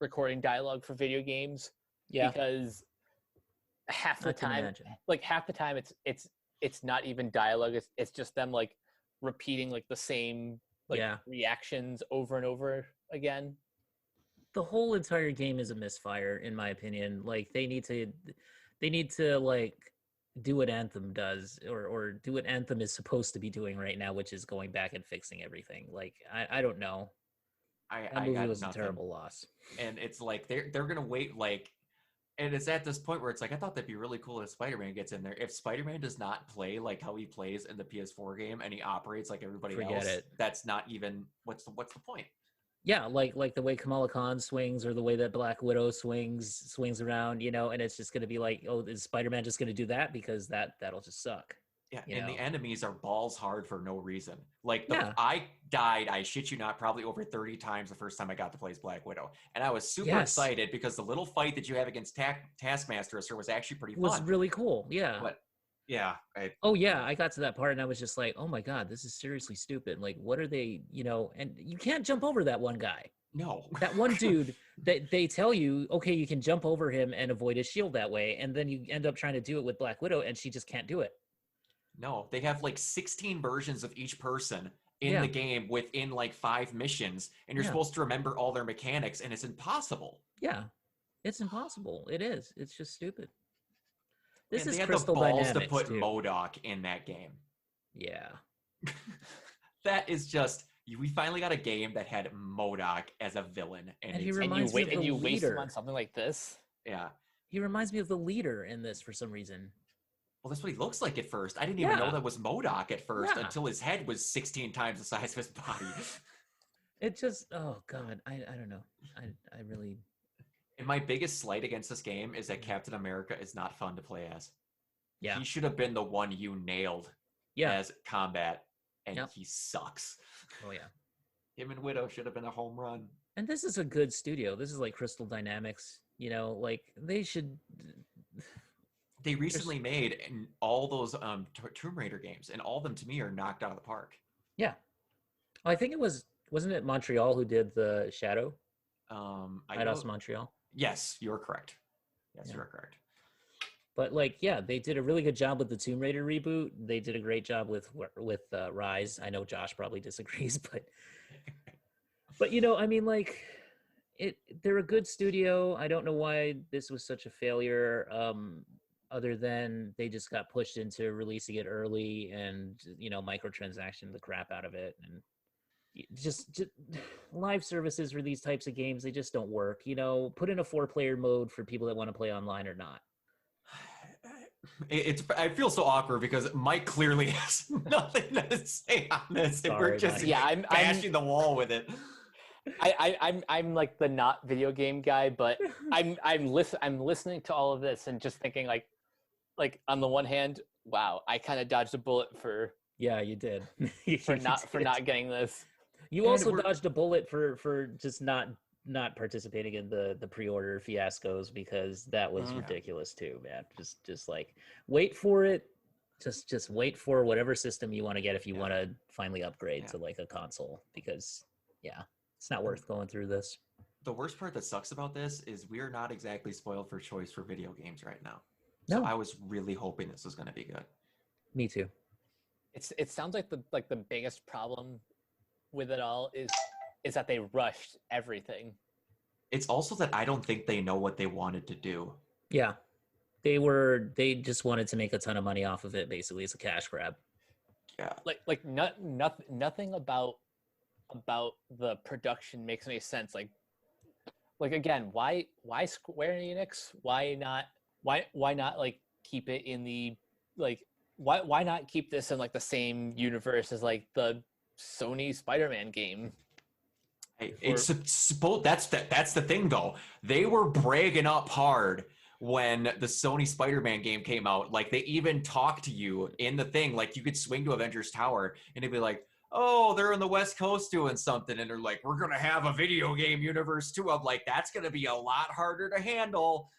recording dialogue for video games. Yeah, Because half the I can time, imagine. it's not even dialogue. It's just them like repeating like the same reactions over and over again. The whole entire game is a misfire, in my opinion. Like they need to like do what Anthem does, or do what Anthem is supposed to be doing right now, which is going back and fixing everything. Like I don't know. That movie was a terrible loss. And it's like they're gonna wait like, and it's at this point where it's like I thought that'd be really cool if Spider-Man gets in there. If Spider-Man does not play like how he plays in the PS4 game and he operates like everybody Forget else, it. that's not even what's the point? Yeah, like the way Kamala Khan swings, or the way that Black Widow swings around, you know, and it's just gonna be like, oh, is Spider-Man just gonna do that? Because that'll just suck. Yeah, You and know? the enemies are balls hard for no reason. Like Yeah. I died, I shit you not, probably over 30 times the first time I got to play as Black Widow, and I was super Yes. excited because the little fight that you have against Taskmaster was actually pretty It was fun. really cool. Yeah. But yeah, Oh yeah, I got to that part and I was just like, oh my god, this is seriously stupid. Like, what are they, you know? And you can't jump over that one guy. no. That one dude that they tell you, okay, you can jump over him and avoid his shield that way, and then you end up trying to do it with Black Widow, and she just can't do it. No, they have like 16 versions of each person, in the game within like 5 missions, and you're supposed to remember all their mechanics, and it's impossible. Yeah, it's impossible. It is. It's just stupid. This And is they had Kristal the balls Dynamics to put too. MODOK in that game. Yeah. That is just, we finally got a game that had MODOK as a villain. And he it's, reminds me of and the you waste him leader. on something like this. yeah. He reminds me of the leader in this for some reason. Well, that's what he looks like at first. I didn't even know that was MODOK at first until his head was 16 times the size of his body. It just, oh God, I don't know. I really. And my biggest slight against this game is that Captain America is not fun to play as. Yeah. He should have been the one you nailed as combat, and he sucks. Oh, yeah. Him and Widow should have been a home run. And this is a good studio. This is like Kristal Dynamics. You know, like they should. They recently made all those Tomb Raider games, and all of them to me are knocked out of the park. Yeah. I think it wasn't it Montreal who did the Shadow? Eidos Montreal? Yes, you're correct. Yes, you're correct. But like, yeah, they did a really good job with the Tomb Raider reboot. They did a great job with Rise. I know Josh probably disagrees, but you know, I mean, like, they're a good studio. I don't know why this was such a failure. Other than they just got pushed into releasing it early and, you know, microtransaction the crap out of it. And just live services for these types of games, they just don't work. You know, put in a 4-player mode for people that want to play online or not. I feel so awkward because Mike clearly has nothing to say on this. And we're just I'm bashing the wall with it. I'm like the not video game guy, but I'm listening to all of this and just thinking like on the one hand, wow, I kind of dodged a bullet for you did for not getting this. You also dodged a bullet for just not participating in the pre-order fiascos, because that was ridiculous too, man. Just like wait for it. Just wait for whatever system you want to get if you want to finally upgrade to like a console, because it's not worth going through this. The worst part that sucks about this is we're not exactly spoiled for choice for video games right now. No. So I was really hoping this was going to be good. Me too. It sounds like the biggest problem with it all is that they rushed everything. It's also that I don't think they know what they wanted to do. Yeah. They just wanted to make a ton of money off of it. Basically, it's a cash grab. Yeah. Nothing about the production makes any sense. Like again, why Square Enix? Why not like keep it in the like why not keep this in like the same universe as like the Sony Spider-Man game? It's that's the thing though. They were bragging up hard when the Sony Spider-Man game came out. Like they even talked to you in the thing, like you could swing to Avengers Tower and it'd be like, oh, they're on the West Coast doing something, and they're like, we're gonna have a video game universe too. I'm like, that's gonna be a lot harder to handle,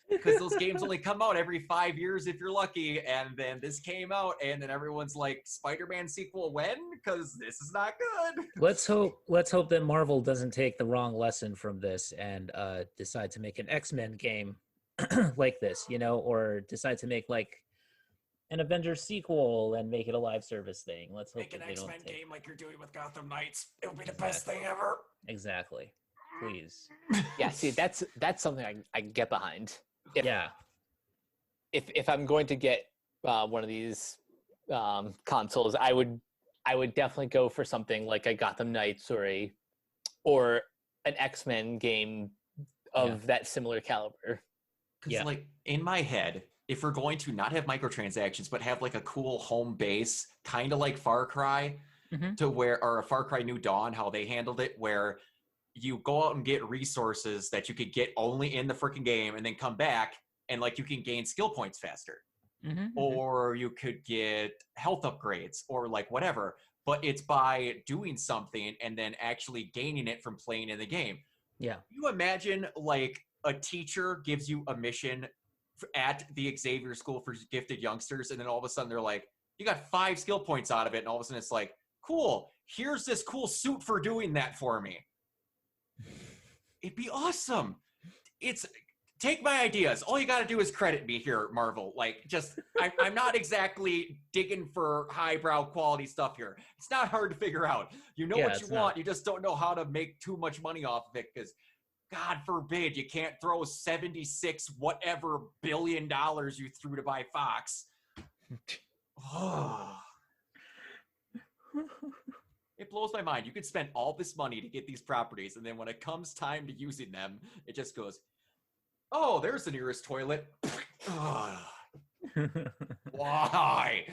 because those games only come out every 5 years if you're lucky. And then this came out, and then everyone's like, Spider-Man sequel when? Because this is not good. Let's hope that Marvel doesn't take the wrong lesson from this and decide to make an X-Men game like this, you know, or decide to make like an Avengers sequel and make it a live service thing. Let's hope make an that they X-Men don't take... game like you're doing with Gotham Knights. It would be the best thing ever. Exactly. Please. Yeah, see, that's something I can get behind. If I'm going to get one of these consoles, I would definitely go for something like a Gotham Knights or an X-Men game of that similar caliber. Because like in my head, if we're going to not have microtransactions but have like a cool home base, kind of like Far Cry, or a Far Cry New Dawn, how they handled it, where you go out and get resources that you could get only in the freaking game and then come back and like you can gain skill points faster. Or you could get health upgrades or like whatever, but it's by doing something and then actually gaining it from playing in the game. Yeah. You imagine like a teacher gives you a mission at the Xavier School for Gifted Youngsters, and then all of a sudden they're like, you got 5 skill points out of it, and all of a sudden it's like, cool, here's this cool suit for doing that for me. It'd be awesome. take my ideas. All you got to do is credit me here, Marvel. Like, just, I'm not exactly digging for highbrow quality stuff here. It's not hard to figure out. You know what you want. You just don't know how to make too much money off of it because, God forbid, you can't throw 76 whatever billion dollars you threw to buy Fox. Oh. It blows my mind. You could spend all this money to get these properties, and then when it comes time to using them, it just goes, oh, there's the nearest toilet. Why?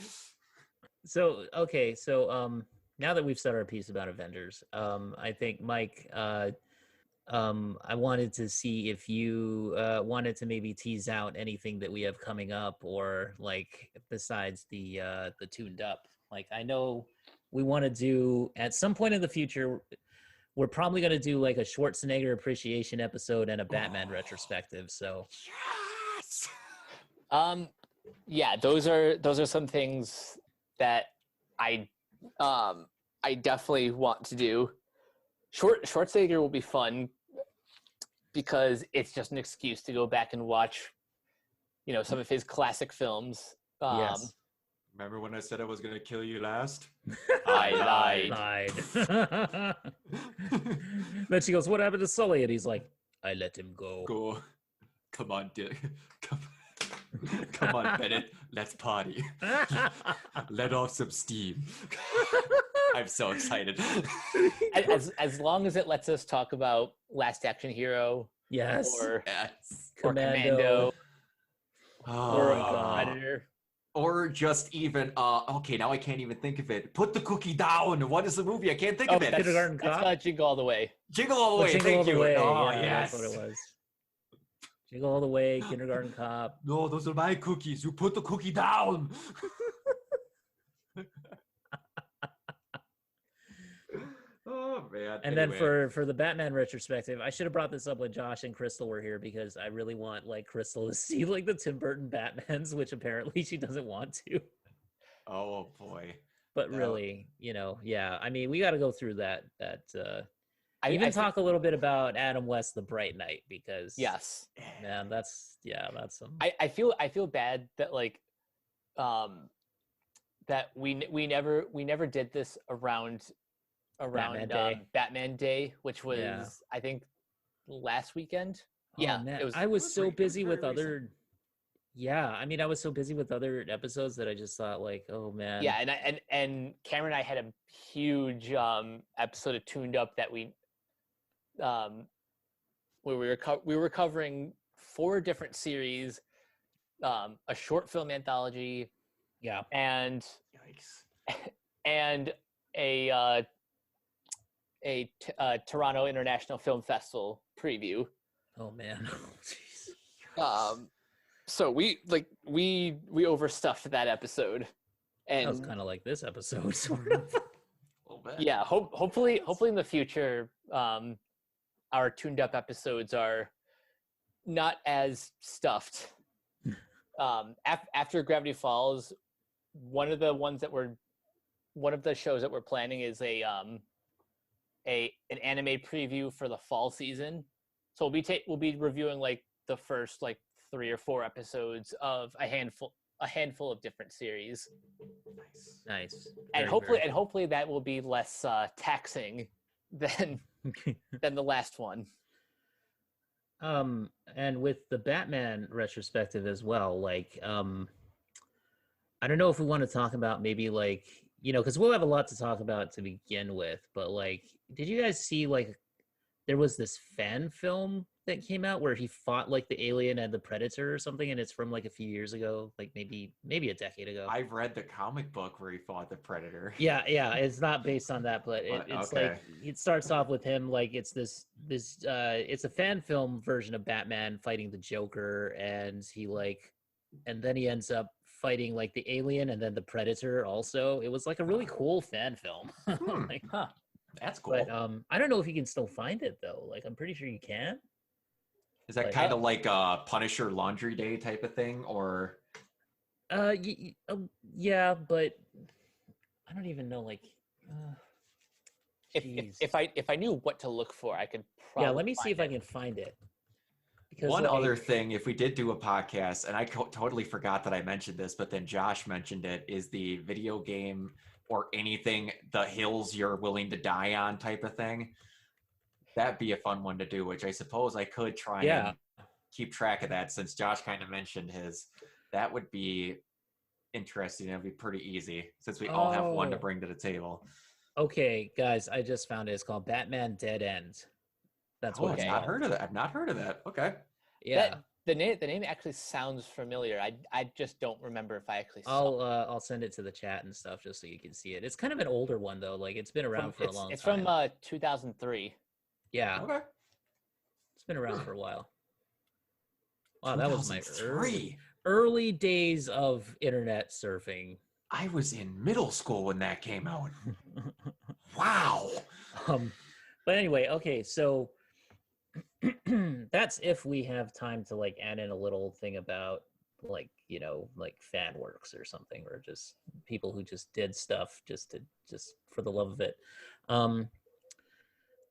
So, okay, so now that we've said our piece about Avengers, I think, Mike, I wanted to see if you wanted to maybe tease out anything that we have coming up, or like besides the tuned up. Like, I know we want to do at some point in the future, we're probably going to do like a Schwarzenegger appreciation episode and a Batman retrospective. So Yes. Yeah, those are some things that I definitely want to do. Schwarzenegger will be fun because it's just an excuse to go back and watch, some of his classic films. yes. Remember when I said I was going to kill you last? I lied. Then she goes, what happened to Sully? And he's like, I let him go. Go. Come on, Dick. Come on, Bennett. Let's party. Let off some steam. I'm so excited. As long as it lets us talk about Last Action Hero, yes, or Commando, or Predator. Or just even, okay, now I can't even think of it. Put the cookie down. What is the movie? I can't think of it. Kindergarten Cop? That's Jingle All the Way. Jingle All the Way, thank you. Oh, yeah, yes. That's what it was. Jingle All the Way, Kindergarten Cop. No, those are my cookies. You put the cookie down. Oh, man. And then for the Batman retrospective, I should have brought this up when Josh and Kristal were here because I really want like Kristal to see like the Tim Burton Batmans, which apparently she doesn't want to. Oh boy. But really, yeah. I mean, we got to go through that. I talk a little bit about Adam West, The Bright Knight, because yes, man, that's some. I feel bad that like, that we never did this around Batman Day, which was I think last weend. Oh, yeah, man. I was so busy with other. Yeah, I mean, I was so busy with other episodes that I just thought, like, oh man. Yeah, and Cameron and I had a huge episode of Tuned Up that we where we were covering 4 different series, a short film anthology, and and a Toronto International Film Festival preview. Oh man. Oh, jeez. So we overstuffed that episode, and that was kind of like this episode, sort of. Yeah, hopefully in the future, our tuned up episodes are not as stuffed. After Gravity Falls, one of the shows that we're planning is an anime preview for the fall season. So we'll be reviewing like the first like 3 or 4 episodes of a handful of different series. Nice. And hopefully that will be less taxing than the last one. And with the Batman retrospective as well, like I don't know if we want to talk about maybe like, because we'll have a lot to talk about to begin with, but like, did you guys see like there was this fan film that came out where he fought like the alien and the Predator or something, and it's from like a few years ago, like maybe a decade ago. I've read the comic book where he fought the Predator. Yeah, it's not based on that, but it's okay. Like it starts off with him like it's this it's a fan film version of Batman fighting the Joker, and then he ends up fighting like the alien and then the Predator also. It was like a really cool fan film. Like, that's cool. But I don't know if you can still find it though. Like I'm pretty sure you can. Is that kind of like a Punisher Laundry Day type of thing, or? Yeah, but I don't even know. Like, if I knew what to look for, I could. Probably let me see if I can find it. Because One like, other thing, if we did do a podcast, and I totally forgot that I mentioned this, but then Josh mentioned it, is the video game or anything, the hills you're willing to die on type of thing. That'd be a fun one to do, which I suppose I could try yeah. and keep track of that since Josh kind of mentioned his. That would be interesting. It'd be pretty easy since we all have one to Oh. bring to the table. Okay, guys, I just found it. It's called Batman Dead End. That's what I've it's Okay. not called. heard of that. I've not heard of that. Okay. Yeah. The name actually sounds familiar. I just don't remember if I actually saw. I'll send it to the chat and stuff just so you can see it. It's kind of an older one though. Like it's been around for a long It's time. from 2003. Yeah, Okay. it's been around for a while. Wow, that was my 2003. early days of internet surfing. I was in middle school when that came out. Wow. But anyway, okay, so that's if we have time to like add in a little thing about like, you know, like fan works or something, or just people who just did stuff just for the love of it.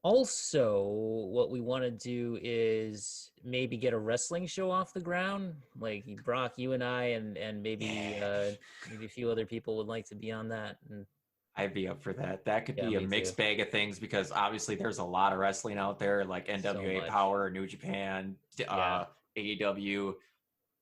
Also, what we want to do is maybe get a wrestling show off the ground. Like Brock, you and I, and maybe maybe a few other people would like to be on that. And I'd be up for that. That could Yeah, be a me mixed too. bag of things because obviously there's a lot of wrestling out there, like NWA much. Power, New Japan, Yeah. AEW,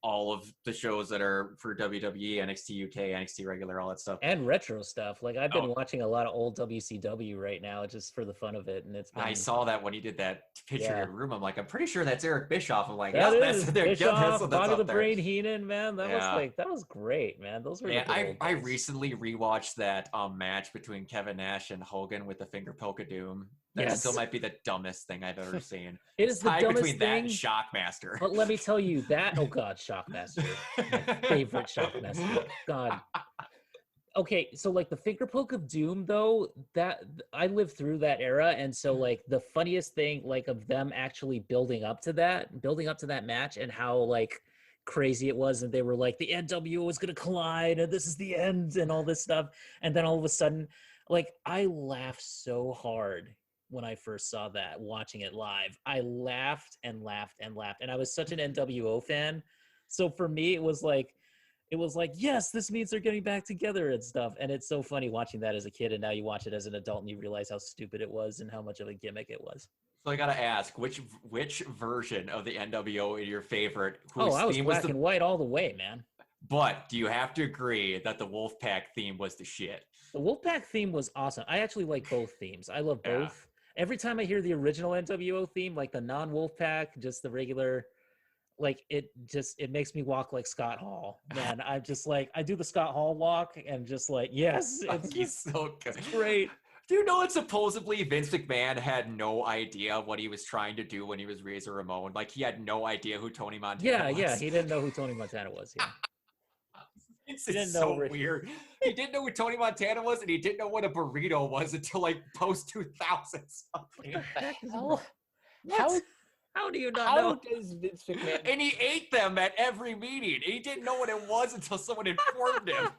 all of the shows that are for WWE, NXT UK, NXT regular, all that stuff. And retro stuff. Like I've been Oh. watching a lot of old WCW right now, just for the fun of it. And it's been, I saw that when you did that picture in Yeah. your room. I'm like, I'm pretty sure that's Eric Bischoff. I'm like, that yeah, is that's there. Bischoff, That's what that's Bobby the up there. Brain Heenan, man. That was Yeah. like that was great, man. Those were Man, the good old I days. recently rewatched that match between Kevin Nash and Hogan with the finger poke of doom. That Yes. still might be the dumbest thing I've ever seen. It is the Tied dumbest between that thing. and Shockmaster. But let me tell you that. Oh God, Shockmaster, my favorite Shockmaster. God. Okay, so like the finger poke of doom, though, that I lived through that era, and so like the funniest thing, like of them actually building up to that match, and how like crazy it was, and they were like the NWO is gonna collide, and this is the end, and all this stuff, and then all of a sudden, like I laughed so hard when I first saw that, watching it live. I laughed and laughed and laughed, and I was such an NWO fan, so for me it was like, yes, this means they're getting back together and stuff. And it's so funny watching that as a kid, and now you watch it as an adult and you realize how stupid it was and how much of a gimmick it was. So I gotta ask, which version of the NWO is your favorite? Oh, I was theme black and white all the way, man. But do you have to agree that the Wolfpack theme was the shit? The Wolfpack theme was awesome. I actually like both themes. I love Yeah. both. Every time I hear the original NWO theme, like the non-Wolfpack, just the regular, like it makes me walk like Scott Hall. Man, I just like, I do the Scott Hall walk and just like, yes, it's He's so good. great. Do you know that supposedly Vince McMahon had no idea what he was trying to do when he was Razor Ramon? Like he had no idea who Tony Montana was. Yeah, he didn't know who Tony Montana was. Yeah. It's He didn't so know Rick- weird. He didn't know who Tony Montana was, and he didn't know what a burrito was until like post 2000 something. How do you not How know? does Vince McMahon? And he ate them at every meeting. He didn't know what it was until someone informed him.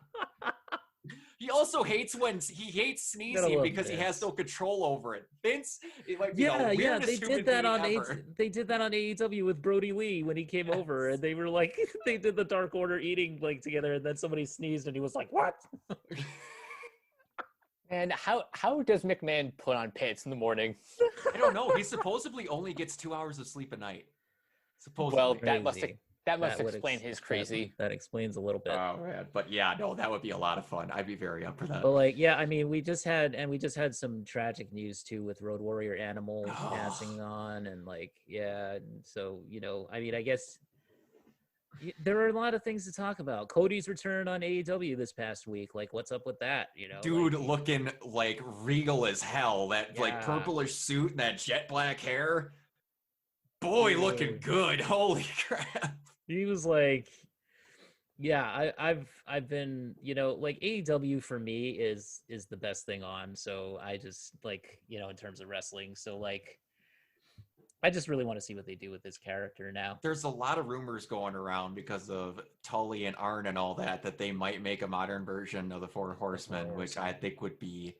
He also hates sneezing love because he has Vince. no control over it. Vince, it might be the Yeah, weirdest they human did that being on ever. they did that on AEW with Brody Lee when he came over, and they were like, they did the Dark Order eating like together, and then somebody sneezed, and he was like, "What?" And how does McMahon put on pants in the morning? I don't know. He supposedly only gets 2 hours of sleep a night. Supposedly. Well, that must Crazy. explain would his crazy. That explains a little bit. Oh man, but yeah, no, that would be a lot of fun. I'd be very up for that. But like, yeah, I mean, we just had some tragic news too with Road Warrior Animal passing on, and like, yeah, and so I mean, I guess there are a lot of things to talk about. Cody's return on AEW this past week, like, what's up with that? Dude, like, looking like regal as hell. That like Yeah. purplish suit and that jet black hair. Boy, looking Dude. good. Holy crap. he was like, yeah, I've been, like AEW for me is the best thing on. So I just like, in terms of wrestling. So like, I just really want to see what they do with this character now. There's a lot of rumors going around because of Tully and Arn and all that they might make a modern version of the Four Horsemen, which I think would be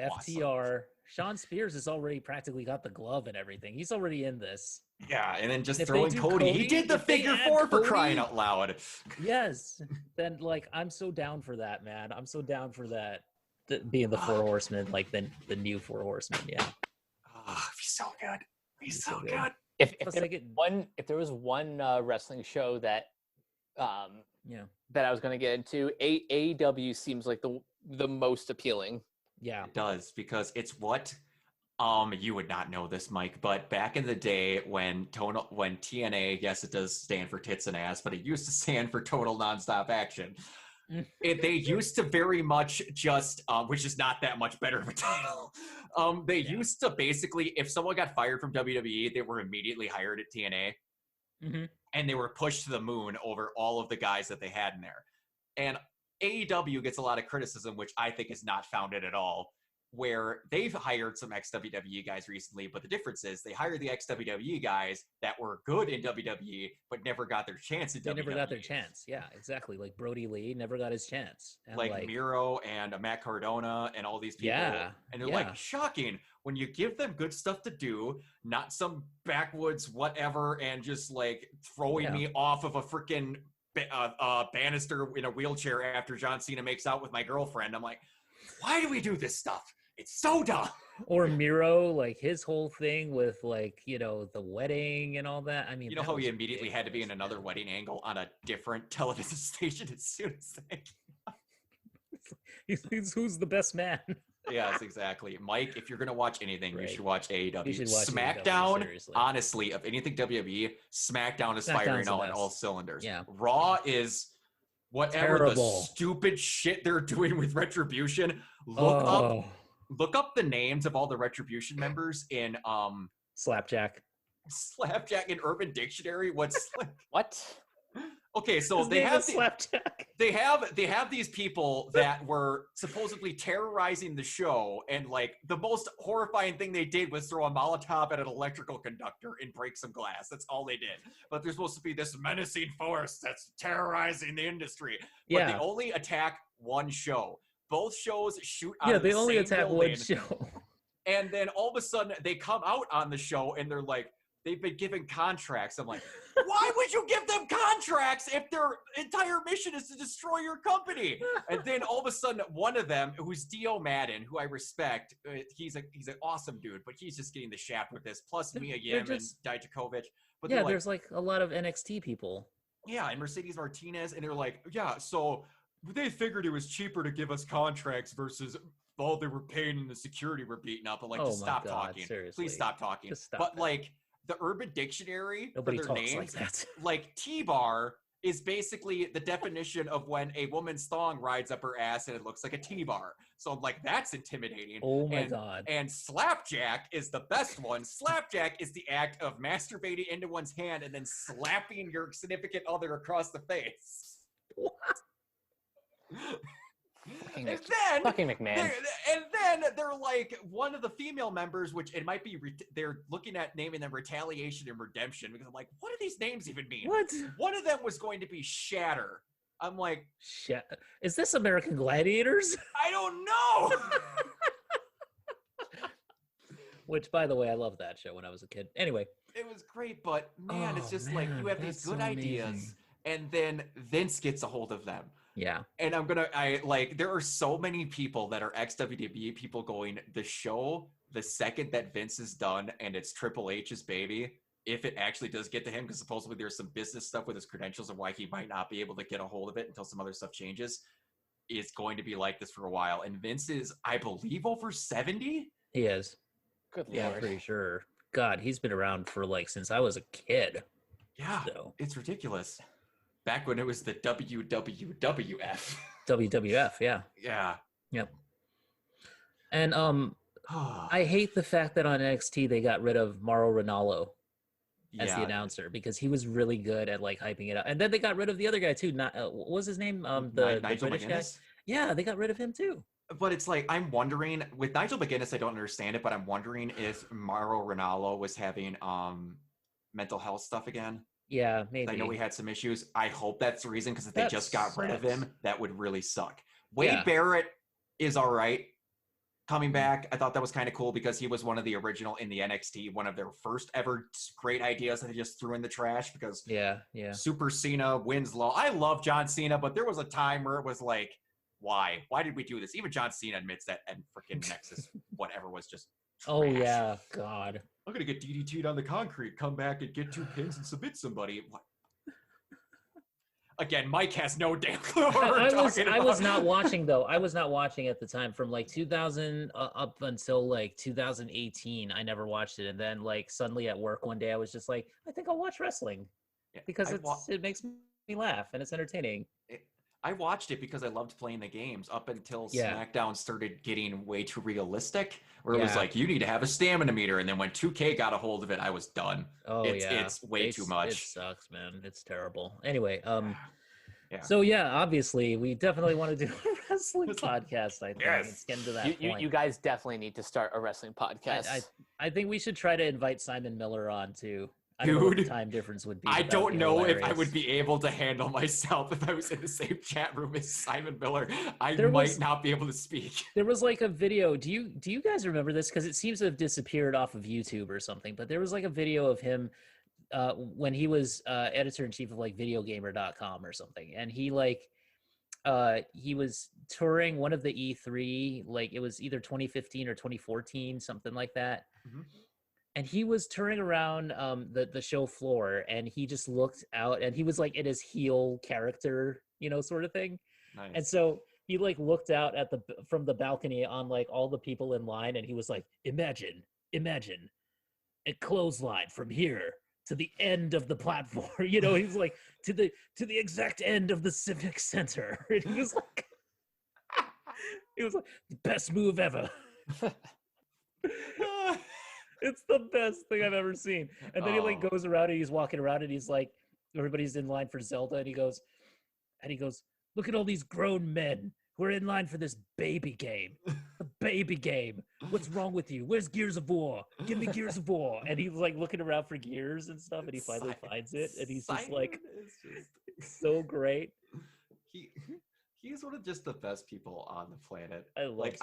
awesome. FTR Sean Spears has already practically got the glove and everything. He's already in this. Yeah, and then just If they throwing do Cody. He did the if they figure add four for crying Cody- out loud. Yes. Then like I'm so down for that, man. I'm so down for that. Being the Four Horsemen, like the new Four Horsemen. Yeah. Oh, he's so good. He's so so good. good. If Plus, there, they get if there was one wrestling show that yeah, that I was going to get into, AEW seems like the most appealing. yeah. It does, because it's what you would not know this, Mike, but back in the day when TNA, yes, it does stand for tits and ass, but it used to stand for total nonstop action. They used to very much just, which is not that much better of a title. They used to basically, if someone got fired from WWE, they were immediately hired at TNA, and they were pushed to the moon over all of the guys that they had in there. And AEW gets a lot of criticism, which I think is not founded at all, where they've hired some ex-WWE guys recently, but the difference is they hired the ex-WWE guys that were good in WWE, but never got their chance in WWE. They never got their chance. Yeah, exactly. Like Brody Lee never got his chance. And like Miro and Matt Cardona and all these people. Yeah, And they're like, shocking. When you give them good stuff to do, not some backwoods whatever, and just like throwing me off of a freaking banister in a wheelchair after John Cena makes out with my girlfriend. I'm like, why do we do this stuff? It's so dumb. Or Miro, like his whole thing with like, the wedding and all that. I mean, you know how he immediately had to be in another wedding angle on a different television station as soon as they he's who's the best man? Yes, exactly. Mike, if you're going to watch anything, you should watch AEW. You should watch SmackDown, AEW, seriously. honestly, of anything WWE, SmackDown is firing on all cylinders. Yeah. Raw is whatever Terrible. the stupid shit they're doing with Retribution. Look up the names of all the Retribution members in Slapjack and Urban Dictionary. What's like What? Okay, so His they name have is Slapjack. they have these people that were supposedly terrorizing the show, and like the most horrifying thing they did was throw a Molotov at an electrical conductor and break some glass. That's all they did. But they're supposed to be this menacing force that's terrorizing the industry. But they only attack one show. Both shows shoot out of the they only same attack building, one show. and then all of a sudden they come out on the show and they're like, they've been given contracts. I'm like, why would you give them contracts if their entire mission is to destroy your company? And then all of a sudden, one of them, who's Dio Madden, who I respect, he's an awesome dude, but he's just getting the shaft with this. Plus Mia Yim and Dijakovic. But yeah, there's like a lot of NXT people. Yeah, and Mercedes Martinez, and they're like, yeah, so they figured it was cheaper to give us contracts versus all they were paying and the security were beating up. I'm like, just stop talking. Seriously. Please stop talking. Just stop but that. like the Urban Dictionary Nobody for their talks names, like that. like T-bar is basically the definition of when a woman's thong rides up her ass and it looks like a T-bar. So I'm like, that's intimidating. Oh my God. And slapjack is the best one. Slapjack is the act of masturbating into one's hand and then slapping your significant other across the face. What? Fucking McMahon. And then they're like, one of the female members, which it might be, they're looking at naming them Retaliation and Redemption, because I'm like, what do these names even mean? What? One of them was going to be Shatter. I'm like, shit. Is this American Gladiators? I don't know. Which, by the way, I loved that show when I was a kid. Anyway. It was great, but man, it's just like you have these good ideas, and then Vince gets a hold of them. Yeah. And there are so many people that are ex-WWE people going, the show, the second that Vince is done and it's Triple H's baby, if it actually does get to him, because supposedly there's some business stuff with his credentials and why he might not be able to get a hold of it until some other stuff changes, is going to be like this for a while. And Vince is, I believe, over 70? He is. Good Lord. Yeah, I'm pretty sure. God, he's been around for like since I was a kid. Yeah, so. It's ridiculous. Back when it was the WWF. WWF, yeah. Yeah. Yep. And I hate the fact that on NXT they got rid of Mauro Ranallo as the announcer, because he was really good at like hyping it up. And then they got rid of the other guy too. Not what was his name? The British guy. Yeah, they got rid of him too. But it's like, I'm wondering, with Nigel McGuinness, I don't understand it, but I'm wondering if Mauro Ranallo was having mental health stuff again. Yeah, maybe. I know we had some issues. I hope that's the reason, because if they just got rid of him, that would really suck. Wade Barrett is all right. coming back. I thought that was kind of cool because he was one of the original in the NXT, one of their first ever great ideas that they just threw in the trash because Yeah. Super Cena wins low. I love John Cena, but there was a time where it was like, why? Why did we do this? Even John Cena admits that, and freaking Nexus, whatever, was just trash. Oh yeah, God. I'm gonna get DDT'd on the concrete, come back and get 2 pins and submit somebody. What? Again, Mike has no damn clue what we're talking about. I was not watching though. I was not watching at the time from like 2000 up until like 2018. I never watched it, and then like suddenly at work one day, I was just like, I think I'll watch wrestling because it makes me laugh and it's entertaining. I watched it because I loved playing the games up until SmackDown started getting way too realistic, where it was like, you need to have a stamina meter. And then when 2K got a hold of it, I was done. Oh, it's way too much. It sucks, man. It's terrible. Anyway, so yeah, obviously we definitely want to do a wrestling podcast, I think. Yes. Let's get into that point. You guys definitely need to start a wrestling podcast. I think we should try to invite Simon Miller on too. I don't know what the time difference would be. I don't know if I would be able to handle myself if I was in the same chat room as Simon Miller. I might not be able to speak. There was like a video. Do you guys remember this? Because it seems to have disappeared off of YouTube or something. But there was like a video of him when he was editor-in-chief of like videogamer.com or something. And he was touring one of the E3, like it was either 2015 or 2014, something like that. Mm-hmm. And he was touring around the show floor, and he just looked out, and he was like in his heel character, sort of thing. Nice. And so he like looked out at from the balcony on like all the people in line, and he was like, imagine a clothesline from here to the end of the platform. He was like to the exact end of the Civic Center. And he was like, the best move ever. It's the best thing I've ever seen. And then he like goes around and he's walking around and he's like, everybody's in line for Zelda, and he goes, look at all these grown men who are in line for this baby game. The baby game. What's wrong with you? Where's Gears of War? Give me Gears of War. And he's like looking around for gears and stuff, and he finally finds it, and he's just like, so great. He's one of just the best people on the planet. I love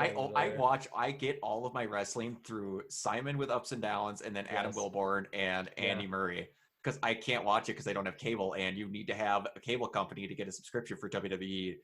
I get all of my wrestling through Simon with Ups and Downs, and then Adam Wilborn and Andy Murray, because I can't watch it because I don't have cable, and you need to have a cable company to get a subscription for WWE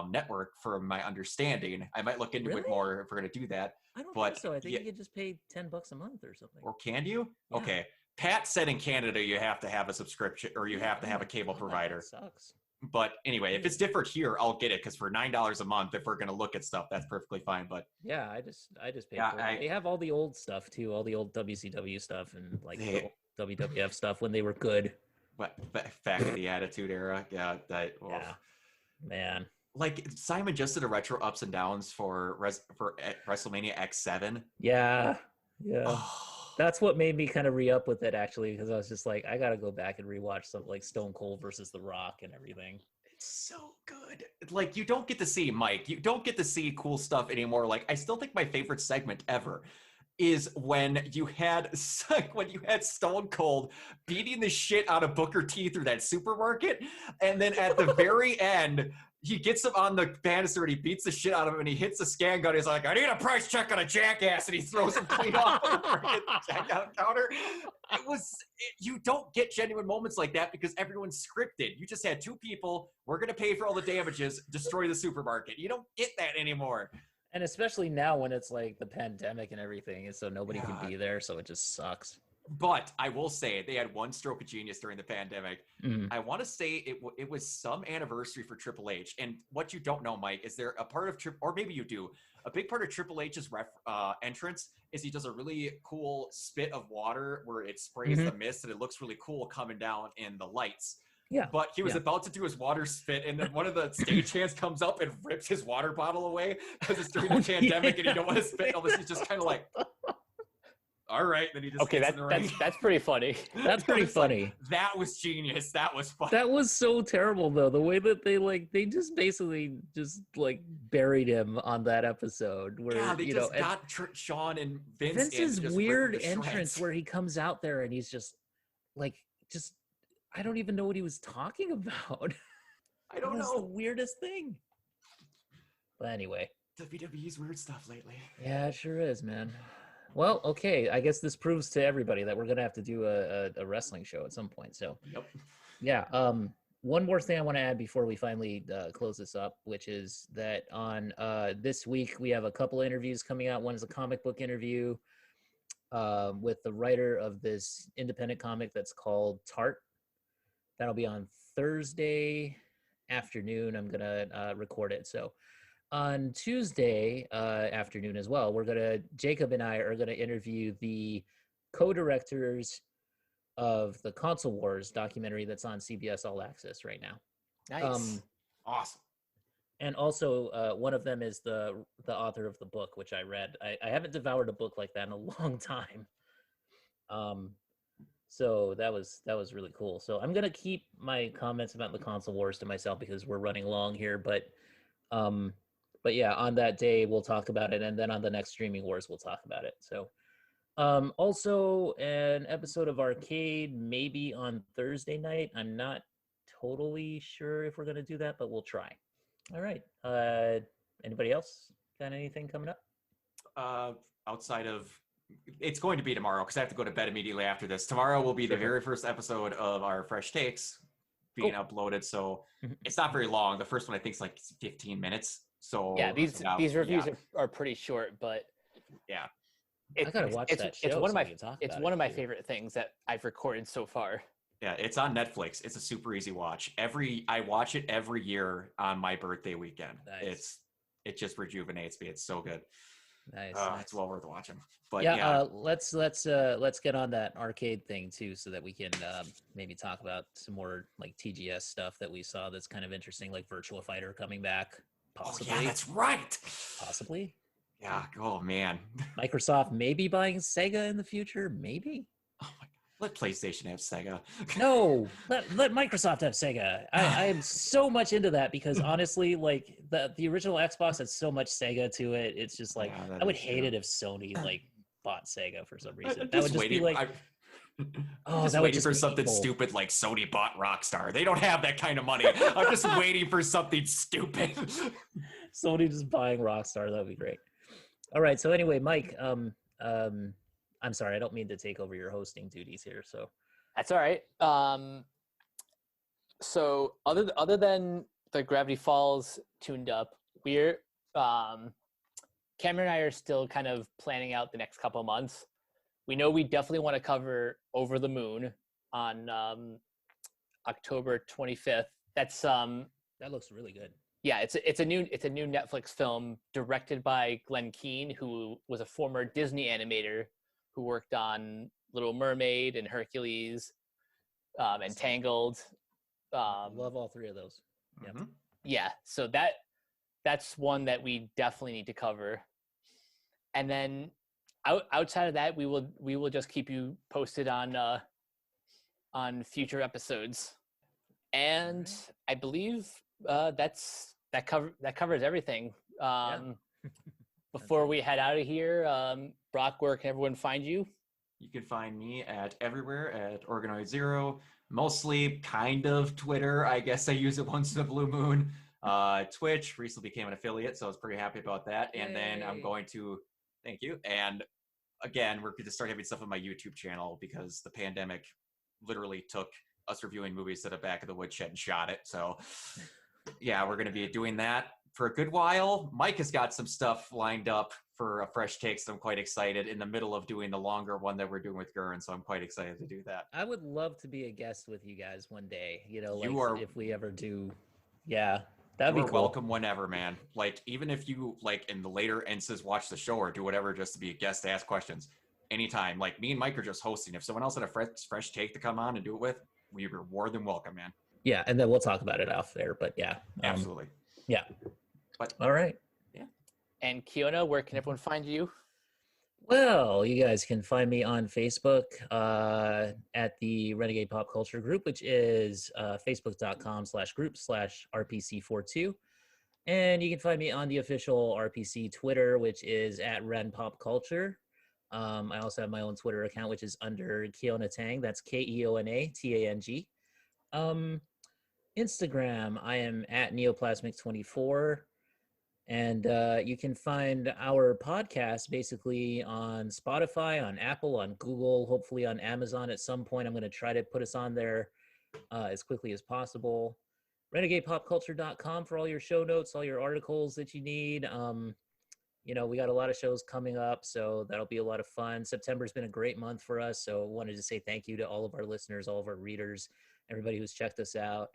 Network, from my understanding. I might look into it more if we're going to do that. I don't think so. I think you could just pay $10 a month or something. Or can you? Yeah. Okay. Pat said in Canada you have to have a subscription, or you have to have a cable provider. That sucks. But anyway, if it's different here, I'll get it, because for $9 a month, if we're gonna look at stuff, that's perfectly fine. But yeah, I just pay for it. They have all the old stuff too, all the old WCW stuff and like the old WWF stuff when they were good. But back in the Attitude Era, man. Like Simon just did a retro Ups and Downs for WrestleMania X7. Yeah. That's what made me kind of re-up with it, actually, because I was just like, I gotta go back and rewatch something like Stone Cold versus The Rock and everything. It's so good. Like, you don't get to see, Mike, you don't get to see cool stuff anymore. Like, I still think my favorite segment ever is when you had Stone Cold beating the shit out of Booker T through that supermarket, and then at the very end, he gets him on the banister and he beats the shit out of him, and he hits the scan gun. He's like, I need a price check on a jackass, and he throws him clean off the checkout counter. You don't get genuine moments like that because everyone's scripted. You just had two people, we're going to pay for all the damages, destroy the supermarket. You don't get that anymore. And especially now when it's like the pandemic and everything, and so nobody can be there, so it just sucks. But I will say they had one stroke of genius during the pandemic. Mm. I want to say it was some anniversary for Triple H. And what you don't know, Mike, is there a part of or maybe you do, a big part of Triple H's entrance is he does a really cool spit of water where it sprays the mist, and it looks really cool coming down in the lights. Yeah. But he was about to do his water spit, and then one of the stagehands comes up and rips his water bottle away because it's during the pandemic and you don't want to spit all this. He's just kind of like, all right. Then he just gets in the ring. That's pretty funny. That's pretty funny. Like, that was genius. That was fun. That was so terrible though. The way that they just basically just like buried him on that episode. Where they just got Sean and Vince's weird entrance where he comes out there and he's just like I don't even know what he was talking about. I don't know. It's the weirdest thing. But anyway. WWE's weird stuff lately. Yeah, it sure is, man. Well, okay. I guess this proves to everybody that we're gonna have to do a wrestling show at some point. So, Yep. yeah. One more thing I want to add before we finally close this up, which is that on this week we have a couple interviews coming out. One is a comic book interview with the writer of this independent comic that's called Tart. That'll be on Thursday afternoon. I'm gonna record it. So on Tuesday afternoon as well, Jacob and I are gonna interview the co-directors of the Console Wars documentary that's on CBS All Access right now. Nice. Awesome. And also, one of them is the author of the book, which I read. I haven't devoured a book like that in a long time. So that was really cool. So I'm gonna keep my comments about the Console Wars to myself because we're running long here. But yeah, on that day we'll talk about it, and then on the next Streaming Wars we'll talk about it. So. Also an episode of Arcade maybe on Thursday night. I'm not totally sure if we're going to do that, but we'll try. All right. Anybody else got anything coming up? Outside of, it's going to be tomorrow because I have to go to bed immediately after this. Tomorrow will be the very first episode of our Fresh Takes being uploaded. So it's not very long. The first one I think is like 15 minutes. So yeah, these reviews are pretty short, but yeah. I gotta watch that show. It's one of my favorite things that I've recorded so far. Yeah, it's on Netflix. It's a super easy watch. I watch it every year on my birthday weekend. Nice. It just rejuvenates me. It's so good. Nice. It's well worth watching. But let's get on that arcade thing too, so that we can maybe talk about some more like TGS stuff that we saw that's kind of interesting, like Virtua Fighter coming back. Possibly. Oh, yeah, that's right. Possibly. Yeah. Oh man. Microsoft may be buying Sega in the future. Maybe. Oh my God. Let PlayStation have Sega. No, let Microsoft have Sega. I am so much into that because honestly, like the original Xbox had so much Sega to it. It's just like I would hate it if Sony like bought Sega for some reason. That would just be like. I'm just waiting for something stupid like Sony bought Rockstar. They don't have that kind of money. I'm just waiting for something stupid. Sony just buying Rockstar. That would be great. All right. So anyway, Mike, I'm sorry. I don't mean to take over your hosting duties here. So that's all right. So other than the Gravity Falls tuned up, we're Cameron and I are still kind of planning out the next couple of months. We know we definitely want to cover Over the Moon on October 25th. That's that looks really good. Yeah, it's a new Netflix film directed by Glenn Keane, who was a former Disney animator who worked on Little Mermaid and Hercules, and Tangled. Love all three of those. Yep. Mm-hmm. Yeah, so that's one that we definitely need to cover. And then outside of that, we will just keep you posted on future episodes. And I believe that covers everything. Before we head out of here, Brock, where can everyone find you? You can find me at everywhere at Organoid Zero, mostly kind of Twitter. I guess I use it once in a blue moon. Twitch recently became an affiliate, so I was pretty happy about that. And then I'm going to, thank you. And again, we're going to start having stuff on my YouTube channel because the pandemic literally took us reviewing movies to the back of the woodshed and shot it. So yeah, we're going to be doing that for a good while. Mike has got some stuff lined up for a Fresh Take, so I'm quite excited in the middle of doing the longer one that we're doing with Gurren, so I'm quite excited to do that. I would love to be a guest with you guys one day, if we ever do. Yeah, that'd be cool. Welcome whenever, man. Like, even if you, like, in the later instances watch the show or do whatever just to be a guest to ask questions, anytime. Like, me and Mike are just hosting. If someone else had a fresh take to come on and do it with, we were more than welcome, man. Yeah, and then we'll talk about it off there, but yeah. Absolutely. Yeah. But all right. Yeah. And Keona, where can everyone find you? Well, you guys can find me on Facebook at the Renegade Pop Culture Group, which is facebook.com/group/RPC42. And you can find me on the official RPC Twitter, which is at Ren Pop Culture. I also have my own Twitter account, which is under Keona Tang. That's KeonaTang. Instagram, I am at Neoplasmic24. And you can find our podcast basically on Spotify, on Apple, on Google, hopefully on Amazon at some point. I'm going to try to put us on there as quickly as possible. RenegadePopCulture.com for all your show notes, all your articles that you need. We got a lot of shows coming up, so that'll be a lot of fun. September's been a great month for us, so I wanted to say thank you to all of our listeners, all of our readers, everybody who's checked us out,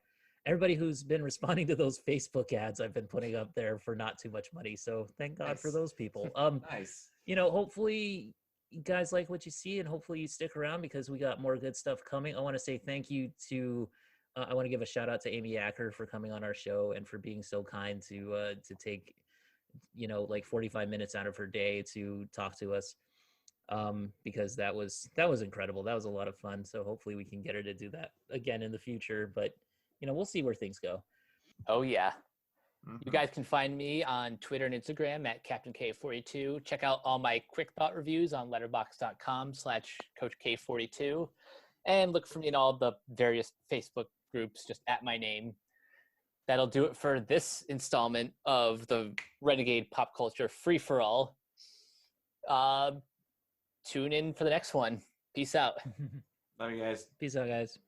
everybody who's been responding to those Facebook ads I've been putting up there for not too much money. So thank God for those people. Nice. Hopefully you guys like what you see, and hopefully you stick around because we got more good stuff coming. I want to say thank you to I want to give a shout out to Amy Acker for coming on our show and for being so kind to take, like 45 minutes out of her day to talk to us, because that was incredible. That was a lot of fun. So hopefully we can get her to do that again in the future, but we'll see where things go. Oh yeah. You guys can find me on Twitter and Instagram at CaptainK42. Check out all my quick thought reviews on letterboxd.com/CoachK42. And look for me in all the various Facebook groups, just at my name. That'll do it for this installment of the Renegade Pop Culture Free-for-All. Tune in for the next one. Peace out. Love you guys. Peace out, guys.